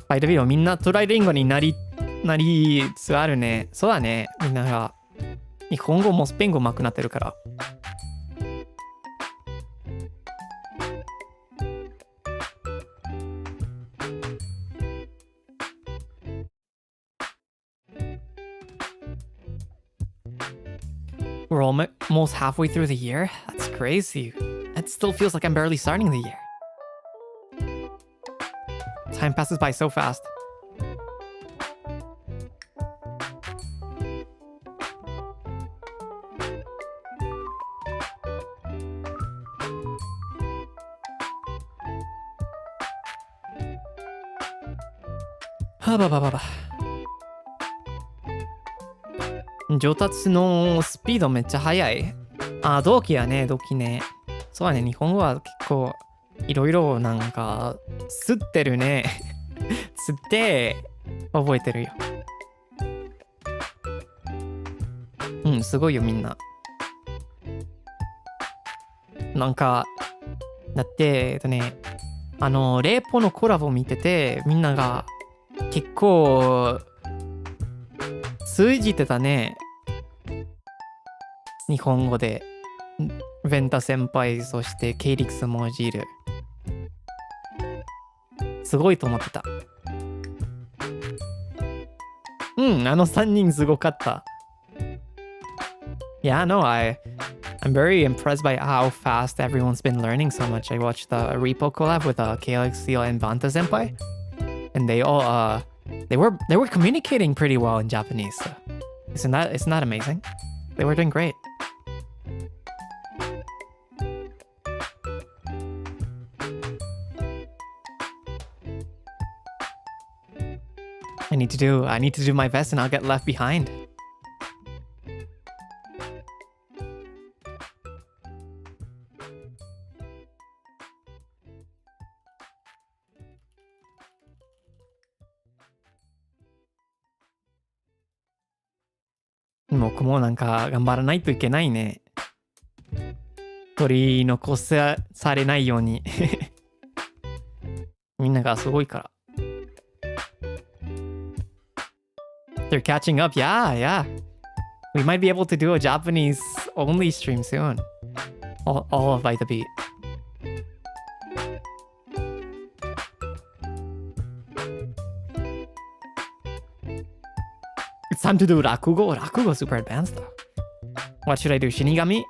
Speaker 1: ファイトビデオみんなトライリンゴになりつつあるね。そうだね。みんなが日本語もスペイン語上手くなってるから。We're almost halfway through the year? That's crazy. It still feels like I'm barely starting the year. Time passes by so fast. Ba. 上達のスピードめっちゃ速い。あ、同期やね、同期ね。そうだね、日本語は結構いろいろなんか吸ってるね。吸って覚えてるよ。うん、すごいよみんな。なんか、だって、レイポのコラボ見てて、みんなが結構通じてたね。日本語で。ベンタ先輩、そしてケイリクスもじる。すごいと思ってた。うん、あの3人すごかった。Yeah, no, I'm very impressed by how fast everyone's been learning so much. I watched the Repo collab with Calix, Seal, and Banta senpai, and they all they were communicating pretty well in Japanese. So isn't that amazing? They were doing great. I need to do my best and I'll get left behind.僕もなんか頑張らないといけないね。取り残されないように。みんながすごいから。They're catching up. Yeah. We might be able to do a Japanese only stream soon. All of By the Beat. It's time to do Rakugo. Rakugo super advanced though. What should I do? Shinigami?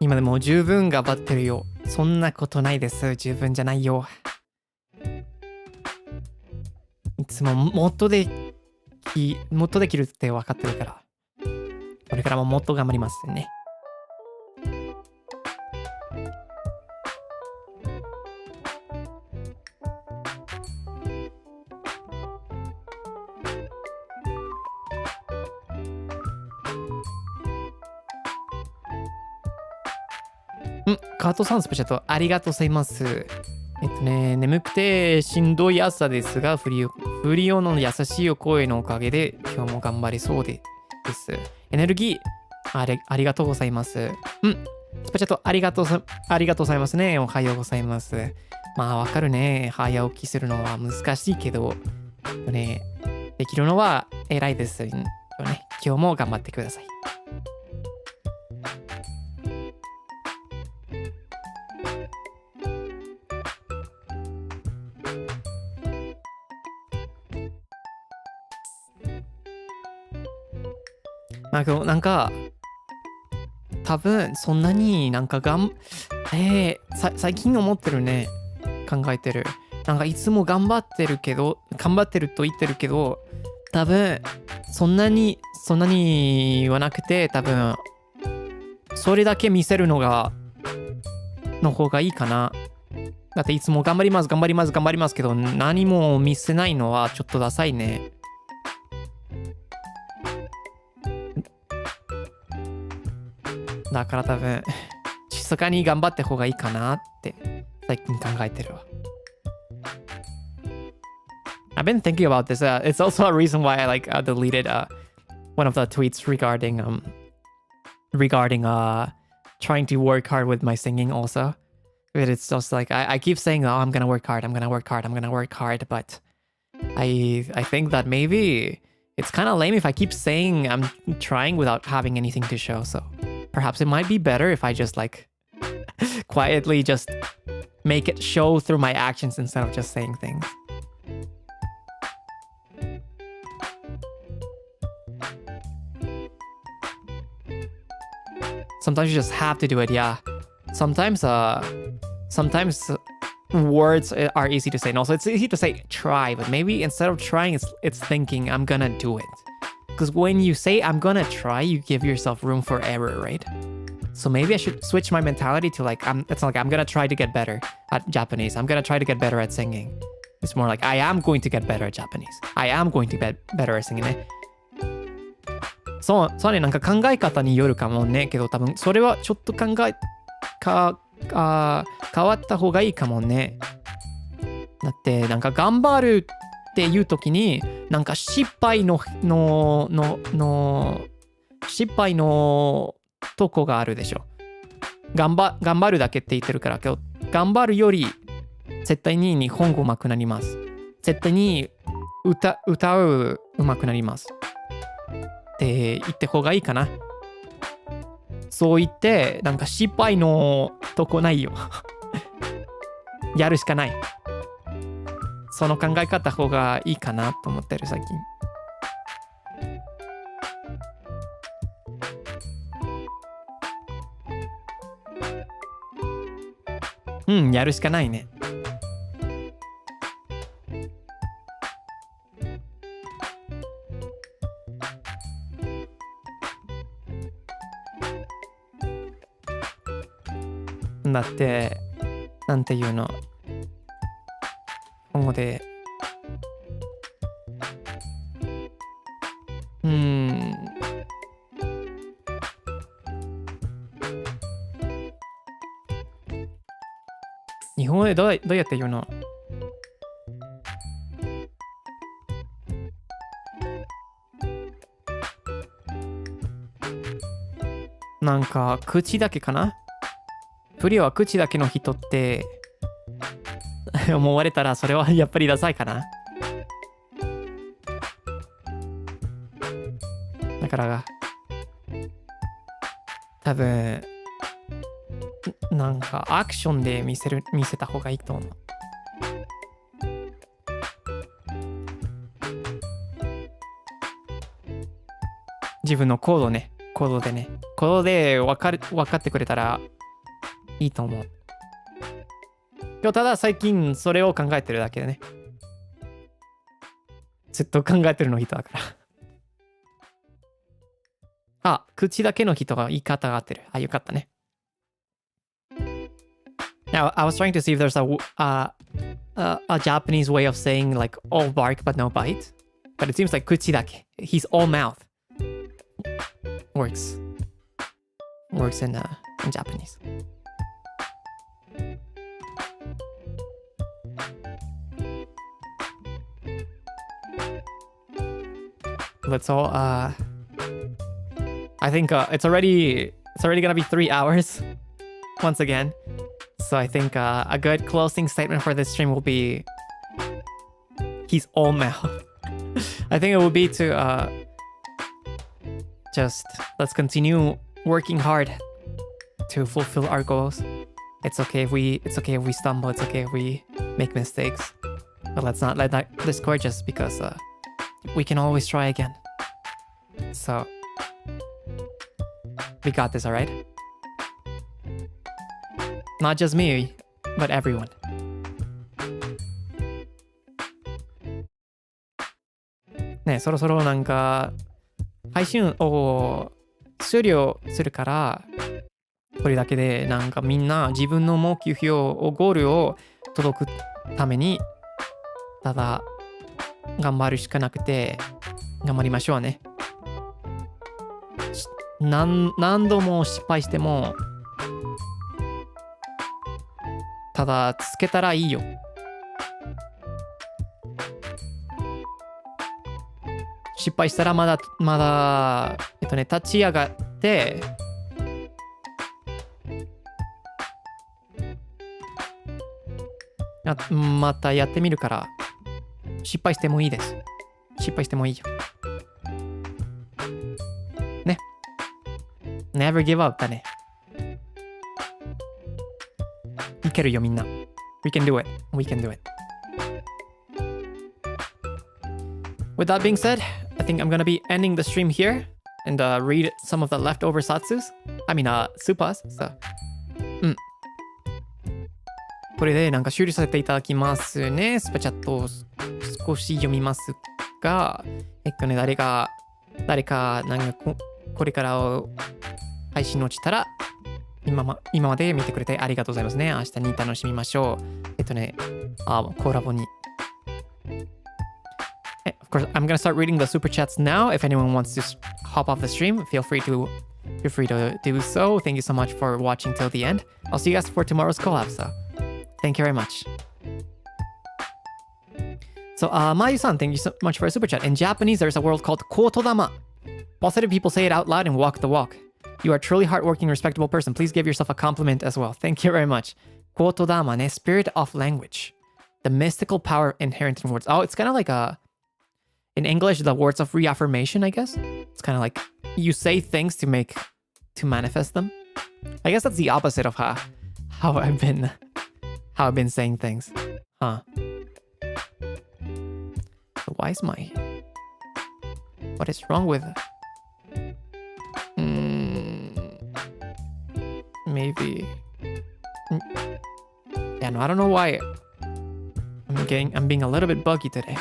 Speaker 1: 今でも十分頑張ってるよ。そんなことないです。十分じゃないよ。いつももっとできるって分かってるから。これからももっと頑張りますね。カートさんスペシャルとありがとうございます。眠くてしんどい朝ですが、フリオの優しいお声のおかげで今日も頑張れそうです。エネルギー、ありがとうございます。スペシャルとありがとうございますね。おはようございます。まあわかるね。早起きするのは難しいけど、ね、できるのは偉いですよね。今日も頑張ってください。なんか多分そんなになんか最近思ってるね。考えてる。なんかいつも頑張ってると言ってるけど、多分そんなにはなくて、多分それだけ見せるの方がいいかな。だっていつも頑張りますけど、何も見せないのはちょっとダサいね。だから多分静かに頑張った方がいいかなって最近考えてるわ。I've been thinking about this. It's also a reason why I deleted one of the tweets regarding trying to work hard with my singing also. But it's just like I keep saying, oh, I'm gonna work hard, but I think that maybe it's kind of lame if I keep saying I'm trying without having anything to show. So perhaps it might be better if I just quietly just make it show through my actions instead of just saying things. Sometimes you just have to do it, yeah. Sometimes words are easy to say. And also it's easy to say try, but maybe instead of trying, it's thinking I'm gonna do it. Because when you say I'm gonna try, you give yourself room for error, right? So maybe I should switch my mentality to it's not like I'm gonna try to get better at Japanese. I'm gonna try to get better at singing. It's more like I am going to get better at Japanese. I am going to get better at singing ね。そうね、なんか考え方によるかもね。けど多分それはちょっと変わった方がいいかもね。だってなんか頑張るっていう時になんか失敗のとこがあるでしょ。頑張るだけって言ってるからけど、頑張るより絶対に日本語上手くなります。絶対に歌う上手くなります。って言って方がいいかな。そう言ってなんか失敗のとこないよ。やるしかない。その考え方方がいいかなと思ってる最近。やるしかないね。だってなんていうの、今後で日本語でどうやって言うの？なんか口だけかな？フリは口だけの人って思われたらそれはやっぱりダサいかな。だから多分なんかアクションで見せた方がいいと思う。自分の行動で分かってくれたらいいと思う。今日ただ最近それを考えてるだけでね。ずっと考えてるの人だから。あ、口だけの人が言い方が合ってる。あ、よかったね。Now, I was trying to see if there's a Japanese way of saying like all bark but no bite. But it seems like 口だけ. He's all mouth. Works in Japanese. let's all I think it's already gonna be 3 hours once again. So I think a good closing statement for this stream will be he's all mouth. I think it will be to just let's continue working hard to fulfill our goals. It's okay if we stumble, it's okay if we make mistakes. But let's not let that discourage us because we can always try again. So we got this, alright? Not just me, but everyone. ね、そろそろなんか配信を終了するから、これだけでなんかみんな自分の目標をゴールを届くためにただ頑張るしかなくて頑張りましょうね。何度も失敗してもただ続けたらいいよ。失敗したらまだ立ち上がってまたやってみるから失敗してもいいです。失敗してもいいよ。ね。Never give up だね。いけるよみんな。We can do it. We can do it. With that being said, I think I'm gonna be ending the stream here and read some of the leftover satsus. I mean, supas. So, これでなんか終了させていただきますね。スパチャットを少し読みますが、誰かなんかこれから配信落ちたら今まで見てくれてありがとうございますね。明日に楽しみましょう。コラボに。Of course, I'm gonna start reading the super chats now. If anyone wants to hop off the stream, feel free to do so. Thank you so much for watching till the end. I'll see you guys for tomorrow's collab. So, thank you very much. So, Mayu-san, thank you so much for a super chat. In Japanese, there's a word called kotodama. Positive people say it out loud and walk the walk. You are a truly hardworking, respectable person. Please give yourself a compliment as well. Thank you very much. Kotodama, ne, spirit of language. The mystical power inherent in words. Oh, it's kind of like in English, the words of reaffirmation, I guess. It's kind of like you say things to manifest them. I guess that's the opposite of how I've been saying things. Huh. So why is what is wrong with it? Maybe. Yeah, no, I don't know why. I'm being a little bit buggy today.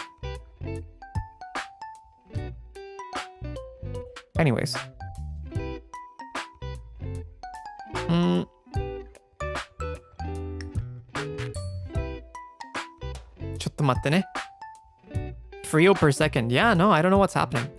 Speaker 1: Anyways. ちょっと待ってね。Freo per second. Yeah, no, I don't know what's happening.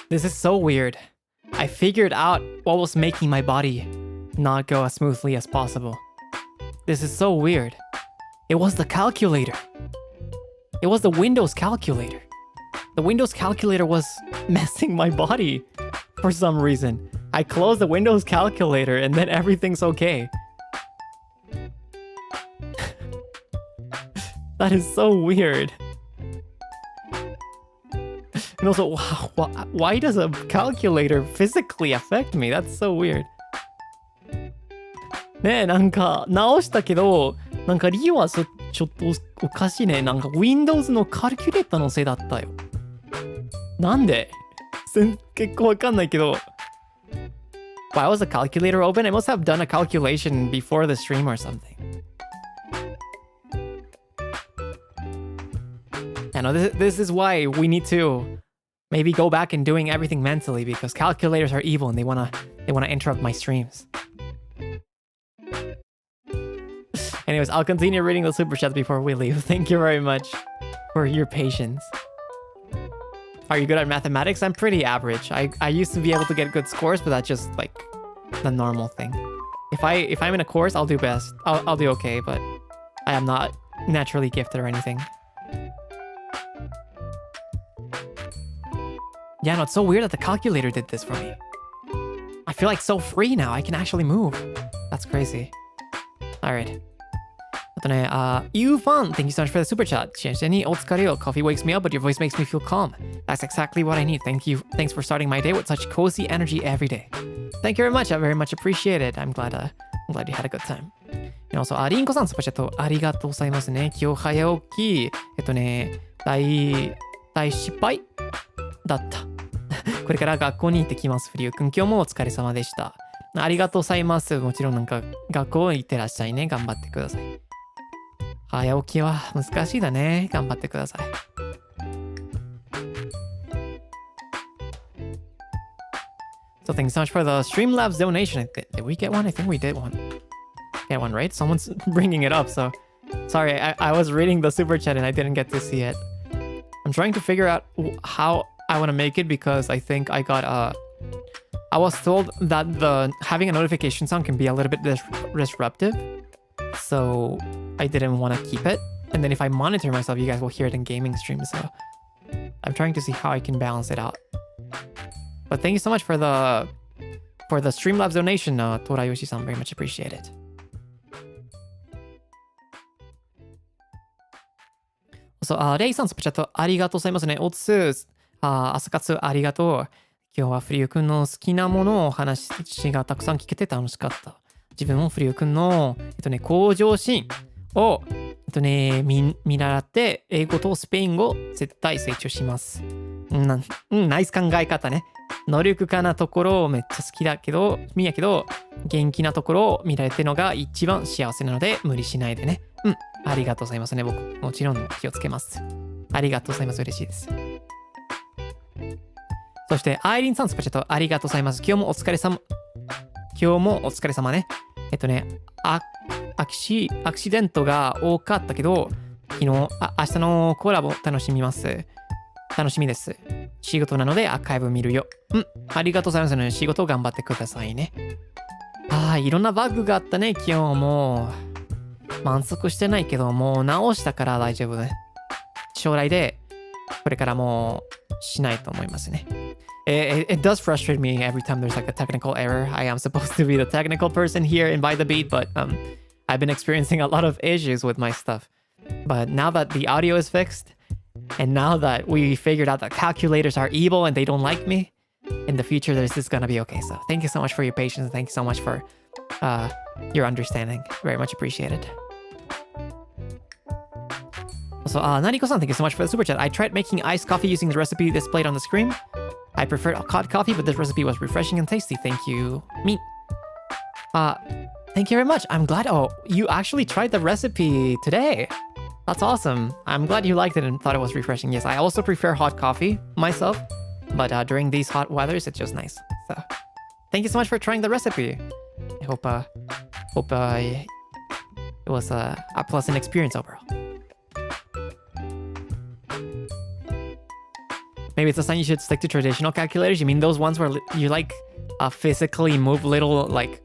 Speaker 1: This is so weird. I figured out what was making my body not go as smoothly as possible. This is so weird. It was the calculator. It was the Windows calculator. The Windows calculator was messing my body for some reason. I closed the Windows calculator and then everything's okay. That is so weird. And also, why does a calculator physically affect me? That's so weird. ねえ、なんか直したけど、なんか理由はちょっとおかしいね。なんか Windows のカルキュレーターのせいだったよ。なんで結構わかんないけど。Why was the calculator open? I must have done a calculation before the stream or something. I know this is why we need to maybe go back and doing everything mentally, because calculators are evil and they wanna interrupt my streams. Anyways, I'll continue reading the super chats before we leave. Thank you very much for your patience. Are you good at mathematics? I'm pretty average. I used to be able to get good scores, but that's just like the normal thing. If I'm in a course, I'll do best. I'll do okay, but I am not naturally gifted or anything. Yeah, no, it's so weird that the calculator did this for me. I feel like so free now. I can actually move. That's crazy. Alright. あとね、You Fun, thank you so much for the super chat. 幸せにお疲れよ. Coffee wakes me up, but your voice makes me feel calm. That's exactly what I need. Thanks for starting my day with such cozy energy every day. Thank you very much. I very much appreciate it. I'm glad you had a good time. And also, リンコさん、スパチャットありがとうございますね。今日早起き、大失敗だった。これから学校に行ってきます。フリュウ君、今日もお疲れ様でした。ありがとうございます。もちろんなんか学校行ってらっしゃいね。頑張ってください。早起きは難しいだね。頑張ってください。So thanks so much for the Streamlabs donation. Did we get one? I think we did one. Get one, right? Someone's bringing it up, so sorry. I was reading the super chat and I didn't get to see it. I'm trying to figure out how I want to make it, because I think I was told that having a notification sound can be a little bit disruptive, so I didn't want to keep it. And then if I monitor myself, you guys will hear it in gaming streams, so I'm trying to see how I can balance it out. But thank you so much for the Streamlabs donation, Torayoshi-san. Very much appreciate it. So, レイさん、スプチャットありがとうございますね。おつす、朝活ありがとう。今日はフリュウ君の好きなものを話がたくさん聞けて楽しかった。自分もフリュウ君の、向上心を、見習って、英語とスペイン語、絶対成長します。ナイス考え方ね。能力家なところめっちゃ好きだけど、元気なところを見られてるのが一番幸せなので、無理しないでね。ありがとうございますね。僕、もちろん気をつけます。ありがとうございます。嬉しいです。そして、アイリンさん、スパチャットありがとうございます。今日もお疲れ様ね。アクシデントが多かったけど、明日のコラボ楽しみです。仕事なのでアーカイブ見るよ。ありがとうございますね。仕事頑張ってくださいね。いろんなバグがあったね。今日も満足してないけど、もう直したから大丈夫ね。将来でこれからもうしないと思いますね。It does frustrate me every time there's like a technical error. I am supposed to be the technical person here and by the beat, but I've been experiencing a lot of issues with my stuff. But now that the audio is fixed, and now that we figured out that calculators are evil and they don't like me, in the future this is gonna be okay. So thank you so much for your patience. Thank you so much for your understanding. Very much appreciated. Also, Nariko-san, thank you so much for the super chat. I tried making iced coffee using the recipe displayed on the screen. I preferred hot coffee, but this recipe was refreshing and tasty. Thank you. Me. Thank you very much. I'm glad. Oh, you actually tried the recipe today. That's awesome. I'm glad you liked it and thought it was refreshing. Yes, I also prefer hot coffee myself, but during these hot weathers, it's just nice. So, thank you so much for trying the recipe. I hope it was a pleasant experience overall. Maybe it's a sign you should stick to traditional calculators. You mean those ones where you like physically move little like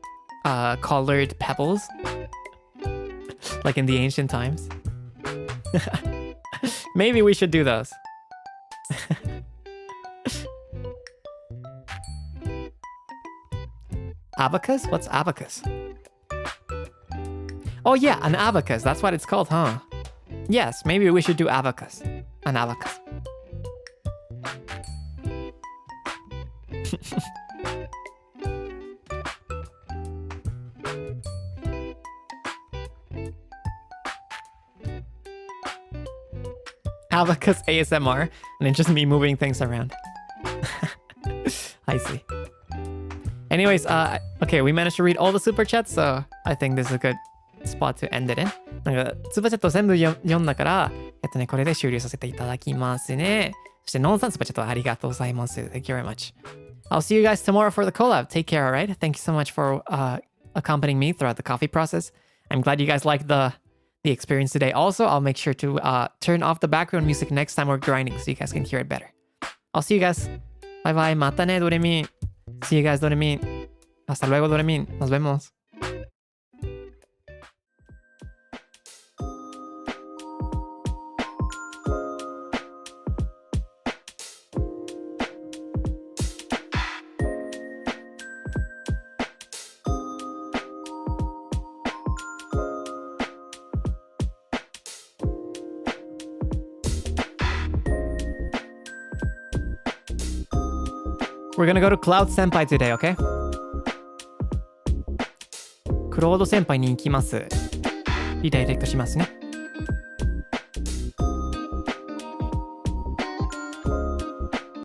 Speaker 1: colored pebbles? Like in the ancient times? Maybe we should do those. Abacus? What's abacus? Oh yeah, an abacus. That's what it's called, huh? Yes, maybe we should do abacus. An abacus. Abacus ASMR, and then just me moving things around. I see. Anyways, okay, we managed to read all the super chats, so I think this is a good spot to end it in. なんか、スーパーチャット全部読んだから、これで終了させていただきますね。そして、ノンさんスーパーチャットありがとうございます。Thank you very much. I'll see you guys tomorrow for the collab. Take care, alright? Thank you so much for accompanying me throughout the coffee process. I'm glad you guys liked the experience today. Also, I'll make sure to turn off the background music next time we're grinding so you guys can hear it better. I'll see you guys. Bye bye. Mata ne, Doremi. See you guys, Doremi. Hasta luego, Doremi. Nos vemos. We're gonna go to Cloud Senpai today, okay? クロード先輩に行きます。リダイレクトしますね。